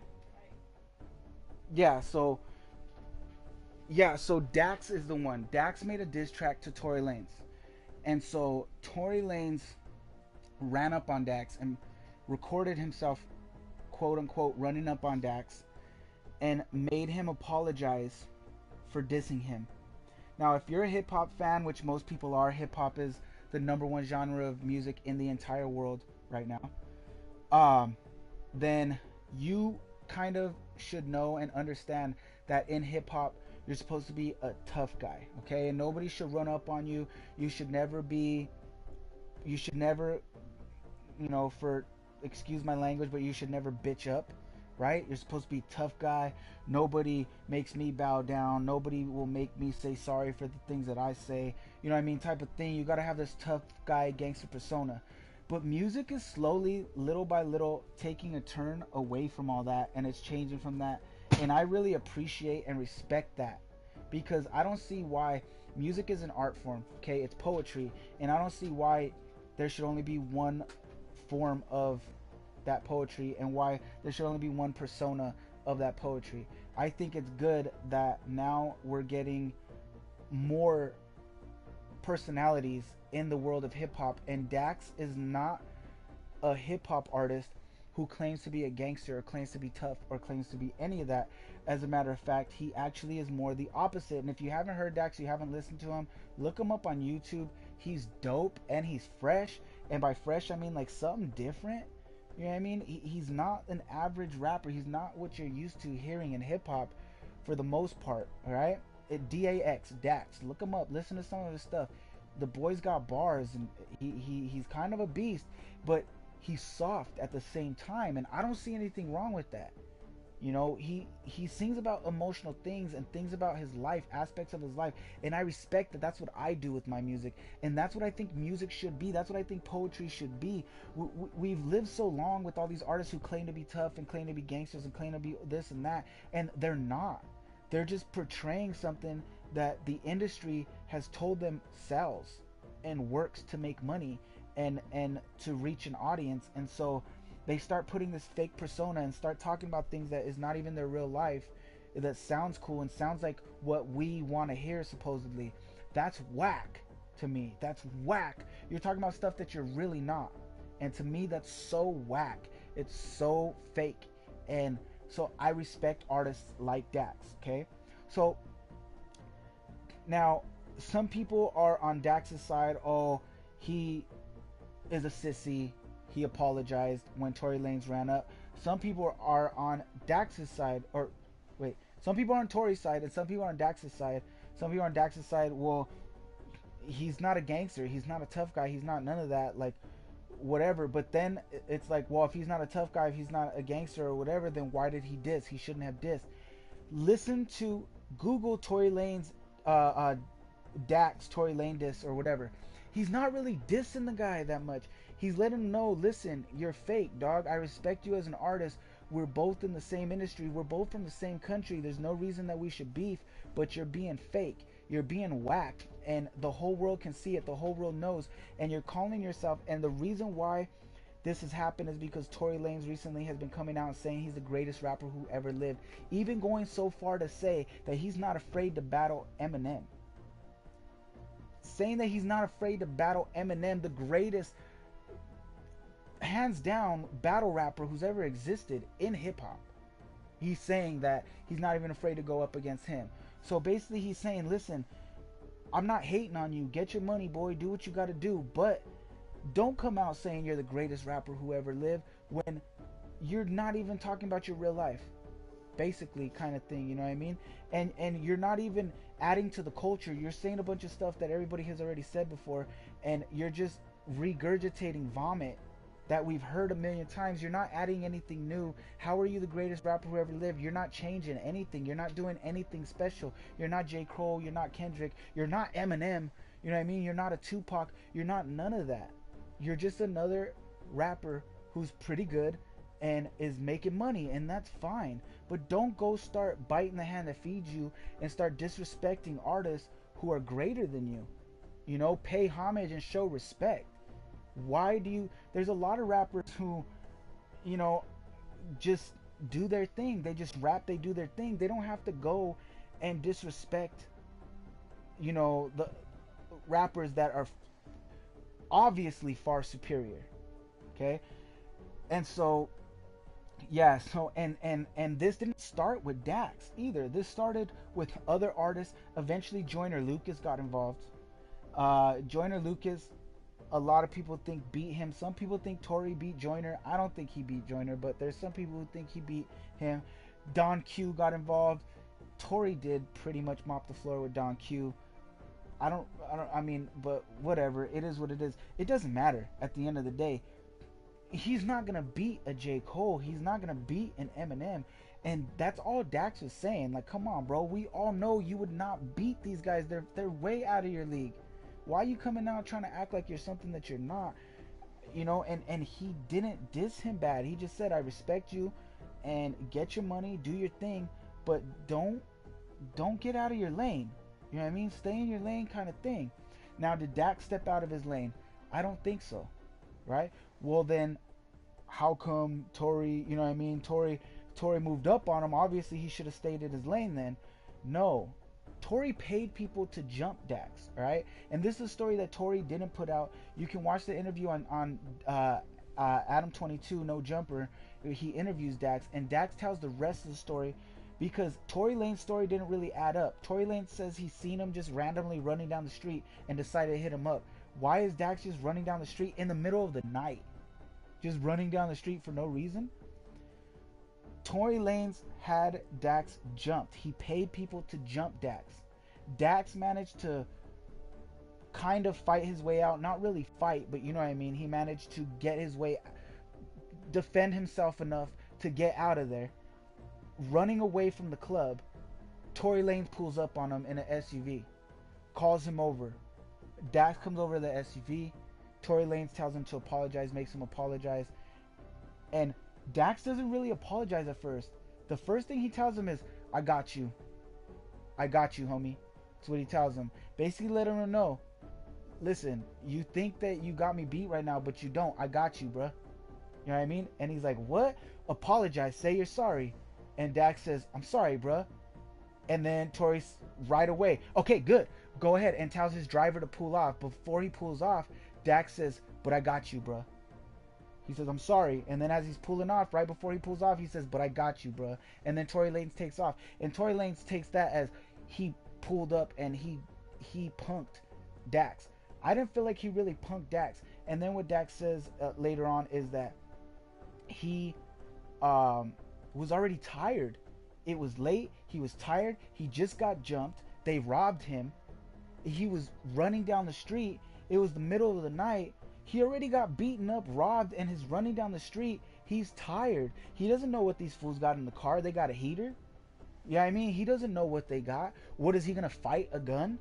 Yeah. So Dax is the one. Dax made a diss track to Tory Lanez, and so Tory Lanez ran up on Dax and recorded himself, quote unquote, running up on Dax and made him apologize for dissing him. Now, if you're a hip hop fan, which most people are, hip hop is the number one genre of music in the entire world right now. Um, then you kind of should know and understand that in hip hop, you're supposed to be a tough guy, okay? And nobody should run up on you. You should never be, you should never, for excuse my language, but you should never bitch up, right? You're supposed to be a tough guy. Nobody makes me bow down. Nobody will make me say sorry for the things that I say. You know what I mean? Type of thing. You got to have this tough guy gangster persona. But Musiq is slowly, little by little, taking a turn away from all that, and it's changing from that. And I really appreciate and respect that, because I don't see why music is an art form, okay? It's poetry, and I don't see why there should only be one form of that poetry and why there should only be one persona of that poetry. I think it's good that now we're getting more personalities in the world of hip hop, and Dax is not a hip hop artist who claims to be a gangster or claims to be tough or claims to be any of that. As a matter of fact, he actually is more the opposite. And if you haven't heard Dax, you haven't listened to him, look him up on YouTube. He's dope and he's fresh. And by fresh, I mean like something different. You know what I mean? He's not an average rapper. He's not what you're used to hearing in hip hop for the most part. All right? DAX, Dax. Look him up. Listen to some of his stuff. The boy's got bars, and he's kind of a beast, but he's soft at the same time, and I don't see anything wrong with that. He sings about emotional things and things about his life, aspects of his life, and I respect that. That's what I do with my music, and that's what I think music should be. That's what I think poetry should be. We've lived so long with all these artists who claim to be tough and claim to be gangsters and claim to be this and that, and they're not. They're just portraying something that the industry has told them sells and works to make money and to reach an audience. And so they start putting this fake persona and start talking about things that is not even their real life, that sounds cool and sounds like what we want to hear supposedly. That's whack to me. That's whack. You're talking about stuff that you're really not, and to me that's so whack. It's so fake. And so I respect artists like Dax, okay? So now some people are on Dax's side. Oh, he is a sissy. He apologized when Tory Lanez ran up. Some people are on Dax's side, or wait, some people are on Tory's side, and some people are on Dax's side. Some people are on Dax's side. Well, he's not a gangster. He's not a tough guy. He's not none of that. Like, whatever. But then it's like, well, if he's not a tough guy, if he's not a gangster or whatever, then why did he diss? He shouldn't have dissed. Listen to Google Tory Lanez, Dax Tory Lane diss or whatever. He's not really dissing the guy that much. He's letting him know, listen, you're fake, dog. I respect you as an artist. We're both in the same industry. We're both from the same country. There's no reason that we should beef, but you're being fake. You're being whack, and the whole world can see it. The whole world knows, and you're calling yourself. And the reason why this has happened is because Tory Lanez recently has been coming out and saying he's the greatest rapper who ever lived, even going so far to say that he's not afraid to battle Eminem. Saying that he's not afraid to battle Eminem, the greatest, hands down, battle rapper who's ever existed in hip hop. He's saying that he's not even afraid to go up against him. So basically he's saying, listen, I'm not hating on you. Get your money, boy. Do what you got to do. But don't come out saying you're the greatest rapper who ever lived when you're not even talking about your real life. Basically, kind of thing, you know what I mean? And you're not even adding to the culture. You're saying a bunch of stuff that everybody has already said before, and you're just regurgitating vomit that we've heard a million times. You're not adding anything new. How are you the greatest rapper who ever lived? You're not changing anything. You're not doing anything special. You're not J. Cole. You're not Kendrick. You're not Eminem. You know what I mean? You're not a Tupac. You're not none of that. You're just another rapper who's pretty good and is making money, and that's fine. But don't go start biting the hand that feeds you and start disrespecting artists who are greater than you. Pay homage and show respect. Why do you... There's a lot of rappers who you know, just do their thing. They just rap, they do their thing. They don't have to go and disrespect, the rappers that are obviously far superior. Okay? And so yeah, so and this didn't start with Dax either. This started with other artists. Eventually Joyner Lucas got involved. Joyner Lucas, a lot of people think beat him. Some people think Tory beat Joyner. I don't think he beat Joyner, but there's some people who think he beat him. Don Q got involved. Tory did pretty much mop the floor with Don Q. I mean, but whatever. It is what it is. It doesn't matter at the end of the day. He's not gonna beat a J. Cole. He's not gonna beat an Eminem. And that's all Dax was saying. Like, come on, bro. We all know you would not beat these guys. They're way out of your league. Why are you coming out trying to act like you're something that you're not? And he didn't diss him bad. He just said, I respect you and get your money, do your thing, but don't get out of your lane. You know what I mean? Stay in your lane kind of thing. Now, did Dax step out of his lane? I don't think so. Right? Well, then how come Tory, you know what I mean? Tory moved up on him. Obviously, he should have stayed in his lane then. No. Tory paid people to jump Dax, right? And this is a story that Tory didn't put out. You can watch the interview on Adam 22 No Jumper. He interviews Dax, and Dax tells the rest of the story because Tory Lane's story didn't really add up. Tory Lane says he's seen him just randomly running down the street and decided to hit him up. Why is Dax just running down the street in the middle of the night? Just running down the street for no reason? Tory Lanez had Dax jumped. He paid people to jump Dax. Dax managed to kind of fight his way out. Not really fight, but you know what I mean. He managed to get his way, defend himself enough to get out of there. Running away from the club, Tory Lanez pulls up on him in an SUV. Calls him over. Dax comes over to the SUV. Tory Lanez tells him to apologize, makes him apologize. And Dax doesn't really apologize at first. The first thing he tells him is, I got you. I got you, homie. That's what he tells him. Basically let him know, listen, you think that you got me beat right now, but you don't. I got you, bruh. You know what I mean? And he's like, what? Apologize. Say you're sorry. And Dax says, I'm sorry, bruh. And then Tory right away, okay, good. Go ahead, and tells his driver to pull off. Before he pulls off, Dax says, but I got you, bruh. He says, I'm sorry. And then as he's pulling off, right before he pulls off, he says, but I got you, bruh. And then Tory Lanez takes off. And Tory Lanez takes that as he pulled up and he punked Dax. I didn't feel like he really punked Dax. And then what Dax says later on is that he was already tired. It was late. He was tired. He just got jumped. They robbed him. He was running down the street. It was the middle of the night. He already got beaten up, robbed, and is running down the street. He's tired. He doesn't know what these fools got in the car. They got a heater. You know what I mean? He doesn't know what they got. What is he going to fight? A gun?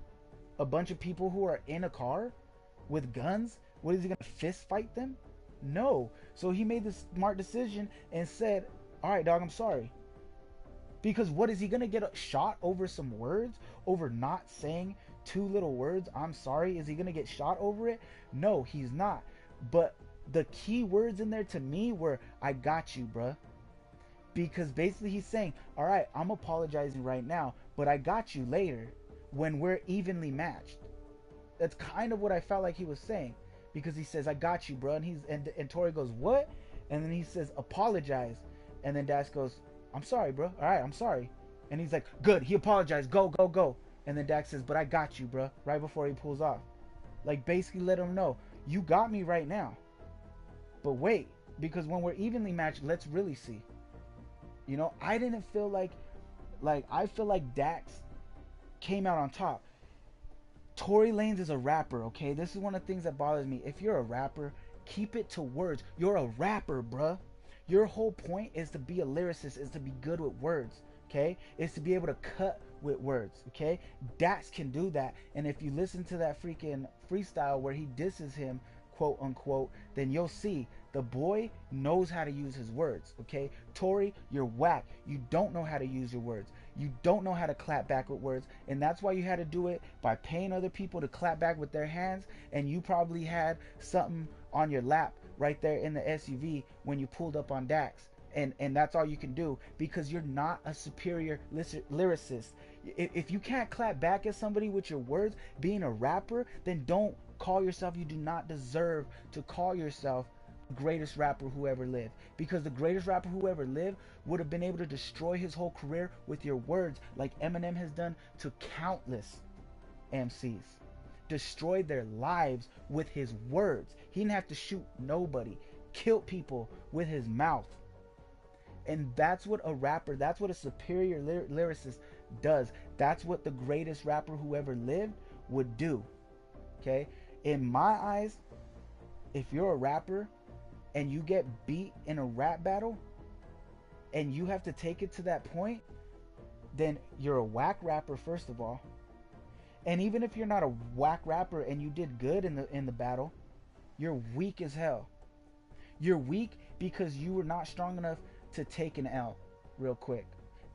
A bunch of people who are in a car with guns? What is he going to fist fight them? No. So he made the smart decision and said, all right, dog, I'm sorry. Because what is he going to get shot over some words? Over not saying two little words, I'm sorry? Is he going to get shot over it? No, he's not. But the key words in there to me were, I got you, bruh. Because basically he's saying, all right, I'm apologizing right now, but I got you later when we're evenly matched. That's kind of what I felt like he was saying. Because he says, I got you, bruh. And Tory goes, what? And then he says, apologize. And then Dax goes, I'm sorry, bro. All right, I'm sorry. And he's like, good. He apologized. Go, go, go. And then Dax says, but I got you, bro. Right before he pulls off. Like, basically let him know, you got me right now. But wait, because when we're evenly matched, let's really see. You know, I didn't feel like I feel like Dax came out on top. Tory Lanez is a rapper, okay? This is one of the things that bothers me. If you're a rapper, keep it to words. You're a rapper, bruh. Your whole point is to be a lyricist, is to be good with words, okay? Is to be able to cut with words, okay? Dax can do that. And if you listen to that freaking freestyle where he disses him, quote unquote, then you'll see the boy knows how to use his words, okay? Tory, you're whack. You don't know how to use your words. You don't know how to clap back with words. And that's why you had to do it by paying other people to clap back with their hands. And you probably had something on your lap right there in the SUV when you pulled up on Dax. And that's all you can do because you're not a superior lyricist. If you can't clap back at somebody with your words being a rapper, then don't call yourself, you do not deserve to call yourself the greatest rapper who ever lived, because the greatest rapper who ever lived would have been able to destroy his whole career with your words, like Eminem has done to countless MCs. Destroyed their lives with his words. He didn't have to shoot nobody. Killed people with his mouth. And that's what a rapper, that's what a superior lyricist does. That's what the greatest rapper who ever lived would do. Okay? In my eyes, if you're a rapper and you get beat in a rap battle and you have to take it to that point, then you're a whack rapper, first of all. And even if you're not a whack rapper and you did good in the battle, you're weak as hell. You're weak because you were not strong enough to take an L real quick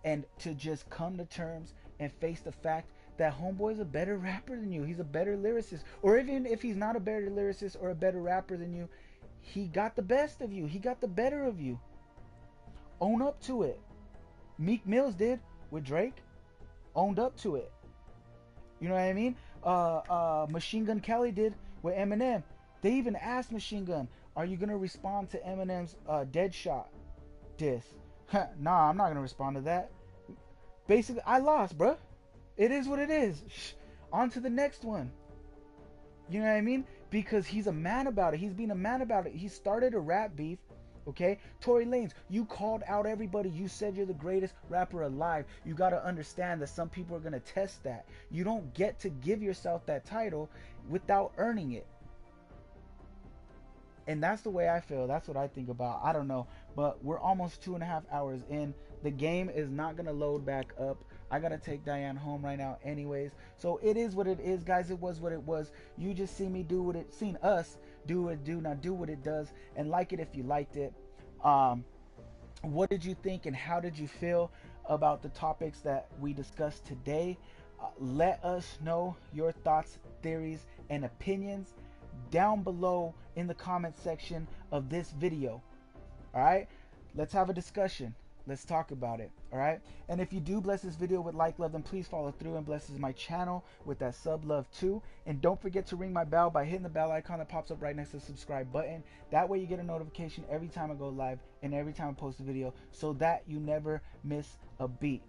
and to just come to terms and face the fact that homeboy's a better rapper than you. He's a better lyricist. Or even if he's not a better lyricist or a better rapper than you, he got the best of you. He got the better of you. Own up to it. Meek Mills did with Drake. Owned up to it. You know what I mean? Machine Gun Kelly did with Eminem. They even asked Machine Gun, are you going to respond to Eminem's Deadshot diss? Nah, I'm not going to respond to that. Basically, I lost, bruh. It is what it is. On to the next one. You know what I mean? Because he's a man about it. He's being a man about it. He started a rap beef. Okay? Tory Lanez, you called out everybody. You said you're the greatest rapper alive. You got to understand that some people are going to test that. You don't get to give yourself that title without earning it. And that's the way I feel. That's what I think about. I don't know. But we're almost 2.5 hours in. The game is not going to load back up. I got to take Diane home right now anyways. So it is what it is, guys. It was what it was. You just see me do what it, seen us do what it do. Now do what it does. And like it if you liked it. What did you think and how did you feel about the topics that we discussed today? Let us know your thoughts, theories, and opinions down below in the comment section of this video. All right, let's have a discussion. Let's talk about it. All right, and if you do bless this video with like, love, then please follow through and bless my channel with that sub love too. And don't forget to ring my bell by hitting the bell icon that pops up right next to the subscribe button. That way you get a notification every time I go live and every time I post a video, so that you never miss a beat.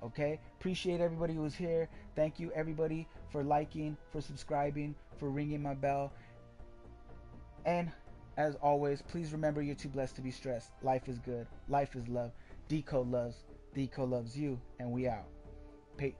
Okay, appreciate everybody who was here. Thank you everybody for liking, for subscribing, for ringing my bell. And as always, please remember you're too blessed to be stressed. Life is good. Life is love. Deco loves. Deco loves you. And we out. Peace.